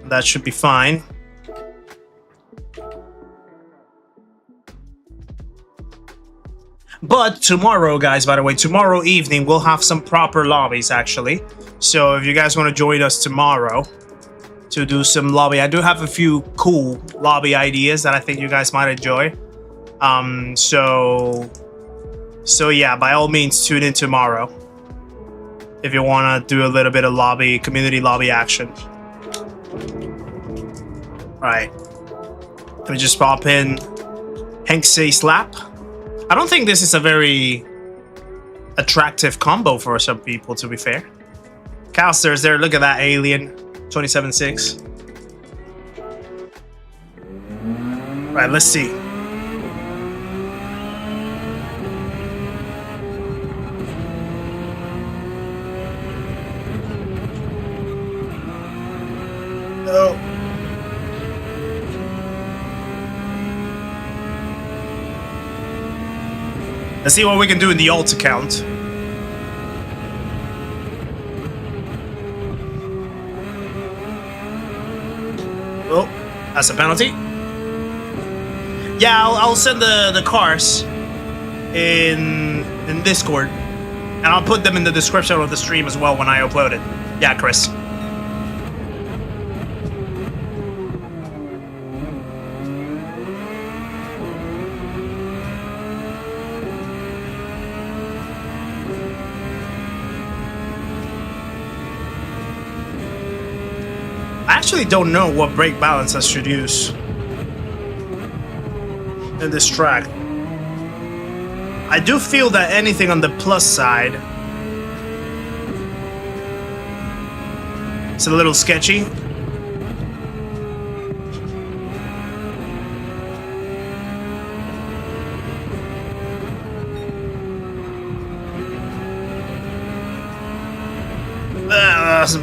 S1: That should be fine. But tomorrow, guys, by the way, tomorrow evening, we'll have some proper lobbies, actually. So if you guys want to join us tomorrow to do some lobby, I do have a few cool lobby ideas that I think you guys might enjoy. So yeah, by all means, tune in tomorrow if you want to do a little bit of lobby, community lobby action. Right. Let me just pop in Henksy Slap. I don't think this is a very attractive combo for some people, to be fair. Calster's there. Look at that alien. 27.6. Right, let's see. Oh. Let's see what we can do in the alt account. Oh, that's a penalty. Yeah, I'll send the cars in Discord, and I'll put them in the description of the stream as well when I upload it. Yeah, Chris. actually don't know what brake balance I should use in this track. I do feel that anything on the plus side, it's a little sketchy.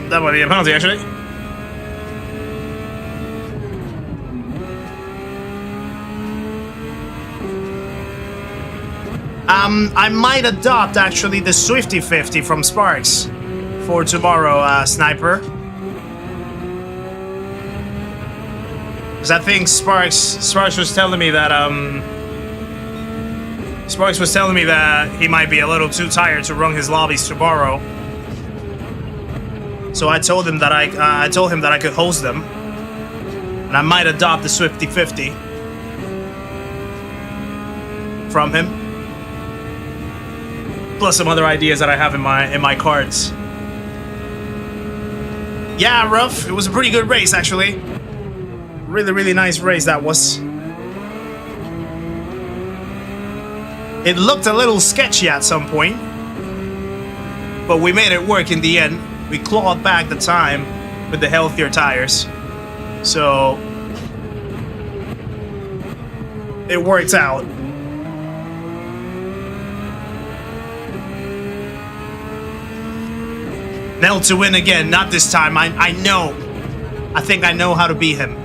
S1: That might be a penalty, actually. I might adopt, actually, the Swifty 50 from Sparks for tomorrow, Sniper. Because I think Sparks was telling me that, Sparks was telling me that he might be a little too tired to run his lobbies tomorrow. So I told him that I told him that I could host them, and I might adopt the Swifty 50 from him, plus some other ideas that I have in my cards. Yeah, rough. It was a pretty good race, actually. Really nice race that was. It looked a little sketchy at some point, but we made it work in the end. We clawed back the time with the healthier tires. So it worked out. Nell to win again, not this time. I know. I think I know how to beat him.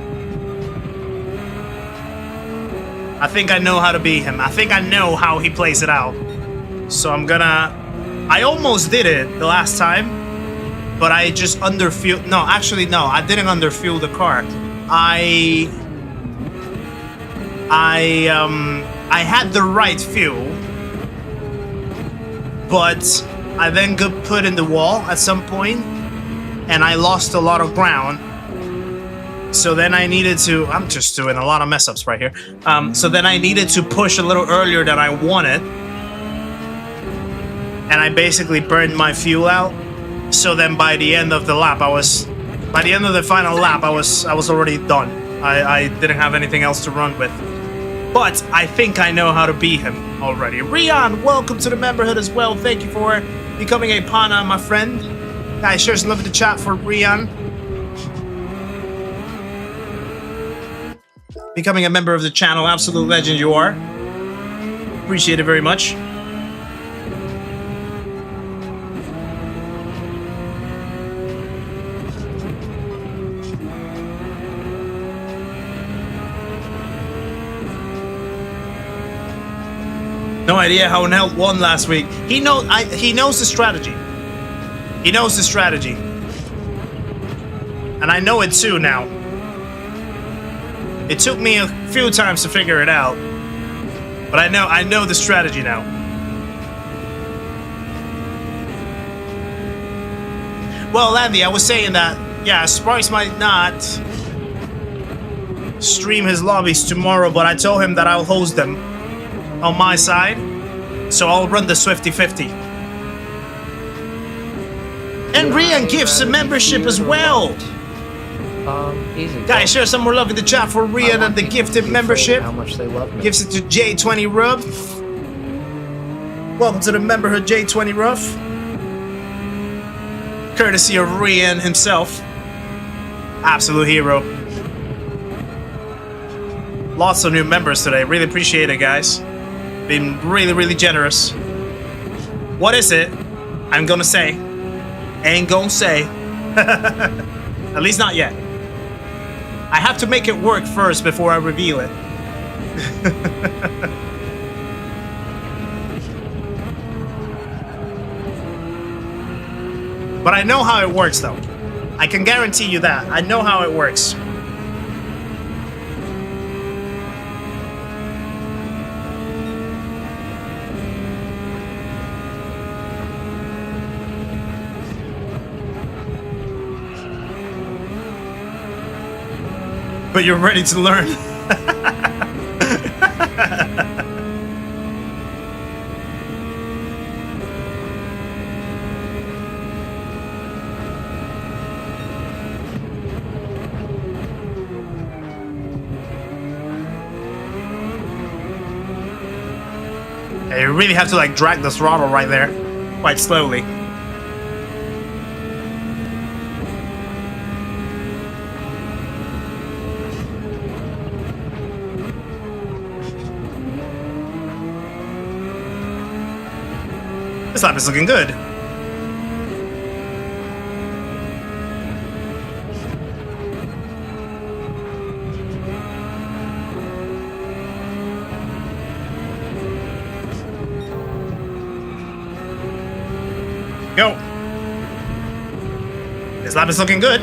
S1: I think I know how to beat him. I think I know how he plays it out. So I'm gonna... I almost did it the last time, but I just underfueled. No, actually, no, I didn't underfuel the car. I had the right fuel, but I then got put in the wall at some point, and I lost a lot of ground. So then I needed to. I'm just doing a lot of mess ups right here. So then I needed to push a little earlier than I wanted, and I basically burned my fuel out. So then by the end of the lap, by the end of the final lap, I was already done. I didn't have anything else to run with. But I think I know how to beat him already. Rian, welcome to the memberhood as well. Thank you for becoming a Pana, my friend. Guys, share some love in the chat for Rian. Becoming a member of the channel, absolute legend you are. Appreciate it very much. No idea how Nell won last week. He knows the strategy. He knows the strategy. And I know it too now. It took me a few times to figure it out. But I know the strategy now. Well, Andy, I was saying that, yeah, Sparks might not stream his lobbies tomorrow, but I told him that I'll host them on my side, so I'll run the Swifty 50. And Rian gives a membership as well.
S2: Easy.
S1: Guys, share some more love in the chat for Rian and the gifted membership.
S2: How much they love me.
S1: Gives it to J20 Ruff. Welcome to the memberhood, J20 Ruff. Courtesy of Rian himself. Absolute hero. Lots of new members today. Really appreciate it, guys. Been really generous. What is it? I'm gonna say. Ain't gonna say. At least not yet. I have to make it work first before I reveal it. But I know how it works, though. I can guarantee you that. I know how it works. But you're ready to learn. Yeah, you really have to like drag the throttle right there, quite slowly. This lap is looking good. Go. This lap is looking good.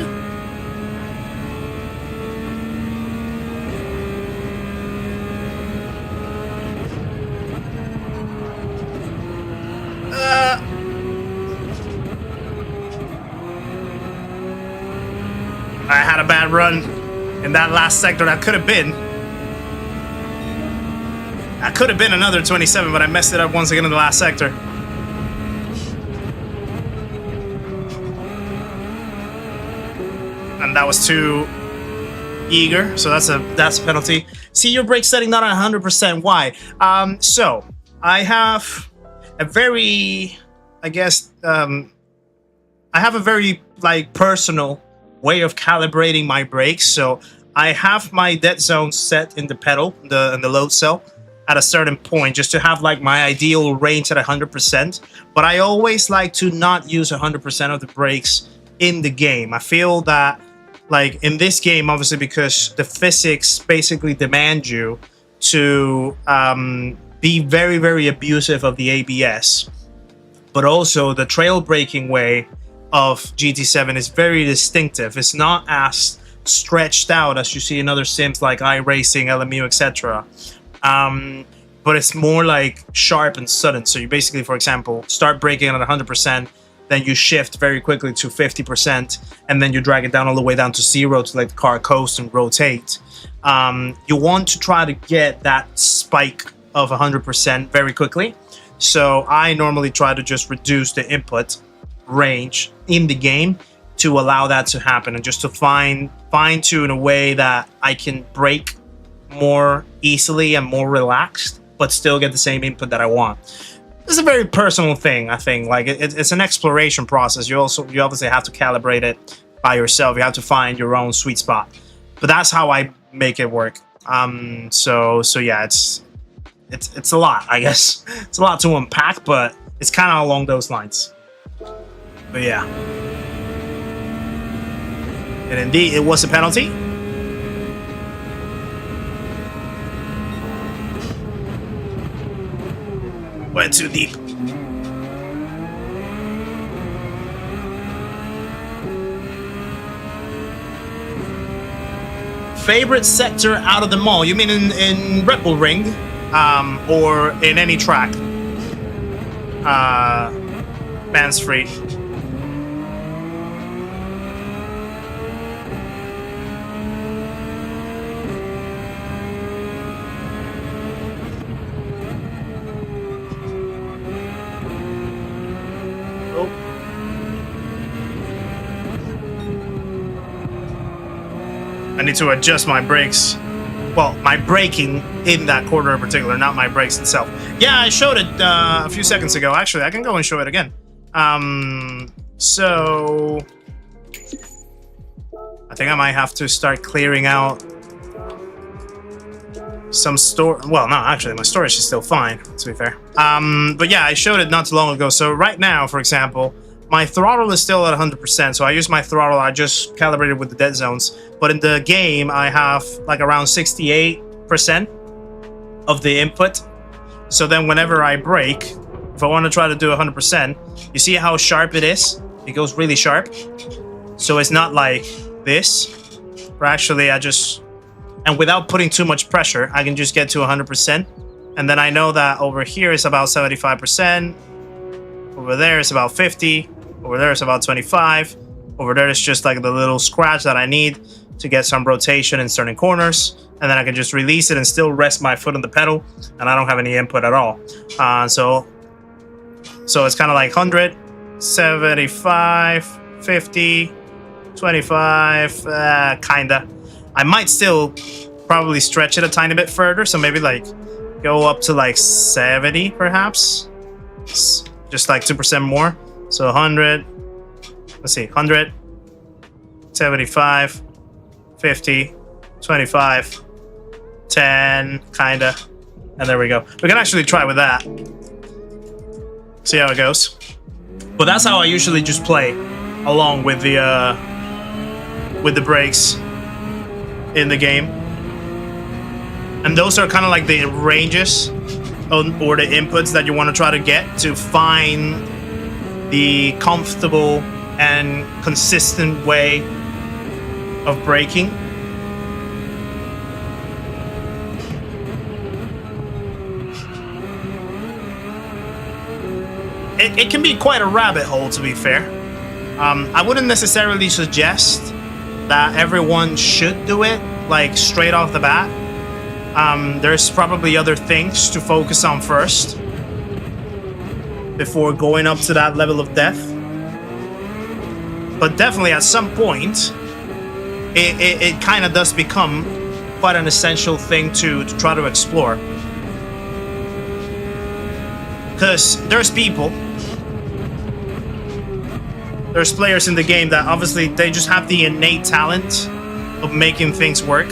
S1: I had a bad run in that last sector. That could have been another 27, but I messed it up once again in the last sector. And that was too eager, so that's a penalty. See your brake setting not at 100%. Why? So I have a very, I guess, I have a very like personal way of calibrating my brakes. So I have my dead zone set in the pedal, in the load cell, at a certain point, just to have like my ideal range at 100%. But I always like to not use 100% of the brakes in the game. I feel that, like in this game, obviously, because the physics basically demand you to be very, very abusive of the ABS, but also the trail braking way of GT7 is very distinctive. It's not as stretched out as you see in other sims like iRacing, LMU, etc. But it's more like sharp and sudden. So you basically, for example, start braking at 100%, then you shift very quickly to 50%, and then you drag it down all the way down to 0 to let the car coast and rotate. You want to try to get that spike of 100% very quickly. So I normally try to just reduce the input range in the game to allow that to happen, and just to fine-tune a way that I can brake more easily and more relaxed, but still get the same input that I want. It's a very personal thing, I think. Like it's an exploration process. You obviously have to calibrate it by yourself. You have to find your own sweet spot. But that's how I make it work. So yeah, it's a lot, I guess. It's a lot to unpack, but it's kind of along those lines. But yeah. And indeed, it was a penalty. Went too deep. Favorite sector out of them all? You mean in Red Bull Ring? Or in any track? Mansfried. I need to adjust my brakes. Well, my braking in that corner in particular, not my brakes itself. Yeah, I showed it a few seconds ago. Actually, I can go and show it again. So I think I might have to start clearing out some store. Well, no, actually, my storage is still fine, to be fair. But yeah, I showed it not too long ago. So right now, for example, my throttle is still at 100%, so I use my throttle. I just calibrated with the dead zones. But in the game, I have like around 68% of the input. So then whenever I brake, if I want to try to do 100%, you see how sharp it is? It goes really sharp. So it's not like this. Or actually, and without putting too much pressure, I can just get to 100%. And then I know that over here is about 75%. Over there is about 50. Over there is about 25. Over there is just like the little scratch that I need to get some rotation in certain corners. And then I can just release it and still rest my foot on the pedal. And I don't have any input at all. So it's kind of like 100, 75, 50, 25, kinda. I might still probably stretch it a tiny bit further. So maybe like go up to like 70 perhaps, just like 2% more. So 100, let's see, 100, 75, 50, 25, 10, kinda, and there we go. We can actually try with that, see how it goes. But that's how I usually just play along with the brakes in the game. And those are kind of like the ranges or the inputs that you want to try to get to find the comfortable and consistent way of braking. It can be quite a rabbit hole, to be fair. I wouldn't necessarily suggest that everyone should do it like straight off the bat. There's probably other things to focus on first before going up to that level of depth. But definitely at some point, it kind of does become quite an essential thing to try to explore. Because there's players in the game that obviously they just have the innate talent of making things work.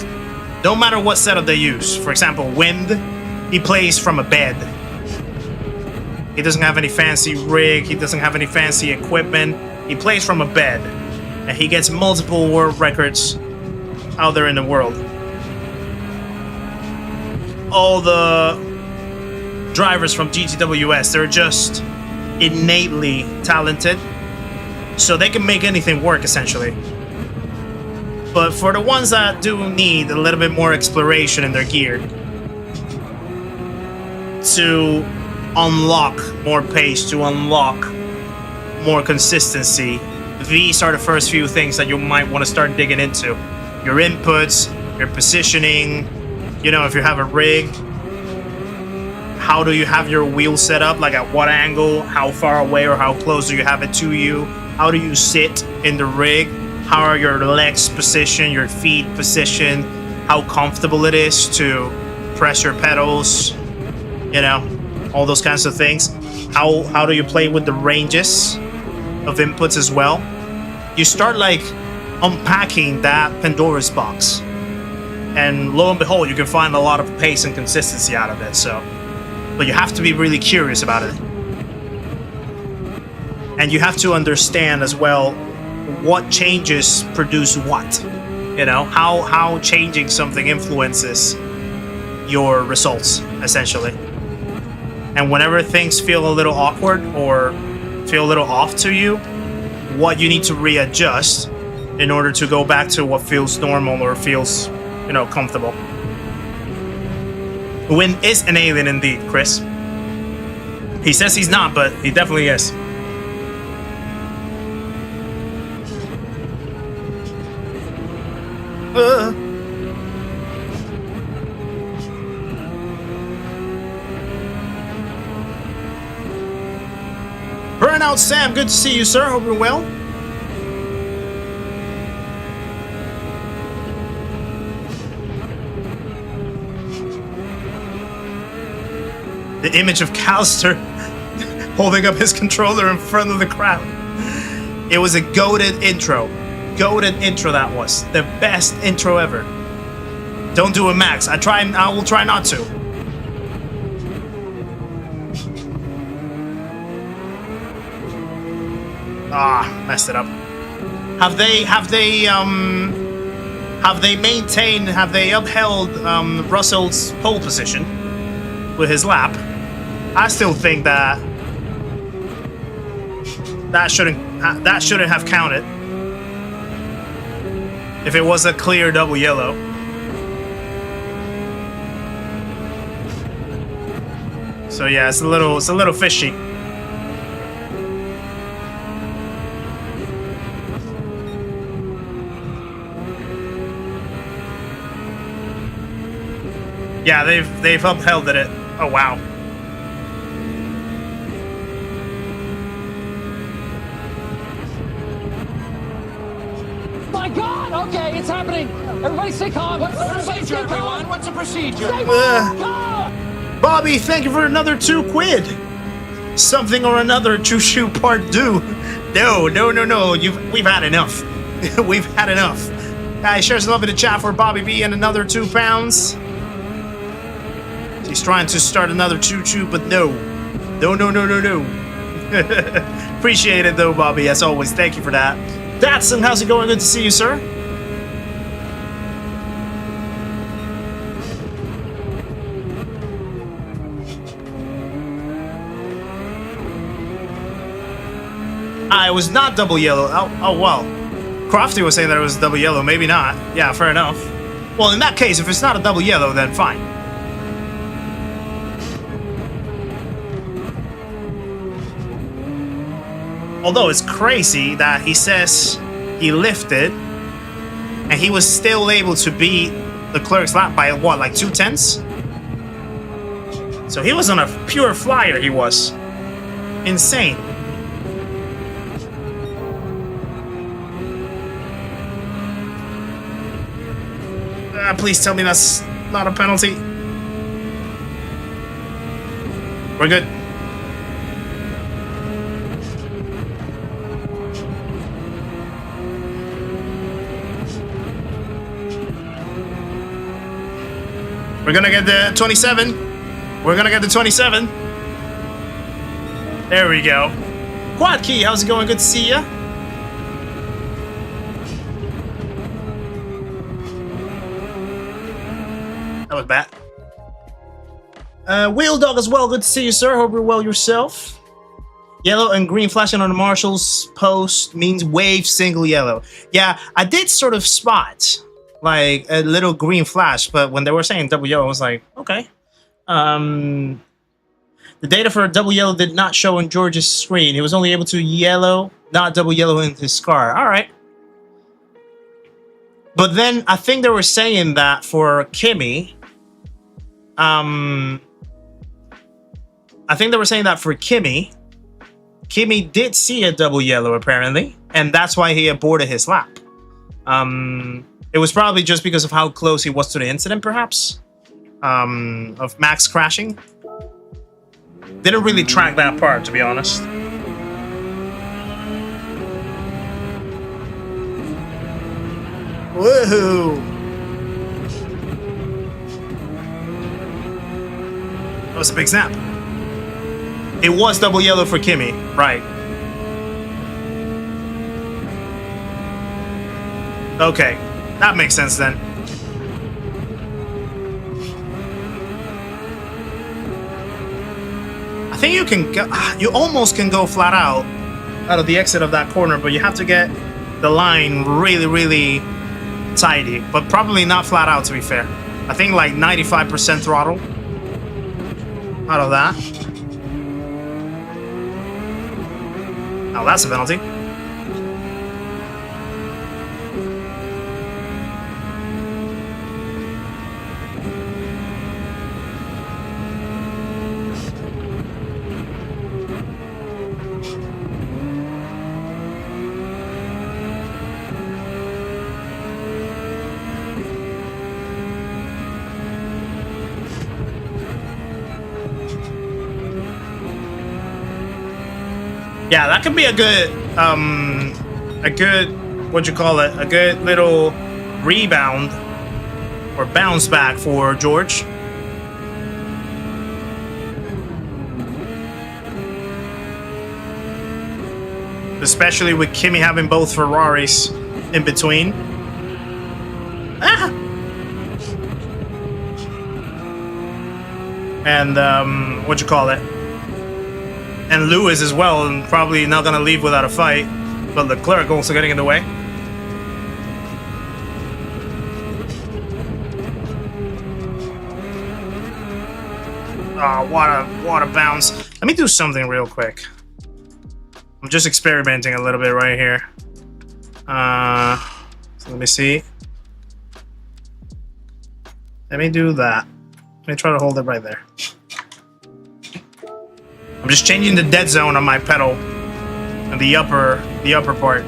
S1: No matter what setup they use. For example, Wind, he plays from a bed. He doesn't have any fancy rig, he doesn't have any fancy equipment. He plays from a bed. And he gets multiple world records out there in the world. All the drivers from GTWS, they're just innately talented. So they can make anything work, essentially. But for the ones that do need a little bit more exploration in their gear to unlock more pace, to unlock more consistency, these are the first few things that you might want to start digging into. Your inputs, your positioning, you know, if you have a rig, how do you have your wheel set up? Like at what angle, how far away or how close do you have it to you? How do you sit in the rig? How are your legs positioned, your feet positioned? How comfortable it is to press your pedals? You know, all those kinds of things. How do you play with the ranges of inputs as well? You start like unpacking that Pandora's box. And lo and behold, you can find a lot of pace and consistency out of it. So, but you have to be really curious about it. And you have to understand as well what changes produce what. You know, how changing something influences your results, essentially. And whenever things feel a little awkward or feel a little off to you, what you need to readjust in order to go back to what feels normal or feels, you know, comfortable. Wind is an alien indeed, Chris. He says he's not, but he definitely is. Burnout Sam, good to see you, sir. Hope you're well. The image of Calster holding up his controller in front of the crowd. It was a goated intro. Goated intro that was. The best intro ever. Don't do it, Max. I will try not to. Ah, messed it up. Have they upheld Russell's pole position with his lap? I still think that shouldn't have counted if it was a clear double yellow. So yeah, it's a little fishy. Yeah, they've upheld it. Oh wow.
S4: My God! Okay, it's happening. Everybody stay calm. What's the procedure, everyone? What's the procedure? Stay calm.
S1: Bobby, thank you for another 2 quid. Something or another to shoot part 2. No. We've had enough. We've had enough. Guys, share some love in the chat for Bobby B and another £2. He's trying to start another choo-choo, but no. No. Appreciate it though, Bobby, as always. Thank you for that. Datsun, how's it going? Good to see you, sir. It was not double yellow. Oh well. Crofty was saying that it was double yellow. Maybe not. Yeah, fair enough. Well, in that case, if it's not a double yellow, then fine. Although it's crazy that he says he lifted and he was still able to beat the clerk's lap by what, like 2/10? So he was on a pure flyer, he was. Insane. Please tell me that's not a penalty. We're good. We're gonna get the 27. We're gonna get the 27. There we go. Quad Key, how's it going? Good to see ya. That was bad. Wheel Dog as well. Good to see you, sir. Hope you're well yourself. Yellow and green flashing on the marshal's post means wave single yellow. Yeah, I did sort of spot like a little green flash, but when they were saying double yellow, I was like, okay. The data for a double yellow did not show on George's screen. He was only able to yellow, not double yellow in his car. All right. But then I think they were saying that for Kimi, I think they were saying that for Kimi did see a double yellow apparently, and that's why he aborted his lap. It was probably just because of how close he was to the incident, perhaps, of Max crashing. Didn't really track that part, to be honest. Woohoo! That was a big snap. It was double yellow for Kimi, right? Okay, that makes sense then. I think you can go, you almost can go flat out of the exit of that corner, but you have to get the line really tidy, but probably not flat out, to be fair. I think like 95% throttle out of that. Oh, that's a penalty. Yeah, that could be a good, what you call it, a good little rebound or bounce back for George. Especially with Kimi having both Ferraris in between. Ah! And, what you call it? And Lewis as well, and probably not gonna leave without a fight. But Leclerc also getting in the way. Oh, what a bounce. Let me do something real quick. I'm just experimenting a little bit right here. So let me see. Let me do that. Let me try to hold it right there. I'm just changing the dead zone on my pedal and the upper part.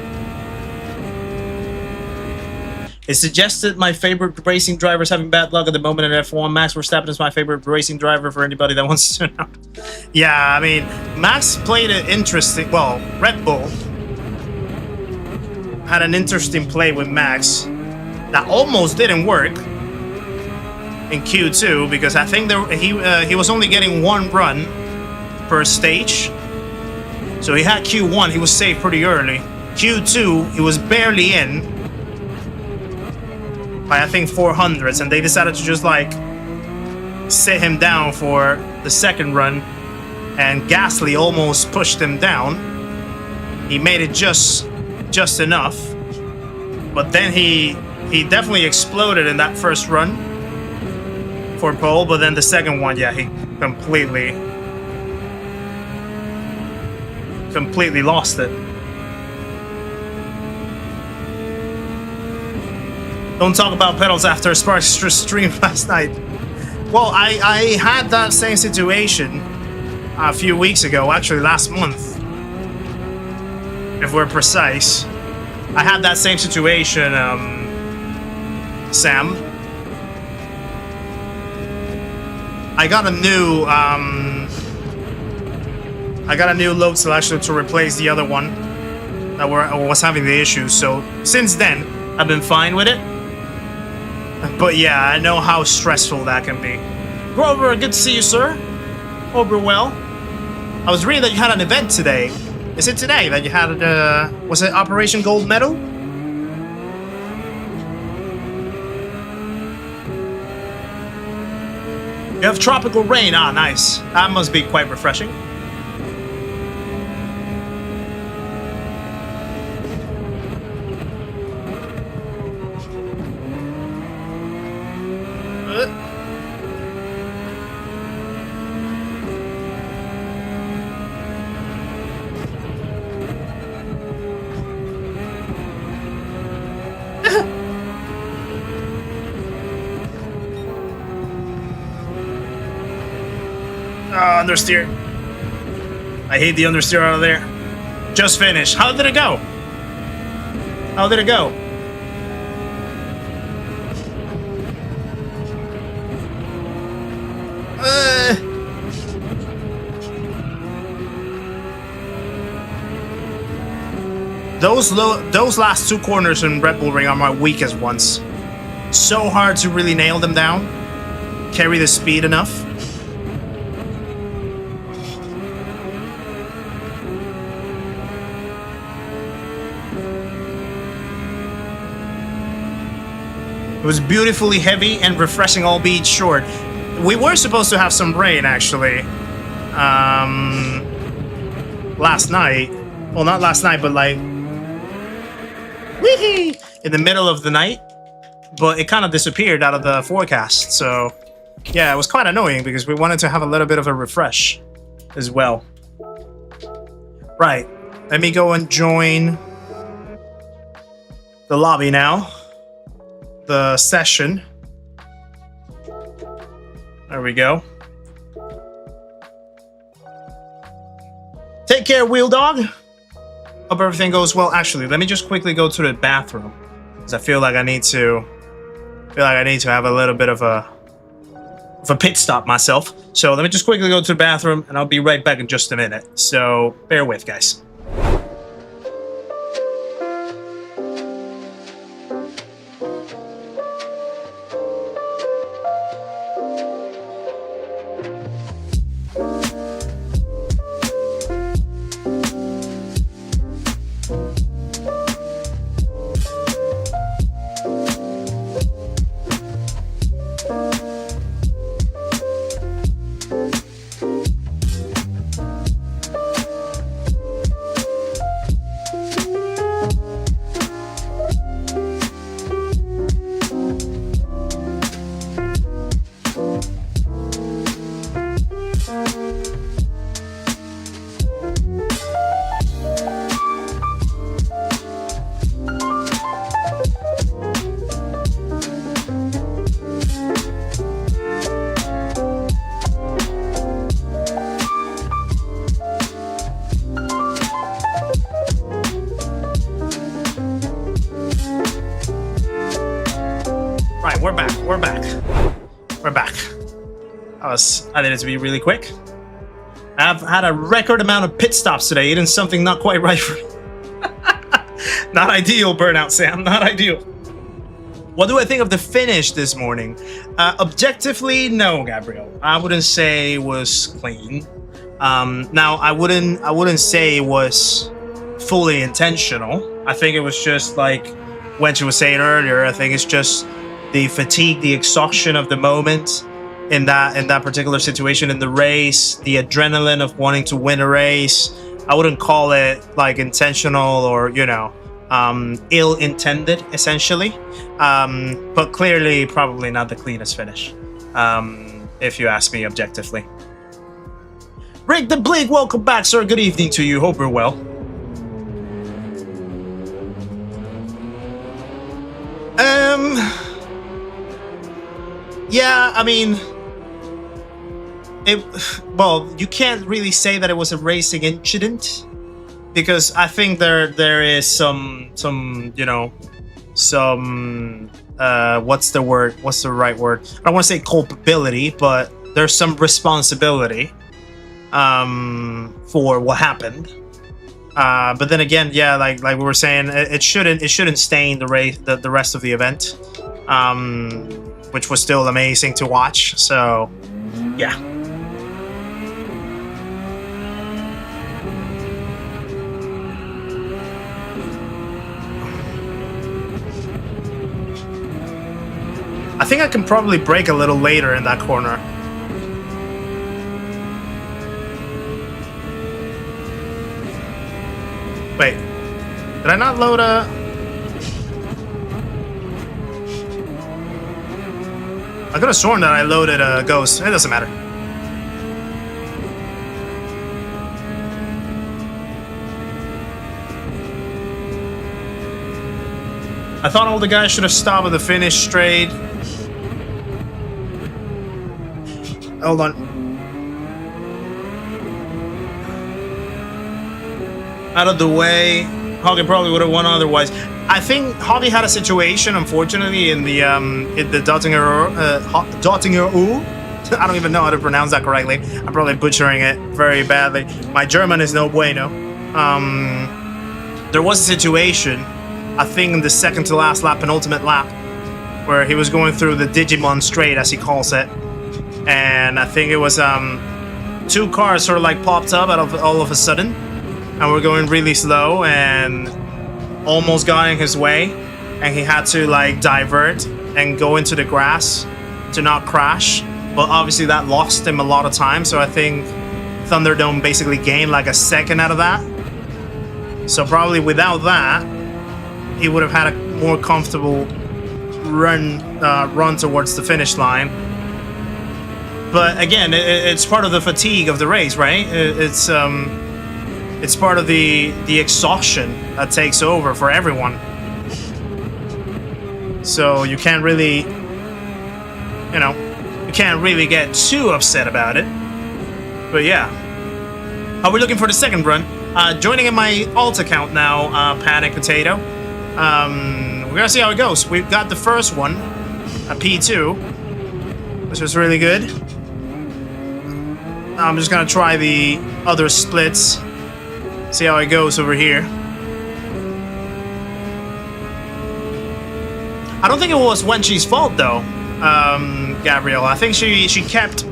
S1: It suggested my favorite racing driver is having bad luck at the moment in F1. Max Verstappen is my favorite racing driver for anybody that wants to know. Yeah, I mean, Max played an interesting... Well, Red Bull had an interesting play with Max that almost didn't work in Q2 because I think he was only getting one run per stage. So he had Q1, he was safe pretty early. Q2, he was barely in by I think 400s, and they decided to just like sit him down for the second run, and Gasly almost pushed him down. He made it just enough, but then he definitely exploded in that first run for pole, but then the second one, yeah, he completely lost it. Don't talk about pedals after Sparks stream last night. Well, I had that same situation a few weeks ago, actually last month, if we're precise. I had that same situation, Sam. I got a new load selection to replace the other one that was having the issues. So since then, I've been fine with it. But yeah, I know how stressful that can be. Grover, good to see you, sir. Hope you're well. I was reading that you had an event today. Is it today that you had, was it Operation Gold Medal? You have tropical rain. Ah, nice. That must be quite refreshing. Understeer. I hate the understeer out of there. Just finished. How did it go? How did it go? Those last two corners in Red Bull Ring are my weakest ones. So hard to really nail them down. Carry the speed enough. It was beautifully heavy and refreshing, albeit short. We were supposed to have some rain, actually. Last night. Well, not last night, but like... Wee-hee! In the middle of the night. But it kind of disappeared out of the forecast, so... Yeah, it was quite annoying because we wanted to have a little bit of a refresh as well. Right. Let me go and join the lobby now. The session. There we go. Take care, Wheel Dog. Hope everything goes well. Actually, let me just quickly go to the bathroom because I feel like I need to have a little bit of a pit stop myself. So let me just quickly go to the bathroom and I'll be right back in just a minute. So bear with, guys. We're back. I needed to be really quick. I've had a record amount of pit stops today, eating something not quite right for me. Not ideal, Burnout Sam, not ideal. What do I think of the finish this morning? Objectively, no, Gabriel. I wouldn't say it was clean. Now, I wouldn't say it was fully intentional. I think it was just like when she was saying earlier. I think it's just the fatigue, the exhaustion of the moment in that particular situation in the race, the adrenaline of wanting to win a race. I wouldn't call it like intentional or ill-intended, essentially. But clearly, probably not the cleanest finish, if you ask me objectively. Rick the Blake, welcome back, sir. Good evening to you. Hope you're well. Yeah, I mean, well, you can't really say that it was a racing incident, because I think there is some what's the right word? I don't want to say culpability, but there's some responsibility for what happened. But then again, yeah, like we were saying, it shouldn't stain the race, the rest of the event, which was still amazing to watch. So yeah. I think I can probably brake a little later in that corner. Wait, did I not load a... I could have sworn that I loaded a Ghost. It doesn't matter. I thought all the guys should have stopped at the finish straight. Hold on. Out of the way. Hoggy probably would have won otherwise. I think Hoggy had a situation, unfortunately, in the Dottinger I don't even know how to pronounce that correctly. I'm probably butchering it very badly. My German is no bueno. There was a situation, I think in the second to last lap, penultimate lap, where he was going through the Digimon straight, as he calls it. And I think it was two cars sort of like popped up all of a sudden, and we're going really slow and almost got in his way, and he had to like divert and go into the grass to not crash. But obviously that lost him a lot of time, so I think Thunderdome basically gained like a second out of that. So probably without that, he would have had a more comfortable run towards the finish line. But again, it's part of the fatigue of the race, right? It's part of the exhaustion that takes over for everyone. So you can't really, you can't really get too upset about it. But yeah. Are we looking for the second run? Joining in my alt account now, Panic Potato. We're gonna see how it goes. We've got the first one, a P2, which was really good. I'm just gonna try the other splits, see how it goes over here. I don't think it was Wenchi's fault though, Gabrielle. I think she kept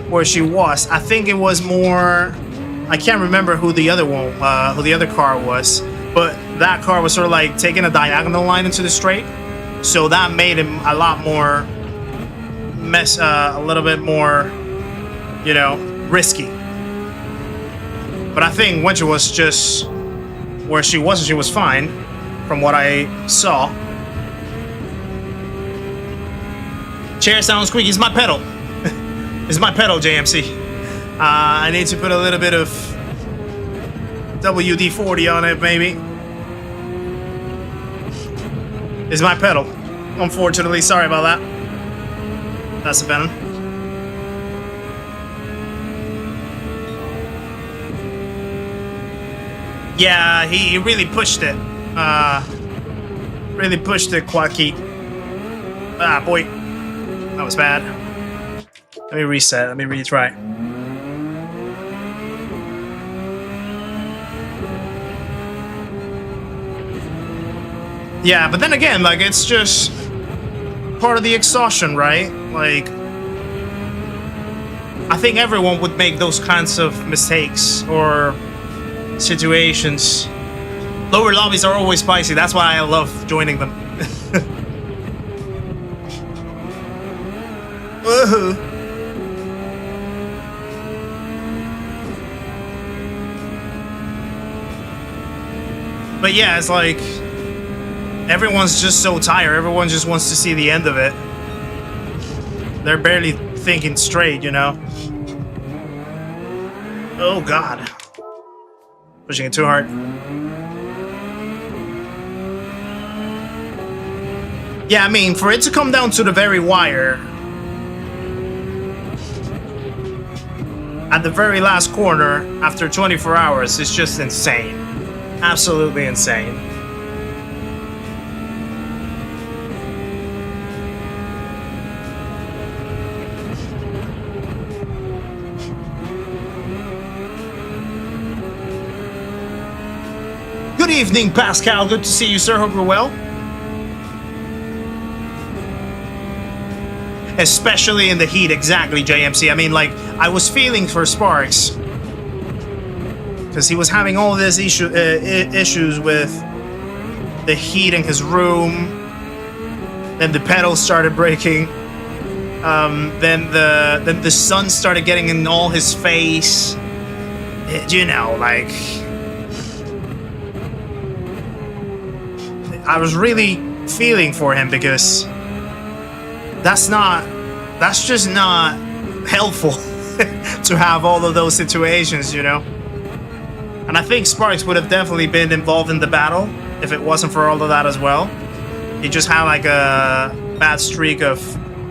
S1: where she was. I think it was more, I can't remember who the other one, who the other car was, but that car was sort of like taking a diagonal line into the straight, so that made him a lot more a little bit more, risky. But I think when she was just where she was fine, from what I saw. Chair sounds squeaky. It's my pedal. It's my pedal, JMC. I need to put a little bit of WD-40 on it, maybe. It's my pedal. Unfortunately, sorry about that. That's a venom. Yeah, he really pushed it. Really pushed it, Quacky. Ah, boy. that was bad. Let me reset. Let me retry. Yeah, but then again, like, it's just part of the exhaustion, right? Like, I think everyone would make those kinds of mistakes or situations. Lower lobbies are always spicy. That's why I love joining them. But yeah, it's like everyone's just so tired. Everyone just wants to see the end of it. They're barely thinking straight, you know? Oh, God. Pushing it too hard. Yeah, I mean, for it to come down to the very wire at the very last corner after 24 hours is just insane. Absolutely insane. Good evening, Pascal. Good to see you, sir. Hope you're well. Especially in the heat, exactly, JMC. I mean, like, I was feeling for Sparks because he was having all these issues with the heat in his room. Then the pedals started breaking. Then the sun started getting in all his face. You know, like, I was really feeling for him because that's just not helpful to have all of those situations, you know? And I think Sparks would have definitely been involved in the battle if it wasn't for all of that as well. He just had like a bad streak of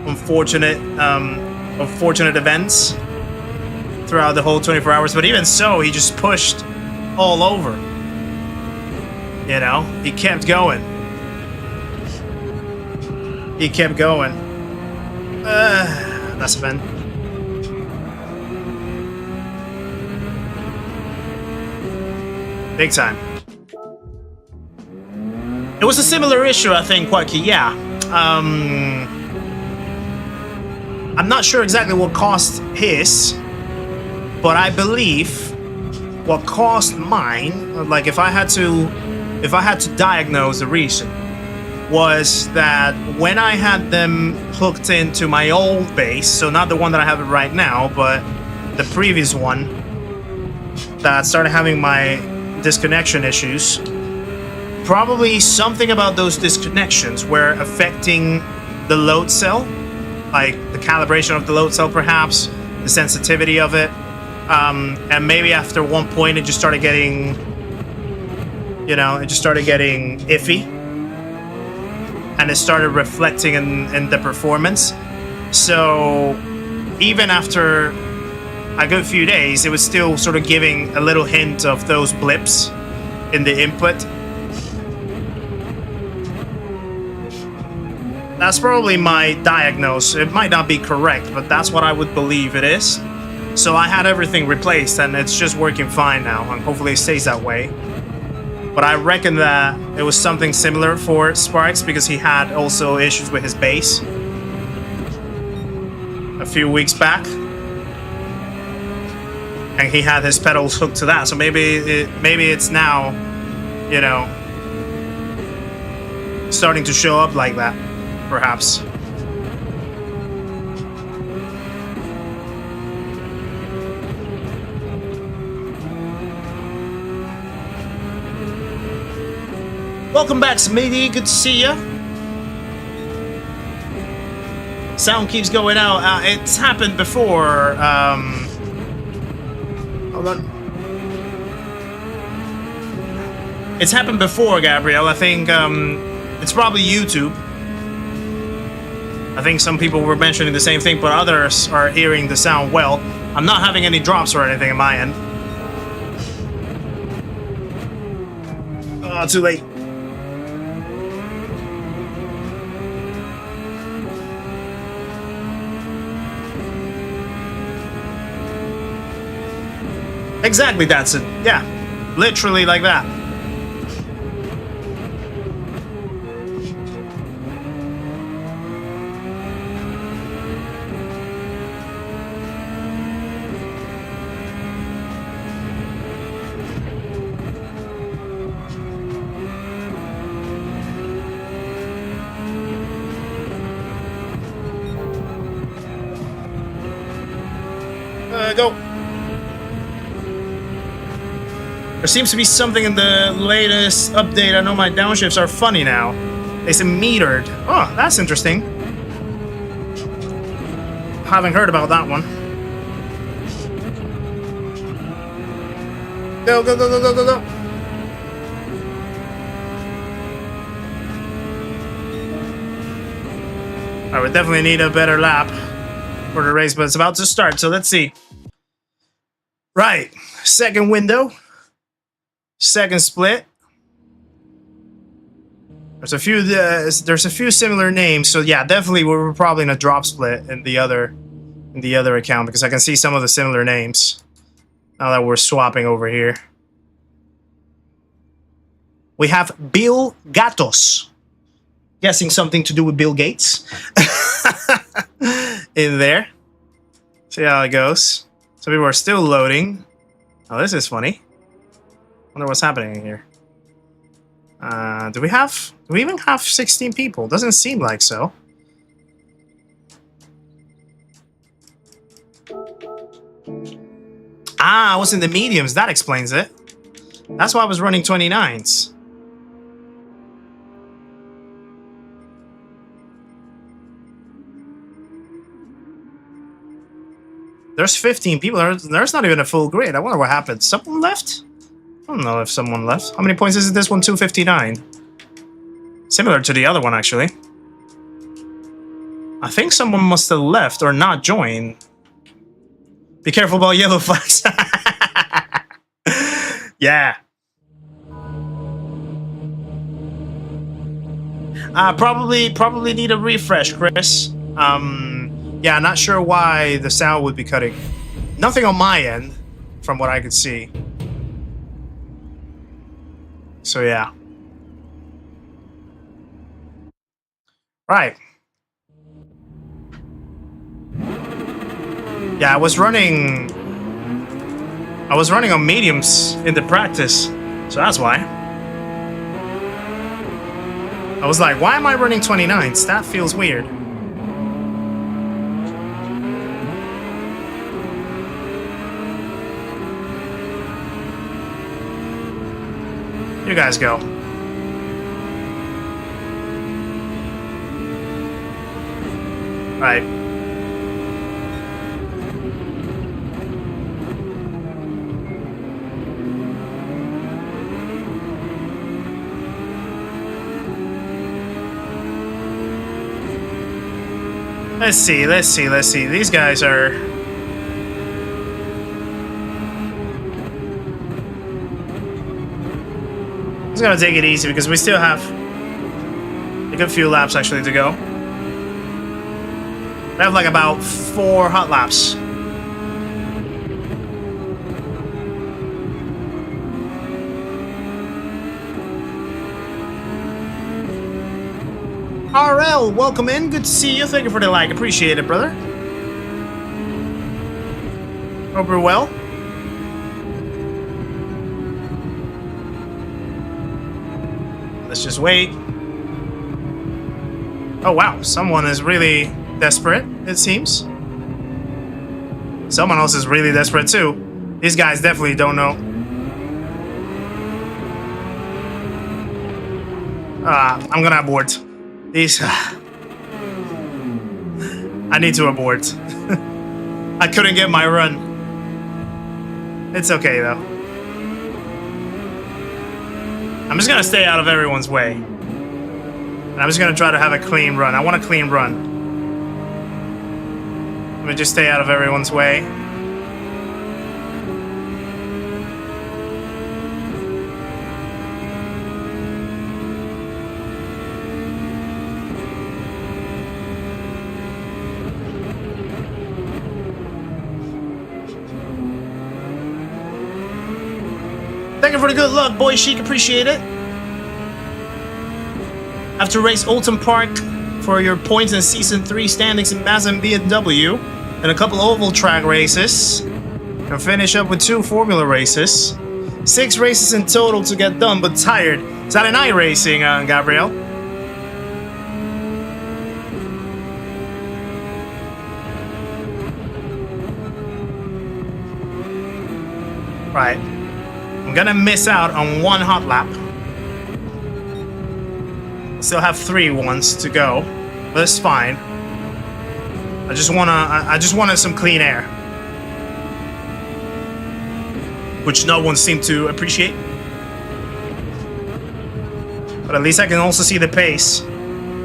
S1: unfortunate events throughout the whole 24 hours. But even so, he just pushed all over. You know, he kept going. He kept going. That's a bend. Big time. It was a similar issue, I think, Quacky. Yeah. I'm not sure exactly what caused his, but I believe what caused mine, like if I had to diagnose the reason, was that when I had them hooked into my old base, so not the one that I have right now, but the previous one that started having my disconnection issues, probably something about those disconnections were affecting the load cell, like the calibration of the load cell perhaps, the sensitivity of it, and maybe after one point it just started getting, you know, iffy. And it started reflecting in the performance. So even after a good few days, it was still sort of giving a little hint of those blips in the input. That's probably my diagnosis. It might not be correct, but that's what I would believe it is. So I had everything replaced and it's just working fine now, and hopefully it stays that way. But I reckon that it was something similar for Sparks because he had also issues with his bass a few weeks back. And he had his pedals hooked to that. So maybe it's now, you know, starting to show up like that, perhaps. Welcome back, Smitty. Good to see ya. Sound keeps going out. It's happened before. Hold on. It's happened before, Gabriel. I think it's probably YouTube. I think some people were mentioning the same thing, but others are hearing the sound well. I'm not having any drops or anything on my end. Oh, too late. Exactly, that's it. Yeah, literally like that. Go. There seems to be something in the latest update. I know my downshifts are funny now. They say metered. Oh, that's interesting. Haven't heard about that one. Go, go, go, go, go, go, go. Alright, we definitely need a better lap for the race, but it's about to start, so let's see. Right, second window, second split. There's a few similar names, so yeah, definitely we're probably in a drop split in the other account because I can see some of the similar names now that we're swapping over here. We have Bill Gatos, guessing something to do with Bill Gates in there. See how it goes. Some people are still loading. Oh, this is funny. Wonder what's happening here. Do we even have 16 people? Doesn't seem like so. Ah, I was in the mediums. That explains it. That's why I was running 29s. There's 15 people. There's not even a full grid. I wonder what happened. Someone left? I don't know if someone left. How many points is this one? 259. Similar to the other one, actually. I think someone must have left or not joined. Be careful about yellow flags. Yeah. Probably need a refresh, Chris. Yeah, not sure why the sound would be cutting. Nothing on my end, from what I could see. So yeah. Right. Yeah, I was running on mediums in the practice, so that's why. I was like, why am I running 29s? That feels weird. You guys go. Right. Let's see. These guys are... I'm just gonna take it easy because we still have a good few laps actually to go. We have like about 4 hot laps. RL, welcome in. Good to see you. Thank you for the like. Appreciate it, brother. Hope you're well. Let's just wait. Oh wow, someone is really desperate, it seems. Someone else is really desperate too. These guys definitely don't know. I'm gonna abort. These... I need to abort. I couldn't get my run. It's okay though. I'm just gonna stay out of everyone's way. And I'm just gonna try to have a clean run. I want a clean run. Let me just stay out of everyone's way. Thank you for the good luck, boy chic. Appreciate it. After race Oulton Park for your points in Season 3 standings in Mazda and BMW, and a couple oval track races. And finish up with 2 Formula races. 6 races in total to get done, but tired. Saturday night racing, Gabriel. Right. I'm gonna miss out on 1 hot lap. Still have 3 ones to go, but it's fine. I just wanted some clean air, which no one seemed to appreciate. But at least I can also see the pace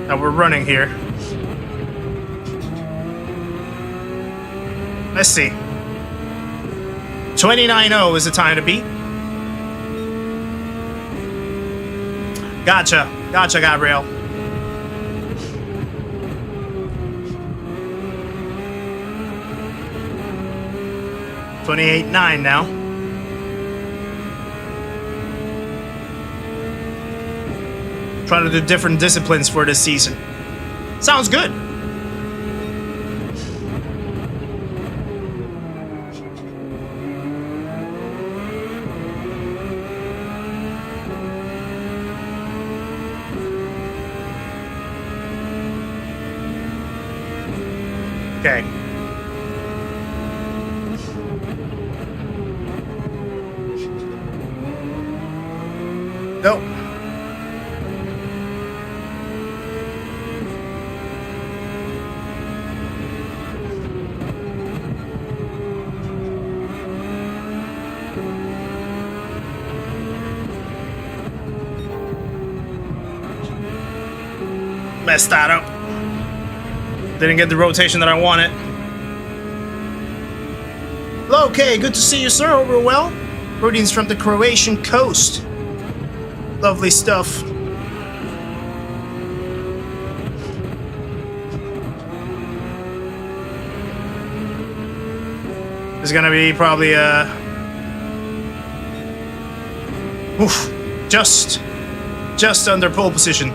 S1: that we're running here. Let's see. 29.0 is the time to beat. Gotcha, Gabriel. $28.9 now. Trying to do different disciplines for this season. Sounds good. Okay. Nope. Messed that up. Didn't get the rotation that I wanted. Hello, okay, good to see you, sir. Over well. Greetings from the Croatian coast. Lovely stuff. It's gonna be probably just under pole position.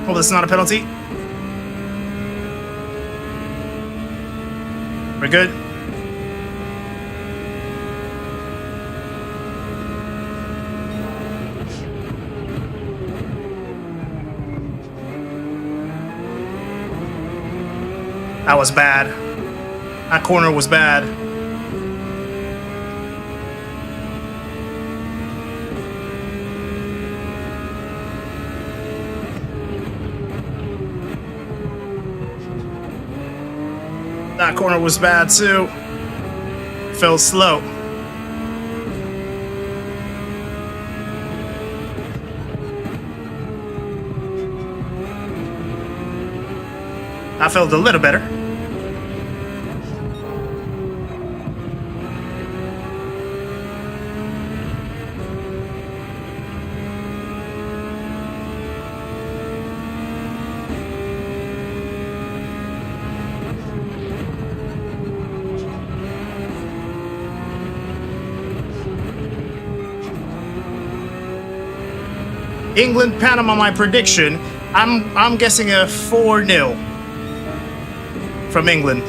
S1: Hope that's not a penalty. We're good. That was bad. That corner was bad. That corner was bad too. Felt slow. I felt a little better. England, Panama, my prediction. I'm guessing a 4-0 from England.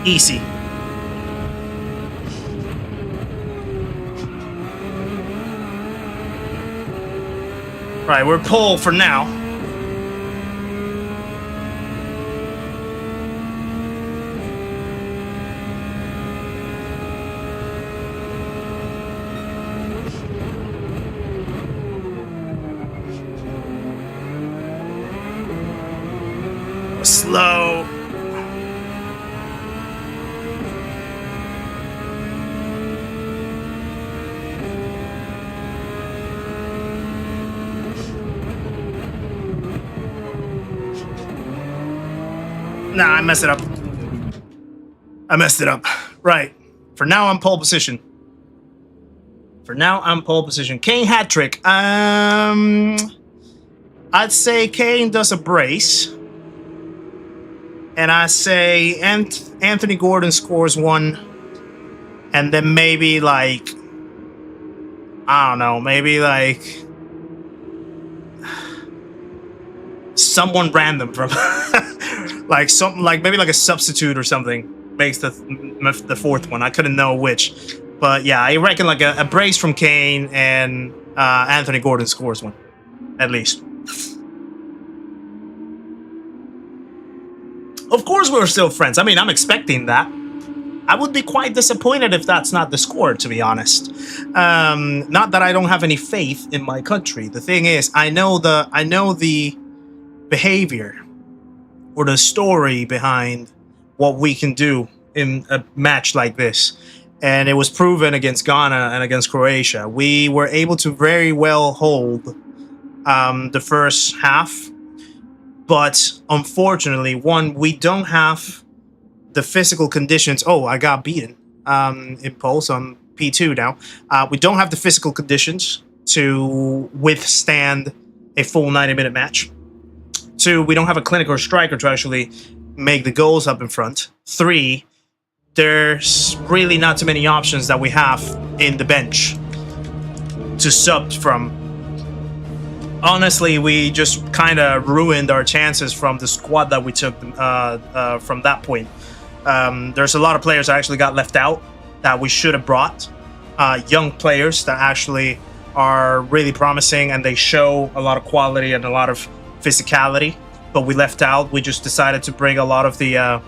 S1: Easy. Right, we're pole for now. Slow. Nah, I messed it up. Right. For now, I'm pole position. Kane hat trick. I'd say Kane does a brace. and I say Anthony Gordon scores 1, and then maybe like, I don't know, maybe like someone random from like something like maybe like a substitute or something makes the 4th one. I couldn't know which, but yeah, I reckon like a brace from Kane and Anthony Gordon scores 1 at least. Of course, we're still friends. I mean, I'm expecting that. I would be quite disappointed if that's not the score, to be honest. Not that I don't have any faith in my country. The thing is, I know the behavior or the story behind what we can do in a match like this. And it was proven against Ghana and against Croatia. We were able to very well hold the first half. But unfortunately, one, we don't have the physical conditions. Oh, I got beaten in pole, so I'm P2 now. We don't have the physical conditions to withstand a full 90-minute match. 2, we don't have a clinical striker to actually make the goals up in front. 3, there's really not too many options that we have in the bench to sub from. Honestly, we just kind of ruined our chances from the squad that we took from that point. There's a lot of players that actually got left out that we should have brought. Young players that actually are really promising and they show a lot of quality and a lot of physicality, but we left out. We just decided to bring a lot of the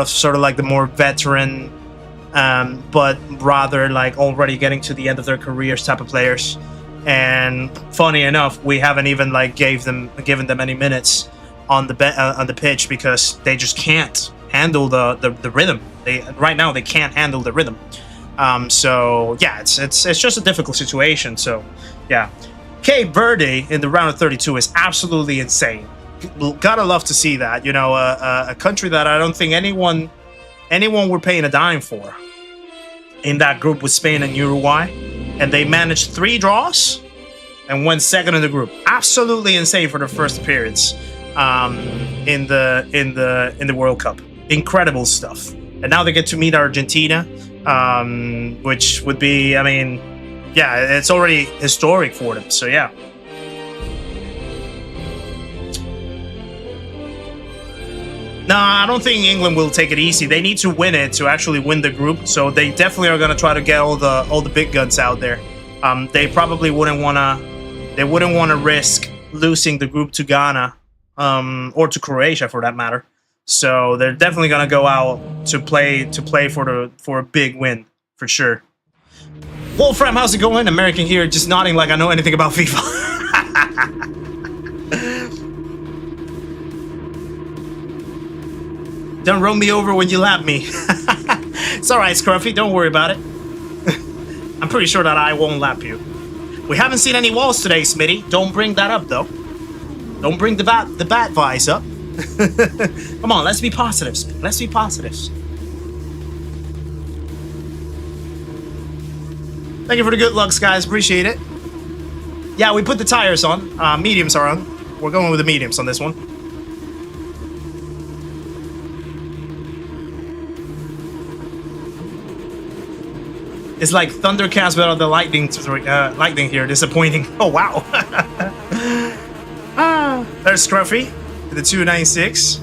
S1: sort of like the more veteran, but rather like already getting to the end of their careers type of players. And funny enough, we haven't even like given them any minutes on the pitch because they just can't handle the rhythm. Right now they can't handle the rhythm. So yeah, it's just a difficult situation. So yeah, Cape Verde in the round of 32 is absolutely insane. Gotta love to see that. You know, a country that I don't think anyone were paying a dime for in that group with Spain and Uruguay. And they managed 3 draws and went 2nd in the group. Absolutely insane for their first appearance in the World Cup. Incredible stuff. And now they get to meet Argentina, which would be, I mean, yeah, it's already historic for them. So yeah. No, I don't think England will take it easy. They need to win it to actually win the group. So they definitely are going to try to get all the big guns out there. They probably wouldn't want to risk losing the group to Ghana or to Croatia for that matter. So they're definitely going to go out to play for a big win for sure. Wolfram, how's it going? American here, just nodding like I know anything about FIFA. Don't run me over when you lap me. It's alright, Scruffy. Don't worry about it. I'm pretty sure that I won't lap you. We haven't seen any walls today, Smitty. Don't bring that up, though. Don't bring the bat vice up. Come on, let's be positives. Let's be positives. Thank you for the good looks, guys. Appreciate it. Yeah, we put the tires on. Mediums are on. We're going with the mediums on this one. It's like Thundercats without the lightning here. Disappointing. Oh, wow. There's Scruffy with the 296.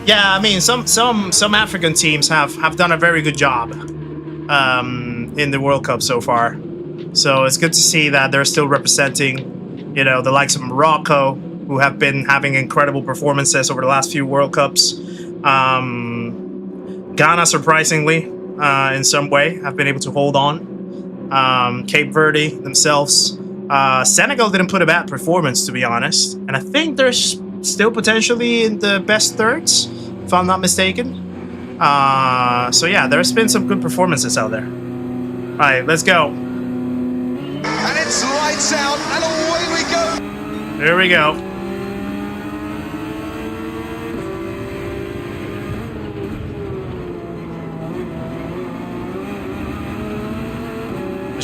S1: Yeah, I mean, some African teams have done a very good job in the World Cup so far. So it's good to see that they're still representing, you know, the likes of Morocco, who have been having incredible performances over the last few World Cups. Ghana, surprisingly, in some way, have been able to hold on. Cape Verde themselves. Senegal didn't put a bad performance, to be honest. And I think they're still potentially in the best thirds, if I'm not mistaken. So yeah, there's been some good performances out there. All right, let's go.
S5: And it's lights out, and away we go.
S1: There we go.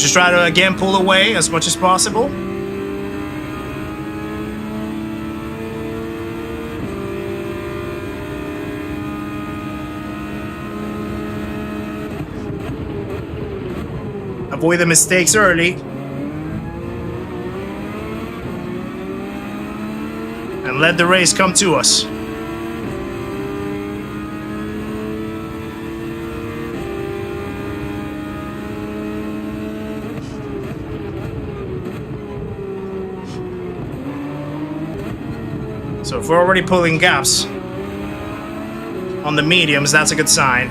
S1: Let's just try to again pull away as much as possible. Avoid the mistakes early. And let the race come to us. So if we're already pulling gaps on the mediums, that's a good sign.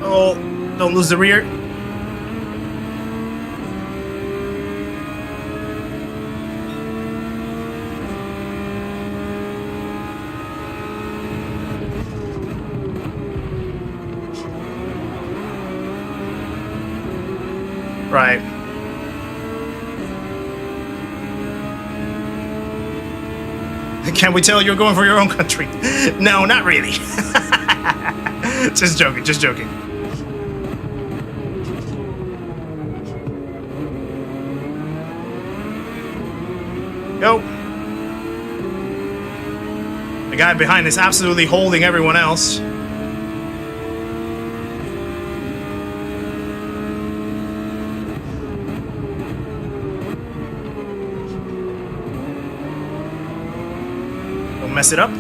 S1: Oh, don't lose the rear. Right. Can we tell you're going for your own country? No, not really. Just joking, just joking. Go. The guy behind is absolutely holding everyone else. Don't mess it up.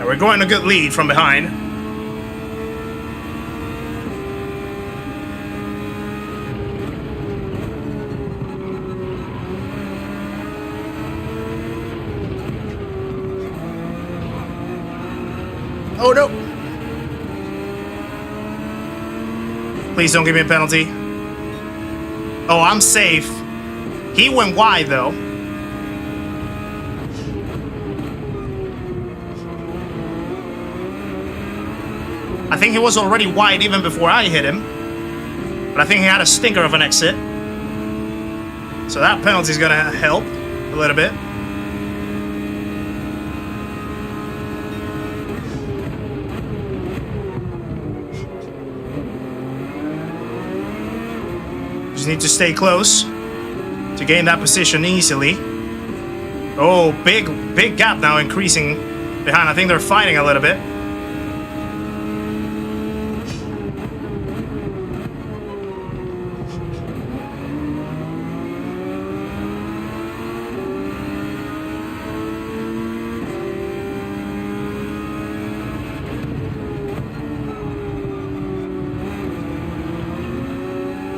S1: We're going a good lead from behind. Oh no! Please don't give me a penalty. Oh, I'm safe. He went wide though. I think he was already wide even before I hit him. But I think he had a stinker of an exit. So that penalty is gonna help a little bit. Just need to stay close to gain that position easily. Oh, big gap now increasing behind. I think they're fighting a little bit.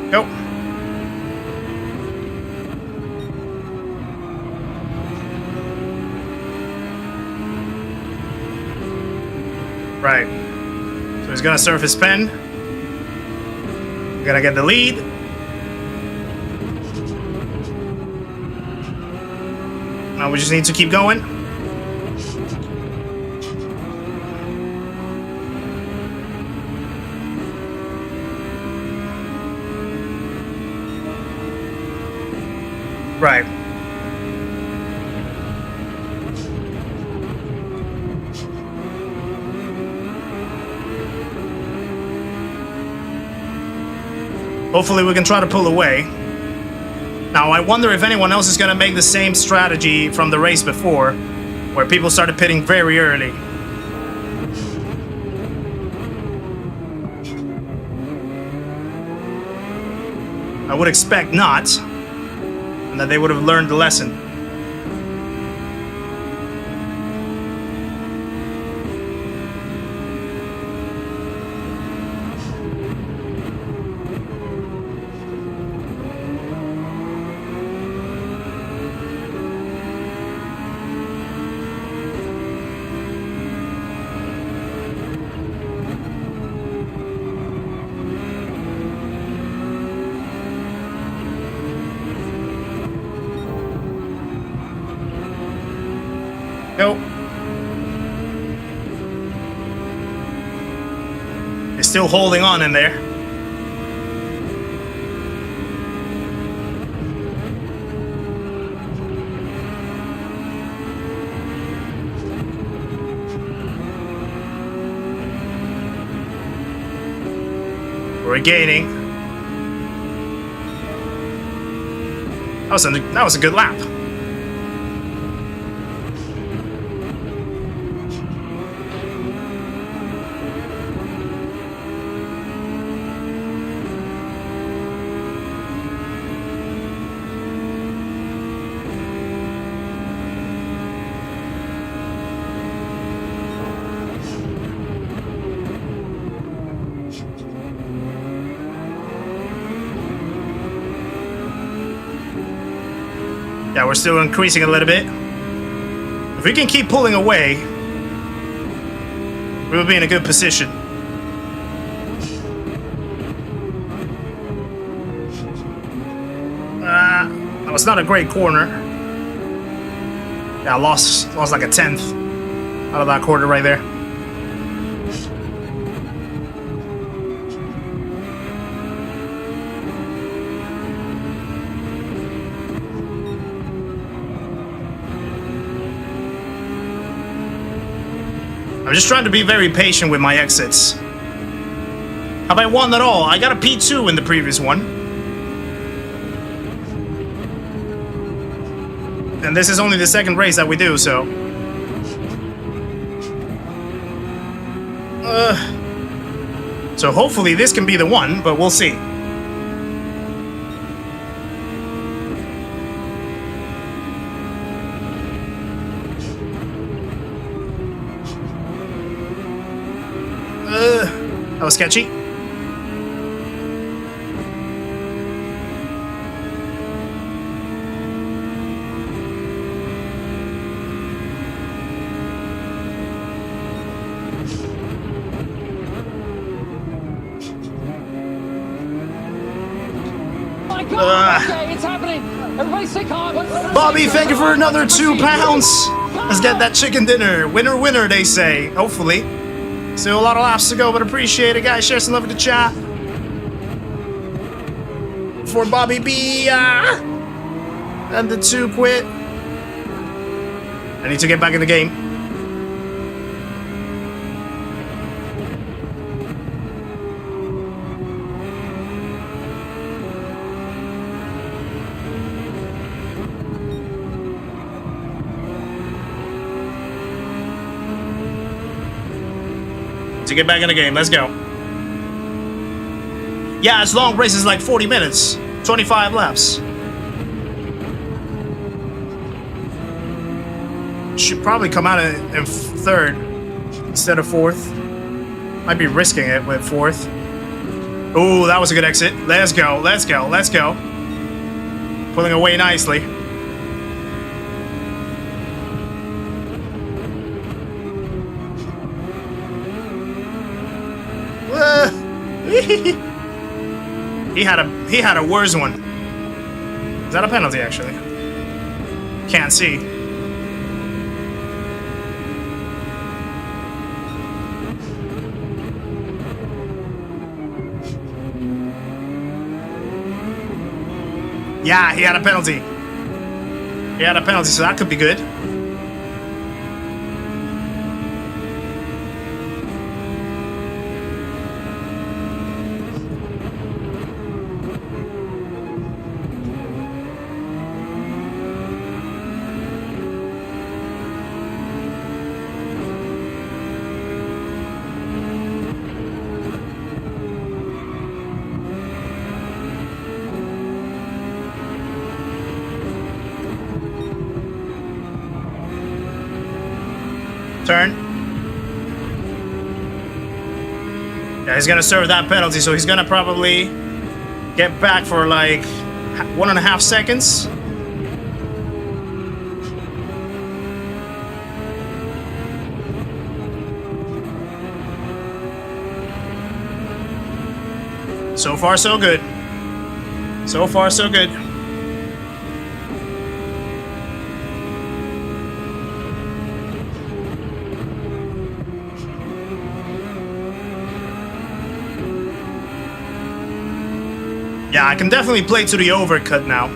S1: Go. Right. So he's gonna surf his pen. We're gonna get the lead. Now we just need to keep going. Right. Hopefully we can try to pull away. Now I wonder if anyone else is going to make the same strategy from the race before, where people started pitting very early. I would expect not. And that they would have learned the lesson. Go. They're still holding on in there. We're gaining. That was a good lap. Yeah, we're still increasing a little bit. If we can keep pulling away, we will be in a good position. That was not a great corner. Yeah, I lost like a 10th out of that quarter right there. I'm just trying to be very patient with my exits. Have I won at all? I got a P2 in the previous one. And this is only the second race that we do, so... So hopefully this can be the one, but we'll see. That was sketchy.
S4: My God! Okay, it's happening. Everybody stay calm.
S1: Bobby, thank you for another £2. Let's get that chicken dinner. Winner, winner, they say. Hopefully. Still a lot of laps to go, but appreciate it, guys. Share some love in the chat. For Bobby B. And the 2 quit. I need to get back in the game. To get back in the game, let's go. Yeah, it's long races, like 40 minutes, 25 laps. Should probably come out in 3rd instead of 4th. Might be risking it with 4th. Ooh, that was a good exit. Let's go, let's go, let's go. Pulling away nicely. He had a worse one. Is that a penalty actually? Can't see. Yeah, he had a penalty. He had a penalty, so that could be good. Turn. Yeah, he's gonna serve that penalty, so he's gonna probably get back for like 1.5 seconds. So far, so good. So far, so good. Yeah, I can definitely play to the overcut now.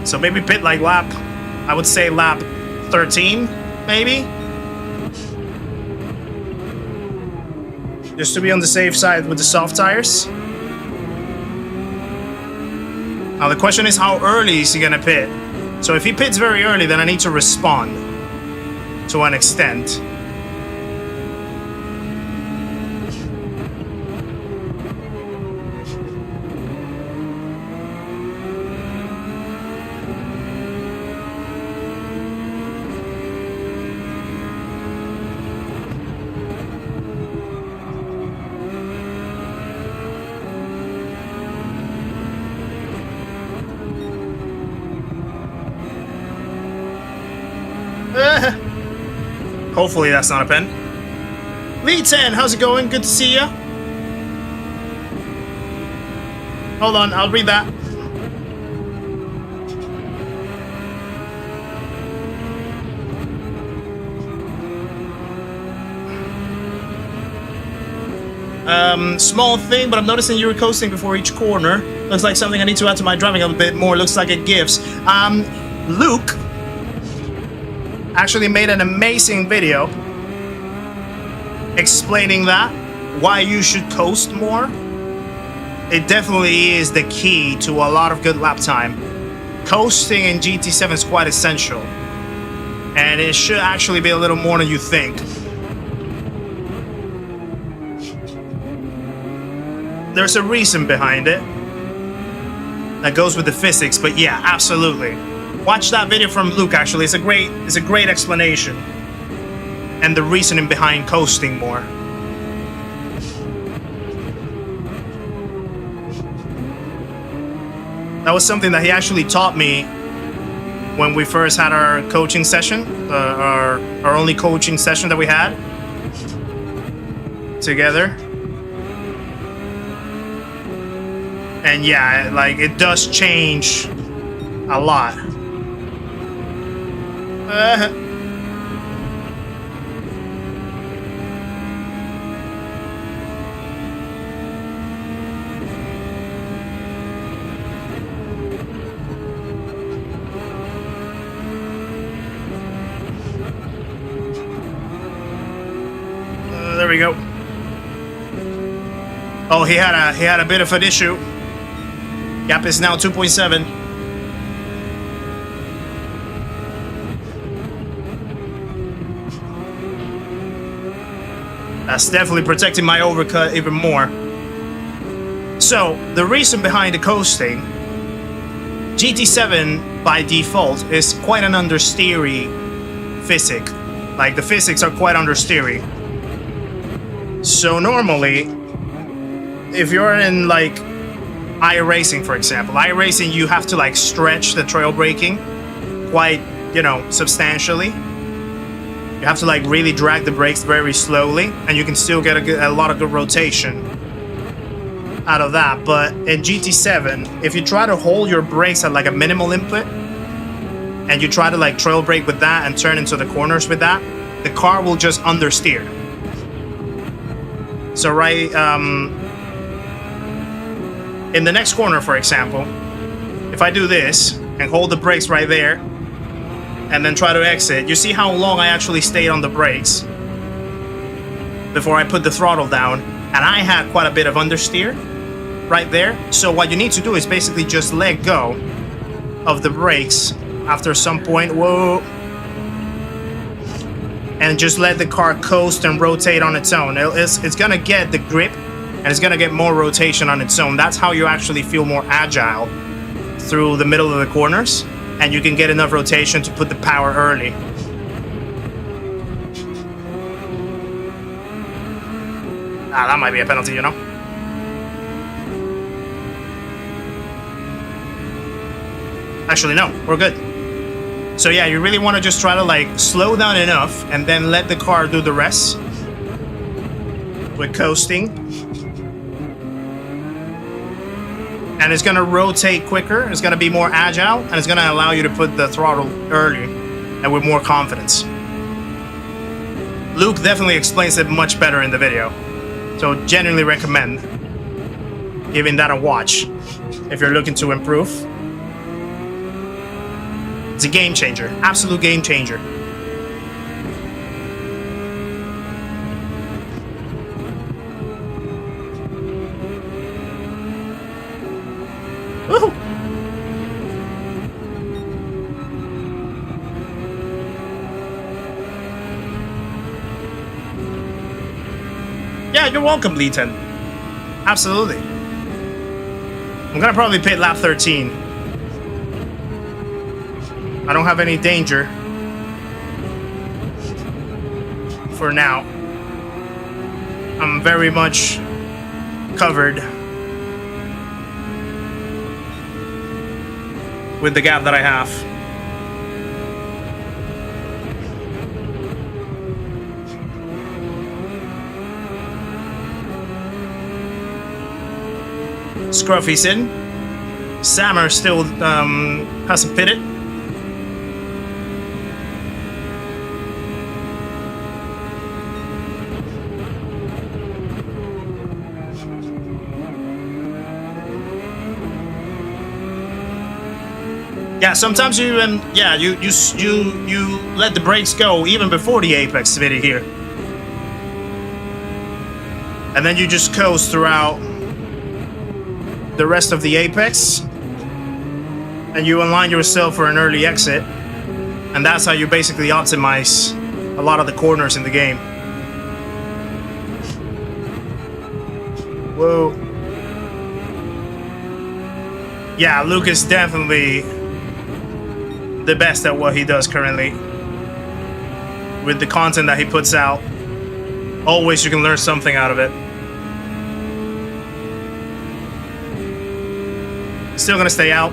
S1: So maybe pit like lap, I would say lap 13, maybe? Just to be on the safe side with the soft tires. Now the question is, how early is he gonna pit? So if he pits very early, then I need to respond to an extent. Hopefully that's not a pen. Lee 10, how's it going? Good to see ya. Hold on, I'll read that. Small thing, but I'm noticing you were coasting before each corner. Looks like something I need to add to my driving a bit more. Looks like it gives. Luke actually made an amazing video explaining that, why you should coast more. It definitely is the key to a lot of good lap time. Coasting in GT7 is quite essential, and it should actually be a little more than you think. There's a reason behind it that goes with the physics, but yeah, absolutely. Watch that video from Luke, actually. It's a great explanation. And the reasoning behind coasting more. That was something that he actually taught me when we first had our coaching session. Our only coaching session that we had together. And yeah, like, it does change a lot. There we go. Oh, he had a bit of an issue. Gap is now 2.7. That's definitely protecting my overcut even more. So, the reason behind the coasting, GT7 by default is quite an understeery physic. Like, the physics are quite understeery. So normally, if you're in like iRacing, for example, iRacing, you have to like stretch the trail braking quite, you know, substantially. You have to like really drag the brakes very slowly, and you can still get a lot of good rotation out of that. But in GT7, if you try to hold your brakes at like a minimal input, and you try to like trail brake with that and turn into the corners with that, the car will just understeer. So right, in the next corner, for example, if I do this and hold the brakes right there and then try to exit, you see how long I actually stayed on the brakes before I put the throttle down, and I had quite a bit of understeer right there. So what you need to do is basically just let go of the brakes after some point, whoa, and just let the car coast and rotate on its own. It's gonna get the grip, and it's gonna get more rotation on its own. That's how you actually feel more agile through the middle of the corners, and you can get enough rotation to put the power early. Ah, that might be a penalty, you know? Actually, no, we're good. So yeah, you really want to just try to like slow down enough and then let the car do the rest with coasting. And it's gonna rotate quicker, it's gonna be more agile, and it's gonna allow you to put the throttle early and with more confidence. Luke definitely explains it much better in the video, so genuinely recommend giving that a watch if you're looking to improve. It's a game changer, absolute game changer. Woohoo! Yeah, you're welcome, Leeton. Absolutely. I'm gonna probably pit lap 13. I don't have any danger for now. I'm very much covered with the gap that I have. Scruffy's in. Sammer still hasn't pitted. Yeah, sometimes you you let the brakes go even before the apex fitted here, and then you just coast throughout the rest of the apex, and you align yourself for an early exit, and that's how you basically optimize a lot of the corners in the game. Whoa. Yeah, Luke is definitely the best at what he does currently. With the content that he puts out, always you can learn something out of it. Still gonna stay out.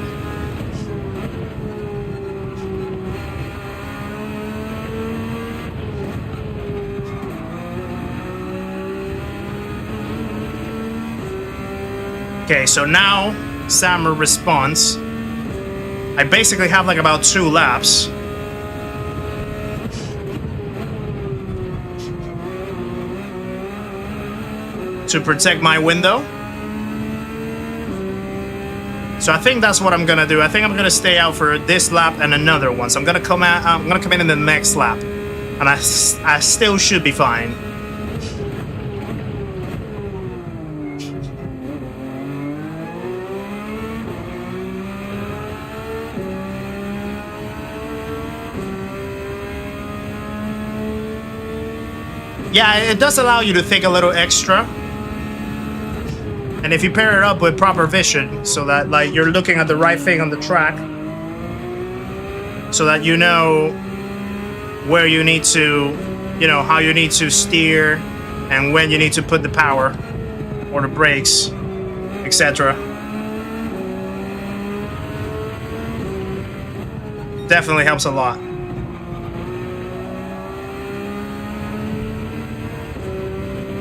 S1: Okay, so now Sammer responds. I basically have like about 2 laps. To protect my window. So I think that's what I'm gonna do. I think I'm gonna stay out for this lap and another one. So I'm gonna come in the next lap, and I still should be fine. Yeah, it does allow you to think a little extra. And if you pair it up with proper vision, so that like you're looking at the right thing on the track, so that you know where you need to, you know, how you need to steer and when you need to put the power or the brakes, etc. Definitely helps a lot.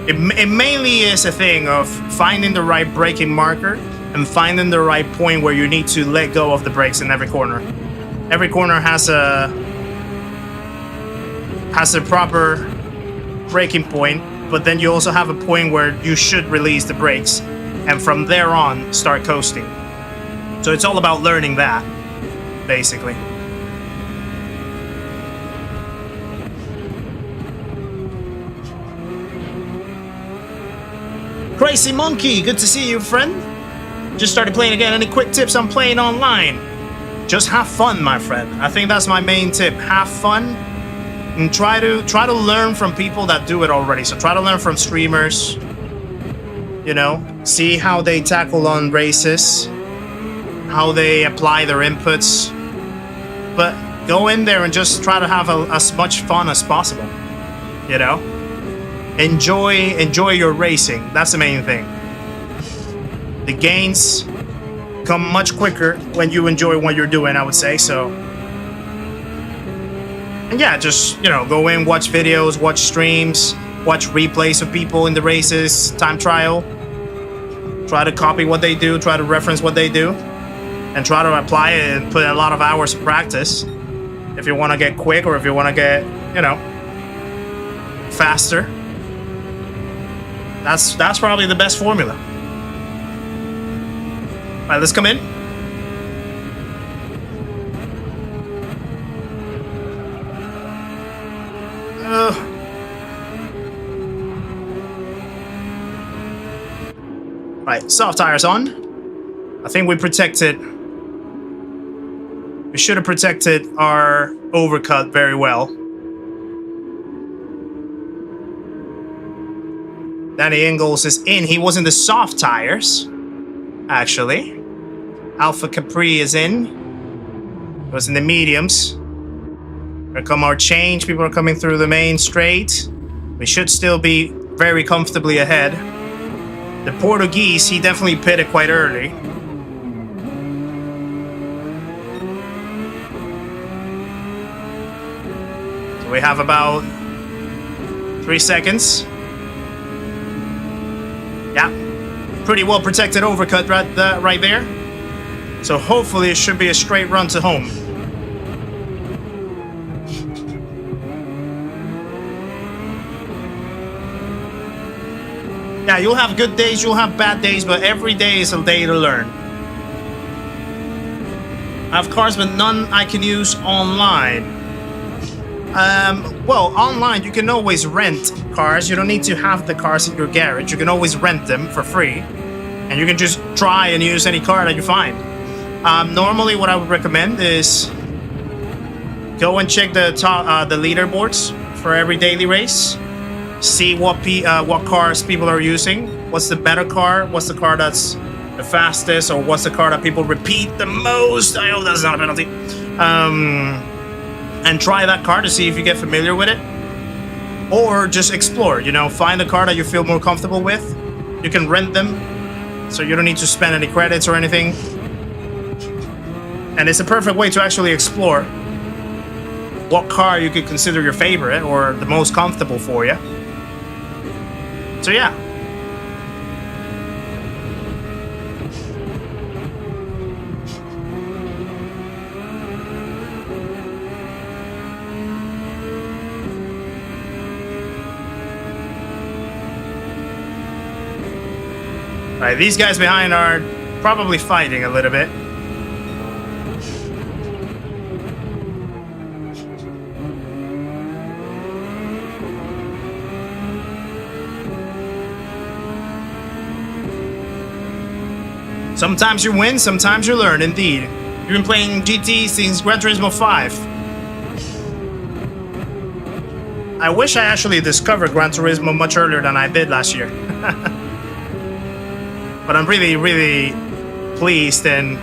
S1: It mainly is a thing of finding the right braking marker and finding the right point where you need to let go of the brakes in every corner. Every corner has a proper braking point, but then you also have a point where you should release the brakes, and from there on start coasting. So it's all about learning that, basically. Crazy Monkey, good to see you, friend. Just started playing again. Any quick tips on playing online? Just have fun, my friend. I think that's my main tip. Have fun and try to learn from people that do it already. So try to learn from streamers. You know, see how they tackle on races, how they apply their inputs. But go in there and just try to have as much fun as possible. You know? Enjoy your racing. That's the main thing. The gains come much quicker when you enjoy what you're doing, I would say. So, and yeah, just, you know, go in, watch videos, watch streams, watch replays of people in the races, time trial. Try to copy what they do, try to reference what they do, and try to apply it and put a lot of hours of practice if you want to get quick, or if you want to get, you know, faster. That's probably the best formula. All right, let's come in. Right, soft tires on. I think we protected. We should have protected our overcut very well. Danny Ingalls is in. He was in the soft tires, actually. Alpha Capri is in. It was in the mediums. Here come our change. People are coming through the main straight. We should still be very comfortably ahead. The Portuguese, he definitely pitted quite early. So we have about 3 seconds. Yeah, pretty well protected overcut right there. So hopefully it should be a straight run to home. Yeah, you'll have good days, you'll have bad days, but every day is a day to learn. I have cars, but none I can use online. Well, online you can always rent cars. You don't need to have the cars in your garage. You can always rent them for free. And you can just try and use any car that you find. Normally what I would recommend is go and check the leaderboards for every daily race. See what cars people are using. What's the better car? What's the car that's the fastest? Or what's the car that people repeat the most? I hope that's not a penalty. And try that car to see if you get familiar with it. Or just explore, you know, find a car that you feel more comfortable with. You can rent them, so you don't need to spend any credits or anything. And it's a perfect way to actually explore what car you could consider your favorite or the most comfortable for you. So yeah. Alright, these guys behind are probably fighting a little bit. Sometimes you win, sometimes you learn, indeed. You've been playing GT since Gran Turismo 5. I wish I actually discovered Gran Turismo much earlier than I did last year. But I'm really, really pleased and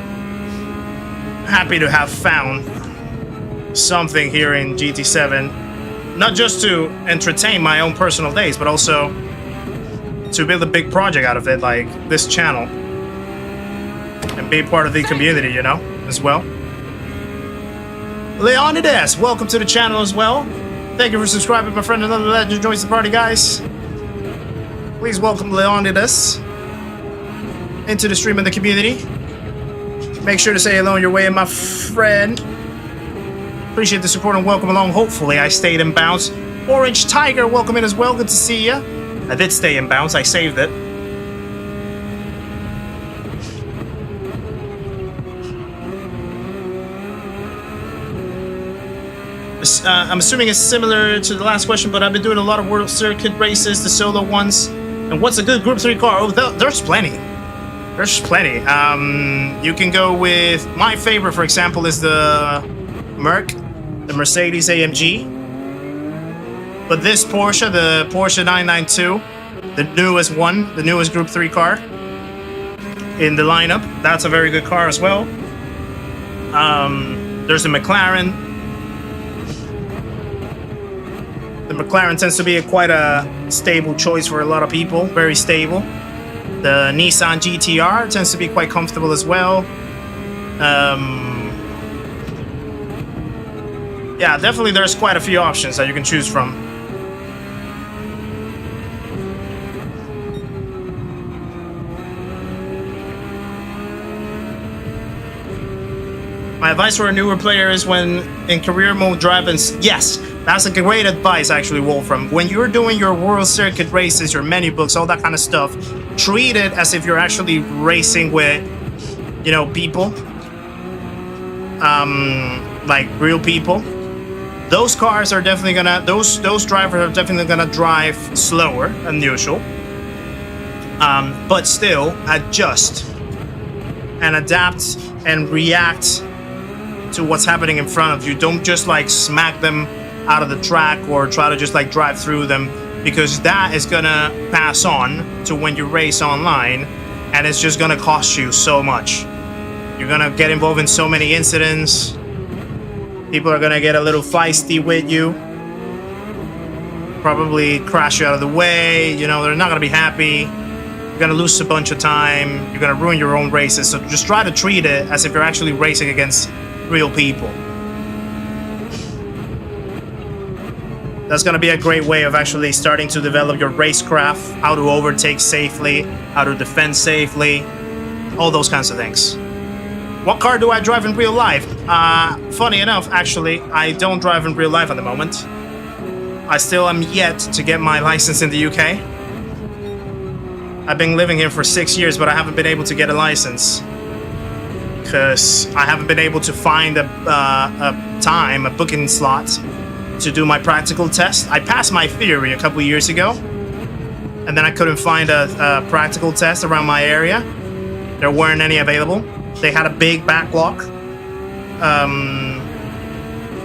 S1: happy to have found something here in GT7. Not just to entertain my own personal days, but also to build a big project out of it, like this channel. And be part of the community, you know, as well. Leonidas, welcome to the channel as well. Thank you for subscribing, my friend. Another legend joins the party, guys. Please welcome Leonidas into the stream and the community. Make sure to say hello on your way, my friend. Appreciate the support and welcome along. Hopefully I stayed in bounds. Orange Tiger, welcome in as well. Good to see ya. I did stay in bounds. I saved it. I'm assuming it's similar to the last question, but I've been doing a lot of World Circuit races, the solo ones. And what's a good Group 3 car? Oh, there's plenty. There's plenty. You can go with... My favorite, for example, is the the Mercedes AMG. But this Porsche, the Porsche 992, the newest one, the newest Group 3 car in the lineup, that's a very good car as well. There's the McLaren. The McLaren tends to be quite a stable choice for a lot of people, very stable. The Nissan GTR tends to be quite comfortable as well. Yeah, definitely there's quite a few options that you can choose from. My advice for a newer player is when in career mode driving... Yes, that's a great advice, actually, Wolfram. When you're doing your World Circuit races, your menu books, all that kind of stuff, treat it as if you're actually racing with you know, people, like real people, those cars are definitely gonna, those drivers are definitely gonna drive slower than usual, but still adjust and adapt and react to what's happening in front of you. Don't just like smack them out of the track or try to just like drive through them, because that is gonna pass on to when you race online, and it's just gonna cost you so much. You're gonna get involved in so many incidents. People are gonna get a little feisty with you, probably crash you out of the way. You know, they're not gonna be happy. You're gonna lose a bunch of time. You're gonna ruin your own races. So just try to treat it as if you're actually racing against real people. That's gonna be a great way of actually starting to develop your racecraft, how to overtake safely, how to defend safely, all those kinds of things. What car do I drive in real life? Funny enough, actually, I don't drive in real life at the moment. I still am yet to get my license in the UK. I've been living here for 6 years, but I haven't been able to get a license because I haven't been able to find a booking slot to do my practical test. I passed my theory a couple years ago, and then I couldn't find a practical test around my area. There weren't any available. They had a big backlog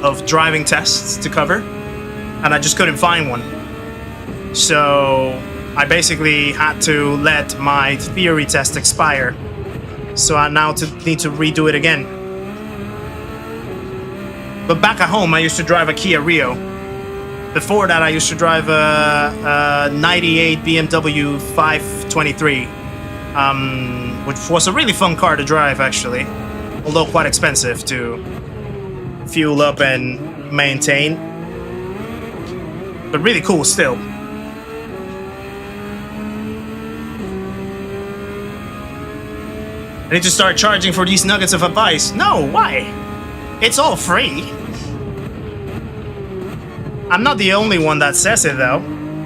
S1: of driving tests to cover, and I just couldn't find one. So I basically had to let my theory test expire. So I now need to redo it again. But back at home, I used to drive a Kia Rio. Before that, I used to drive a 98 BMW 523, which was a really fun car to drive, actually, although quite expensive to fuel up and maintain, but really cool still. I need to start charging for these nuggets of advice. No, why? It's all free. I'm not the only one that says it, though.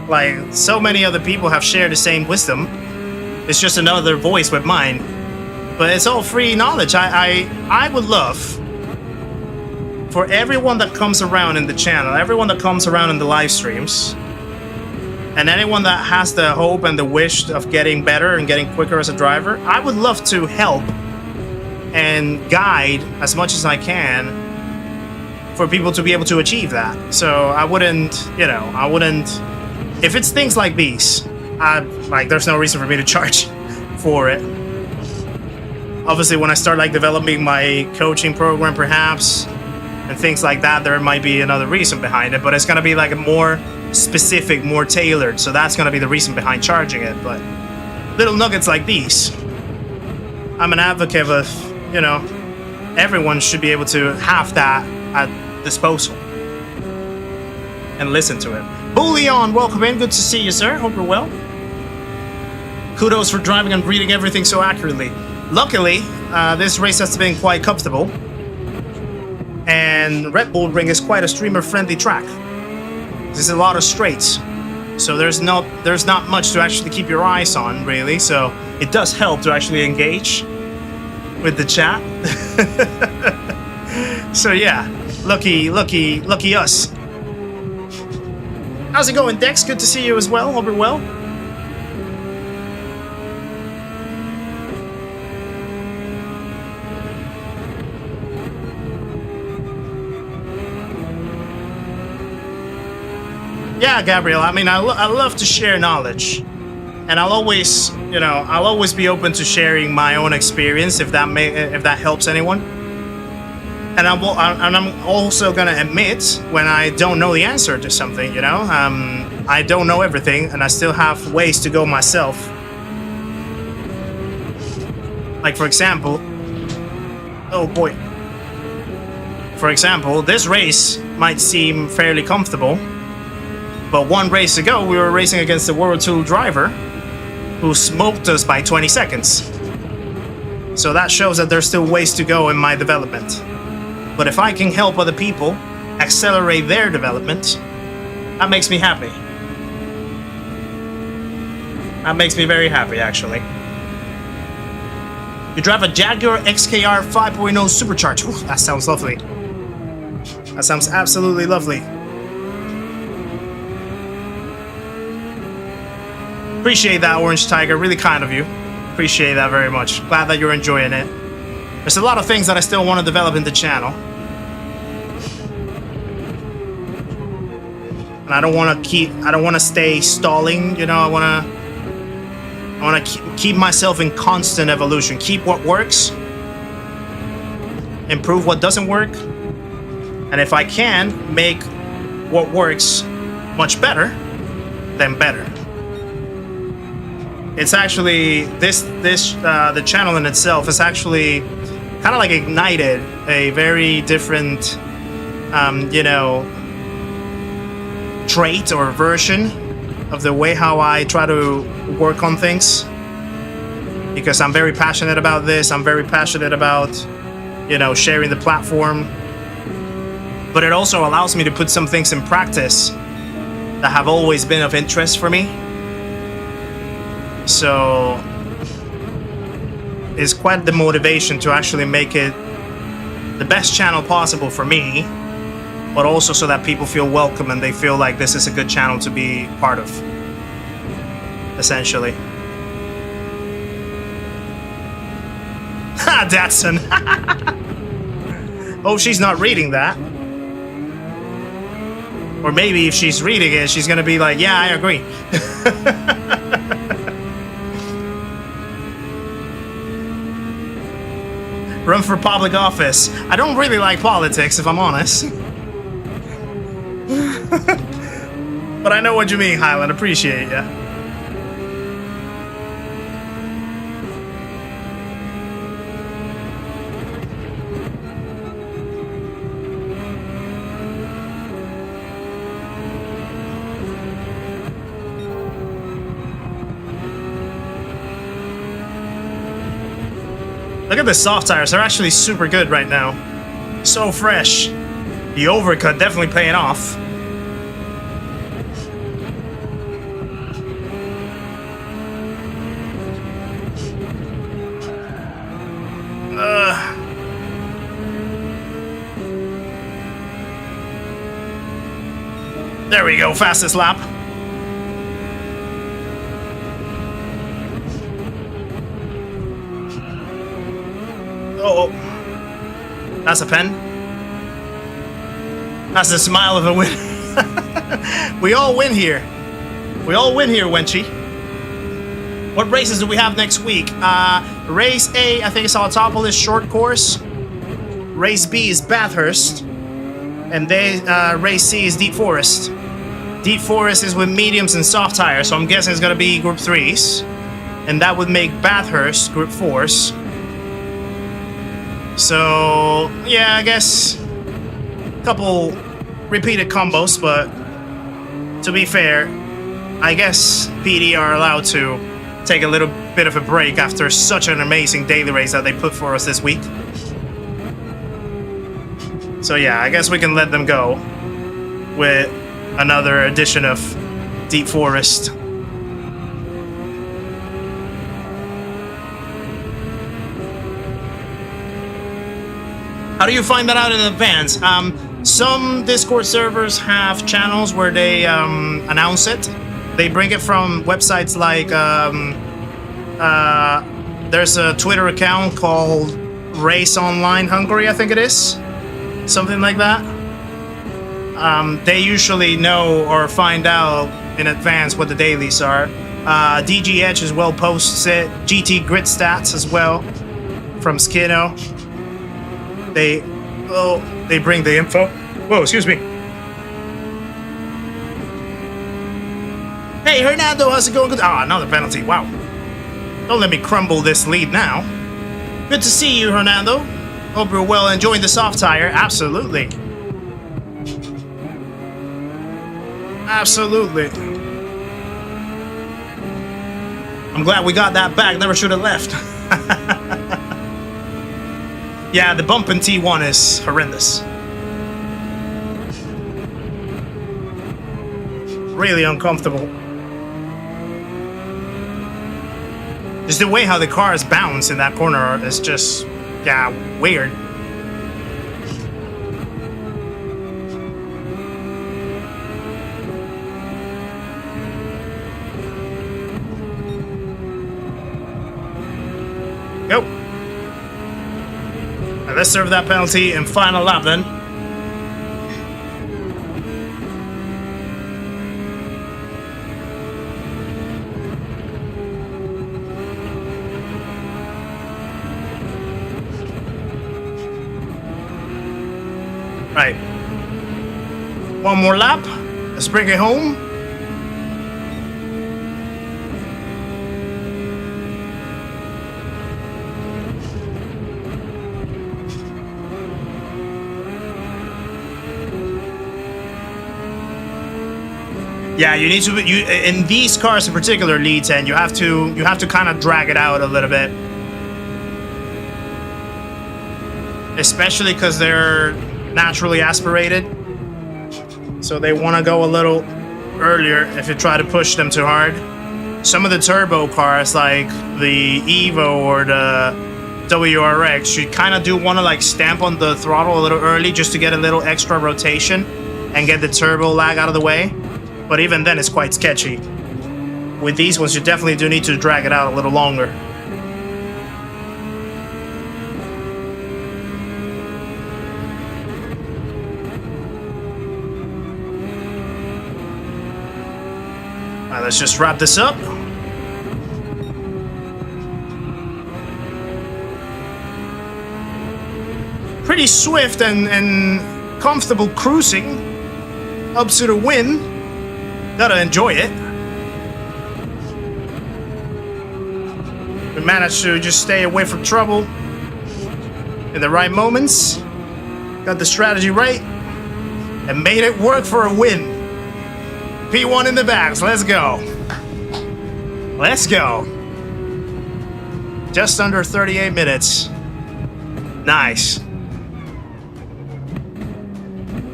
S1: Like, so many other people have shared the same wisdom. It's just another voice with mine. But it's all free knowledge. I would love for everyone that comes around in the channel, everyone that comes around in the live streams, and anyone that has the hope and the wish of getting better and getting quicker as a driver, I would love to help and guide as much as I can for people to be able to achieve that. So I wouldn't, you know, if it's things like these, there's no reason for me to charge for it. Obviously, when I start like developing my coaching program, perhaps, and things like that, there might be another reason behind it, but it's gonna be like a more specific, more tailored, so that's gonna be the reason behind charging it. But little nuggets like these, I'm an advocate of, you know, everyone should be able to have that at disposal and listen to it. Bullion, welcome in, good to see you, sir. Hope you're well. Kudos for driving and reading everything so accurately. Luckily, this race has been quite comfortable, and Red Bull Ring is quite a streamer-friendly track. There's a lot of straights, so there's not much to actually keep your eyes on, really. So it does help to actually engage with the chat. So yeah, lucky us. How's it going, Dex? Good to see you as well. Hope you're well. Yeah, Gabriel, I mean, I love to share knowledge, and I'll always be open to sharing my own experience if that helps anyone. And I'm also gonna admit when I don't know the answer to something, you know. I don't know everything, and I still have ways to go myself. Like, for example, oh boy. For example, this race might seem fairly comfortable, but one race ago, we were racing against a World Tour driver who smoked us by 20 seconds. So that shows that there's still ways to go in my development. But if I can help other people accelerate their development, that makes me happy. That makes me very happy, actually. You drive a Jaguar XKR 5.0 supercharged. Ooh, that sounds lovely. That sounds absolutely lovely. Appreciate that, Orange Tiger. Really kind of you. Appreciate that very much. Glad that you're enjoying it. There's a lot of things that I still want to develop in the channel. And I don't want to stay stalling, you know. I want to keep myself in constant evolution. Keep what works. Improve what doesn't work. And if I can make what works much better, then better. It's actually the channel in itself is actually kind of like ignited a very different, you know, trait or version of the way how I try to work on things, because I'm very passionate about this. I'm very passionate about, you know, sharing the platform, but it also allows me to put some things in practice that have always been of interest for me. So it's quite the motivation to actually make it the best channel possible for me, but also so that people feel welcome and they feel like this is a good channel to be part of, essentially. Ha, Datsun! Oh, she's not reading that. Or maybe if she's reading it, she's gonna be like, yeah, I agree. Run for public office. I don't really like politics, if I'm honest. But I know what you mean, Highland. Appreciate ya. Look at the soft tires. They're actually super good right now. So fresh. The overcut definitely paying off. There we go, fastest lap. Oh, that's a pen. That's the smile of a win. We all win here. We all win here, Wenchy. What races do we have next week? Race A, I think it's Autopolis short course. Race B is Bathurst. And race C is Deep Forest. Deep Forest is with mediums and soft tires, so I'm guessing it's gonna be Group 3s. And that would make Bathurst Group 4s. So, yeah, I guess a couple repeated combos, but to be fair, I guess PD are allowed to take a little bit of a break after such an amazing daily race that they put for us this week. So yeah, I guess we can let them go with another edition of Deep Forest. How do you find that out in advance? Some Discord servers have channels where they announce it. They bring it from websites like there's a Twitter account called Race Online Hungary, I think it is. Something like that. They usually know or find out in advance what the dailies are. DG Edge as well posts it. GT Grid Stats as well from Skino. They bring the info. Whoa, excuse me. Hey, Hernando, how's it going? Ah, another penalty. Wow. Don't let me crumble this lead now. Good to see you, Hernando. Hope you're well enjoying the soft tire. Absolutely. Absolutely. I'm glad we got that back. Never should have left. Yeah, the bump in T1 is horrendous. Really uncomfortable. Just the way how the cars bounce in that corner is just, yeah, weird. Go. And let's serve that penalty in final lap then. Right. One more lap. Let's bring it home. Yeah, you need to. In these cars in particular, Leeds, and you have to kind of drag it out a little bit, especially because they're naturally aspirated, so they want to go a little earlier if you try to push them too hard. Some of the turbo cars, like the Evo or the WRX, you kind of do want to like stamp on the throttle a little early just to get a little extra rotation and get the turbo lag out of the way. But even then, it's quite sketchy. With these ones, you definitely do need to drag it out a little longer. All right, let's just wrap this up. Pretty swift and comfortable cruising up to the win. Gotta enjoy it. We managed to just stay away from trouble in the right moments. Got the strategy right and made it work for a win. P1 in the bags. Let's go. Let's go. Just under 38 minutes. Nice.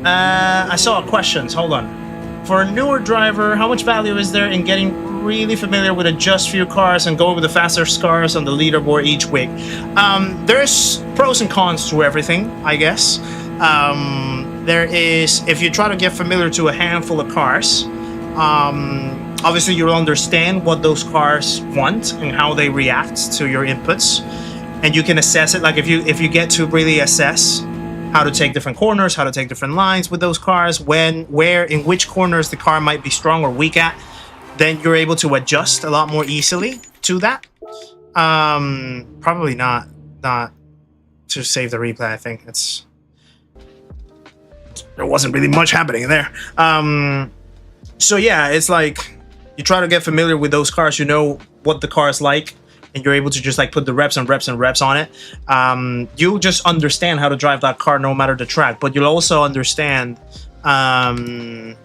S1: I saw questions. Hold on. For a newer driver, how much value is there in getting really familiar with a just few cars and going with the faster cars on the leaderboard each week? There's pros and cons to everything, I guess. There is, if you try to get familiar to a handful of cars, obviously you'll understand what those cars want and how they react to your inputs, and you can assess it. Like if you get to really assess how to take different corners, how to take different lines with those cars, in which corners the car might be strong or weak at, then you're able to adjust a lot more easily to that. Probably not to save the replay. I think there wasn't really much happening there. So yeah, it's like you try to get familiar with those cars. You know what the car is like, and you're able to just like put the reps and reps and reps on it. You'll just understand how to drive that car no matter the track, but you'll also understand, hold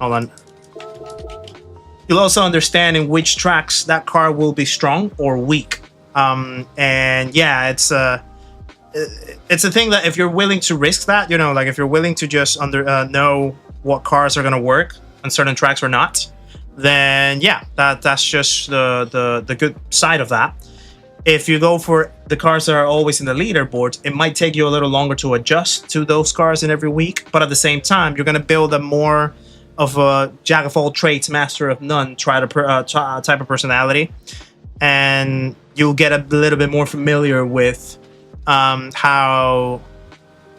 S1: on. You'll also understand in which tracks that car will be strong or weak. And yeah, it's a thing that if you're willing to risk that, you know, like if you're willing to just know what cars are gonna work on certain tracks or not, then yeah, that's just the good side of that. If you go for the cars that are always in the leaderboard, it might take you a little longer to adjust to those cars in every week, but at the same time, you're going to build a more of a jack of all trades, master of none type of personality, and you'll get a little bit more familiar with how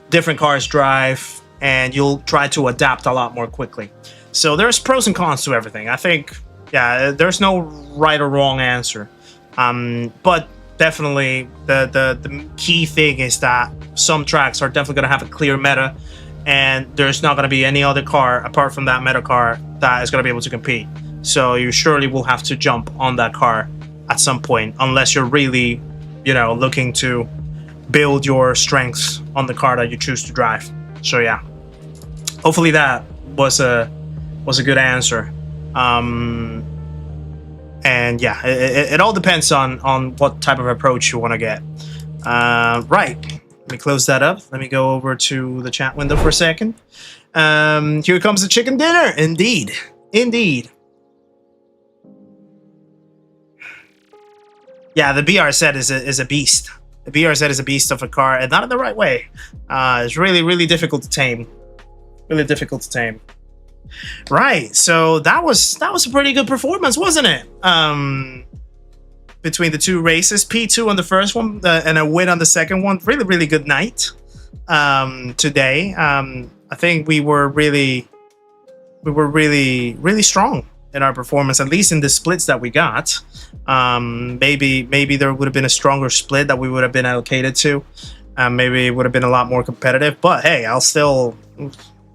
S1: different cars drive, and you'll try to adapt a lot more quickly. So there's pros and cons to everything. I think, yeah, there's no right or wrong answer. But definitely the key thing is that some tracks are definitely going to have a clear meta, and there's not going to be any other car apart from that meta car that is going to be able to compete. So you surely will have to jump on that car at some point, unless you're really, you know, looking to build your strengths on the car that you choose to drive. So yeah, hopefully that was a good answer. And yeah, it all depends on what type of approach you want to get. Right, let me close that up. Let me go over to the chat window for a second. Here comes the chicken dinner. Indeed. Yeah, the BRZ is a beast. The BRZ is a beast of a car, and not in the right way. It's really, really difficult to tame. Really difficult to tame. Right, so that was a pretty good performance, wasn't it? Between the two races, P2 on the first one and a win on the second one. Really, really good night today. I think we were really strong in our performance, at least in the splits that we got. Maybe there would have been a stronger split that we would have been allocated to. Maybe it would have been a lot more competitive. But hey, I'll still.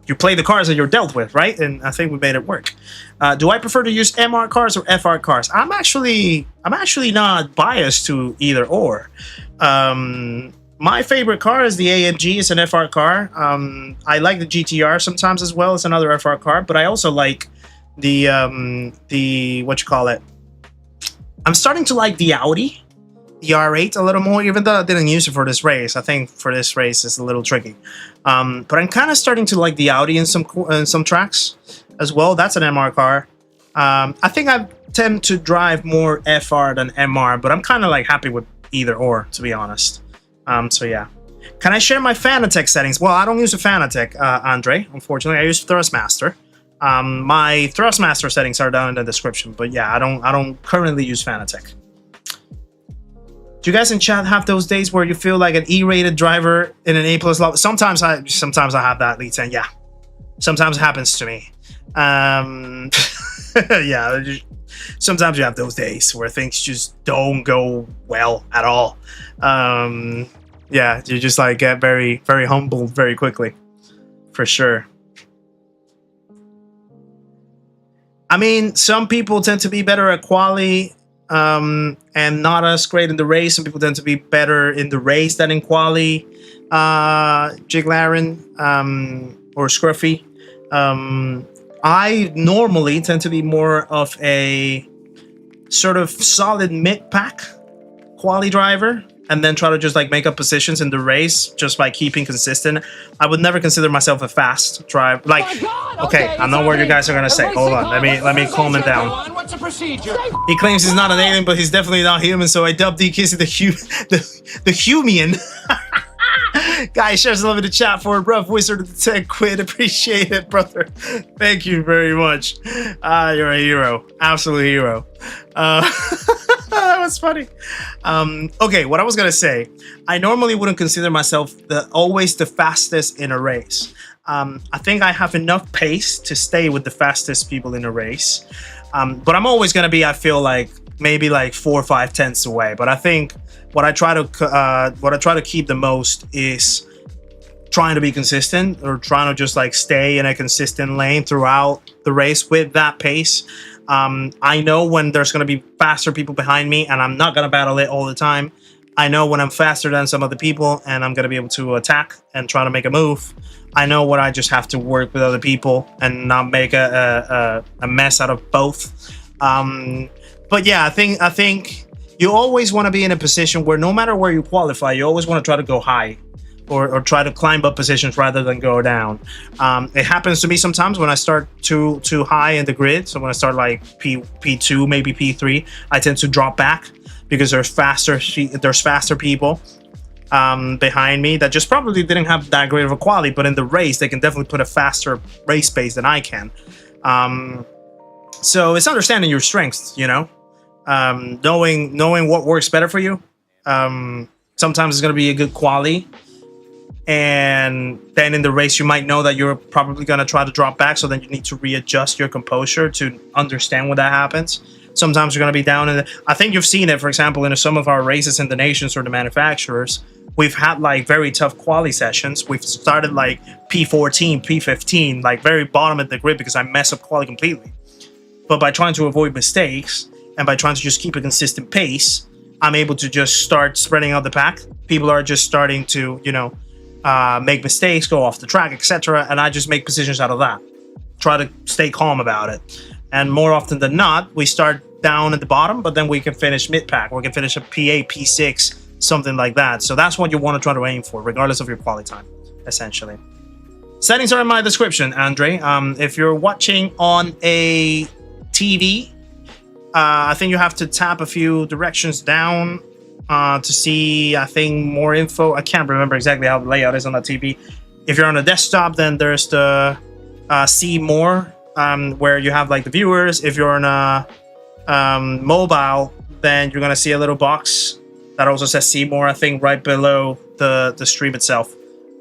S1: You play the cars that you're dealt with, right? And I think we made it work. Do I prefer to use MR cars or FR cars? I'm actually not biased to either or. My favorite car is the AMG. It's an FR car. I like the GTR sometimes as well. It's another FR car, but I also like the what you call it. I'm starting to like the Audi, the R8 a little more, even though I didn't use it for this race. I think for this race it's a little tricky. But I'm kind of starting to like the Audi in some tracks as well. That's an MR car. I think I tend to drive more FR than MR, but I'm kind of like happy with either or, to be honest. So yeah. Can I share my Fanatec settings? Well, I don't use a Fanatec, Andre. Unfortunately, I use Thrustmaster. My Thrustmaster settings are down in the description, but yeah, I don't currently use Fanatec. Do you guys in chat have those days where you feel like an E-rated driver in an A+ level? Sometimes I have that, Lee 10. Yeah, sometimes it happens to me. Yeah, sometimes you have those days where things just don't go well at all. Yeah, you just like get very, very humbled very quickly, for sure. I mean, some people tend to be better at quali and not as great in the race. Some people tend to be better in the race than in quali. Jiglaren or Scruffy. I normally tend to be more of a sort of solid mid-pack quali driver, and then try to just like make up positions in the race just by keeping consistent. I would never consider myself a fast driver. Like, okay, I know what you guys are gonna say. Hold on, let me calm it down.
S4: What's the procedure?
S1: He claims he's not an alien, but he's definitely not human. So I dubbed Kizzi the Humian. Guys, shares love in the chat for a rough wizard of the 10 quid. Appreciate it, brother. Thank you very much. You're a hero, absolute hero. That was funny. Okay, what I was gonna say, I normally wouldn't consider myself always the fastest in a race. I think I have enough pace to stay with the fastest people in a race, but I'm always gonna be, I feel like, maybe like 4 or 5 tenths away. But I think what I try to keep the most is trying to be consistent, or trying to just like stay in a consistent lane throughout the race with that pace. I know when there's going to be faster people behind me, and I'm not going to battle it all the time. I know when I'm faster than some other people, and I'm going to be able to attack and try to make a move. I know when I just have to work with other people and not make a mess out of both. But yeah, I think you always want to be in a position where no matter where you qualify, you always want to try to go high. Or try to climb up positions rather than go down. It happens to me sometimes when I start too high in the grid. So when I start like P2, maybe P3, I tend to drop back because there's faster people behind me that just probably didn't have that great of a quality, but in the race they can definitely put a faster race pace than I can. So it's understanding your strengths, you know, knowing what works better for you. Sometimes it's going to be a good quality. And then in the race, you might know that you're probably going to try to drop back. So then you need to readjust your composure to understand when that happens. Sometimes you're going to be down in the... I think you've seen it, for example, in some of our races in the nations or the manufacturers. We've had like very tough quali sessions. We've started like P14, P15, like very bottom of the grid because I mess up quali completely. But by trying to avoid mistakes and by trying to just keep a consistent pace, I'm able to just start spreading out the pack. People are just starting to, you know, make mistakes, go off the track, etc. And I just make positions out of that. Try to stay calm about it. And more often than not, we start down at the bottom, but then we can finish mid-pack. We can finish a P8, P6, something like that. So that's what you want to try to aim for, regardless of your quality time, essentially. Settings are in my description, Andre. If you're watching on a TV, I think you have to tap a few directions down to see, I think, more info. I can't remember exactly how the layout is on the TV. If you're on a desktop, then there's the see more, where you have like the viewers. If you're on a mobile, then you're gonna see a little box that also says see more, I think, right below the stream itself.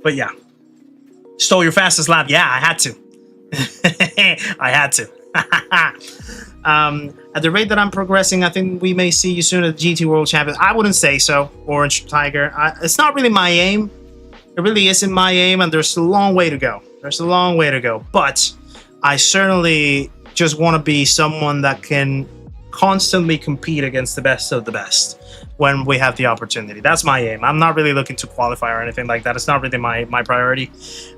S1: But yeah, stole your fastest lap. Yeah, I had to. I had to. At the rate that I'm progressing, I think we may see you soon at the GT World Champions. I wouldn't say so, Orange Tiger. It's not really my aim. It really isn't my aim, and there's a long way to go. There's a long way to go. But I certainly just want to be someone that can constantly compete against the best of the best when we have the opportunity. That's my aim. I'm not really looking to qualify or anything like that. It's not really my priority.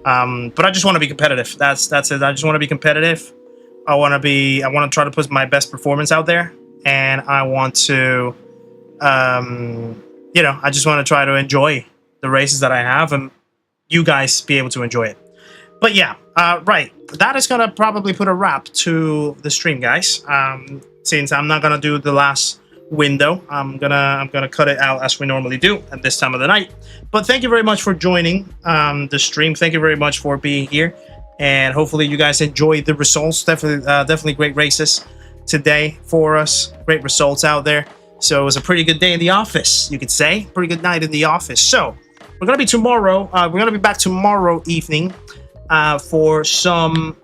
S1: But I just want to be competitive. That's it. I just want to be competitive. I want to try to put my best performance out there, and I want to, you know, I just want to try to enjoy the races that I have, and you guys be able to enjoy it. But yeah, right. That is gonna probably put a wrap to the stream, guys. Since I'm not gonna do the last window, I'm gonna cut it out as we normally do at this time of the night. But thank you very much for joining the stream. Thank you very much for being here. And hopefully you guys enjoyed the results. Definitely great races today for us. Great results out there. So it was a pretty good day in the office, you could say. Pretty good night in the office. So we're gonna be tomorrow. We're gonna be back tomorrow evening for some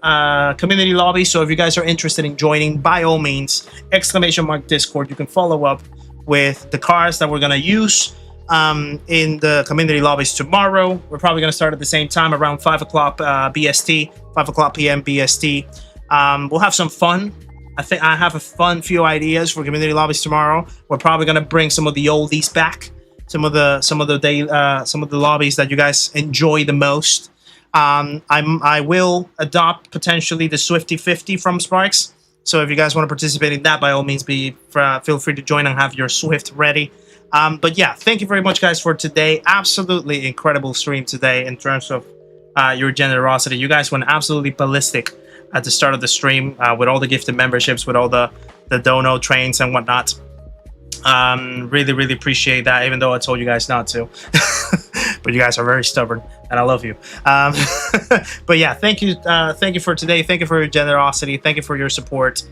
S1: community lobby. So if you guys are interested in joining, by all means, !Discord. You can follow up with the cars that we're gonna use in the community lobbies tomorrow. We're probably going to start at the same time, around 5 o'clock BST, 5 o'clock PM BST. We'll have some fun. I think I have a fun few ideas for community lobbies tomorrow. We're probably going to bring some of the oldies back, some of the lobbies that you guys enjoy the most. I will adopt potentially the Swifty 50 from Sparks. So if you guys want to participate in that, by all means, feel free to join and have your Swift ready. But yeah, thank you very much, guys, for today. Absolutely incredible stream today in terms of your generosity. You guys went absolutely ballistic at the start of the stream with all the gifted memberships, with all the dono trains and whatnot. Really appreciate that, even though I told you guys not to. But you guys are very stubborn, and I love you. But yeah, thank you for today. Thank you for your generosity. Thank you for your support,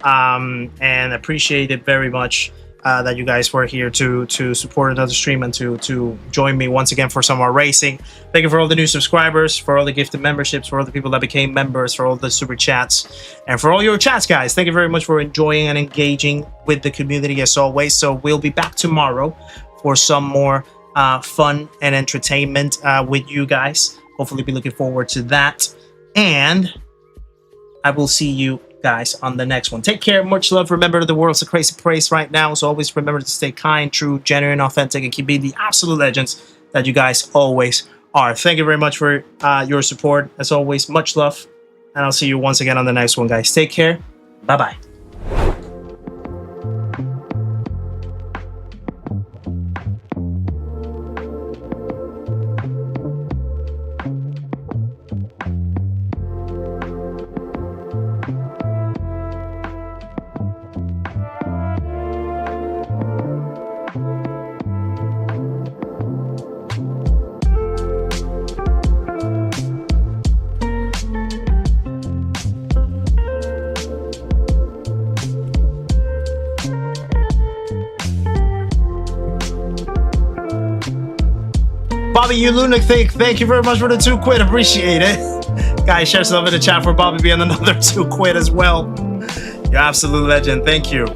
S1: and appreciate it very much. That you guys were here to support another stream and to join me once again for some more racing. Thank you for all the new subscribers, for all the gifted memberships, for all the people that became members, for all the super chats, and for all your chats, guys. Thank you very much for enjoying and engaging with the community as always. So we'll be back tomorrow for some more fun and entertainment with you guys. Hopefully be looking forward to that. And I will see you guys on the next one. Take care, much love. Remember, the world's a crazy place right now, so always remember to stay kind, true, genuine, authentic, and keep being the absolute legends that you guys always are. Thank you very much for your support. As always, much love, and I'll see you once again on the next one, guys. Take care. Bye-bye. Bobby, you lunatic, thank you very much for the 2 quid. Appreciate it. Guys, share some in the chat for Bobby being another 2 quid as well. You're absolute legend. Thank you.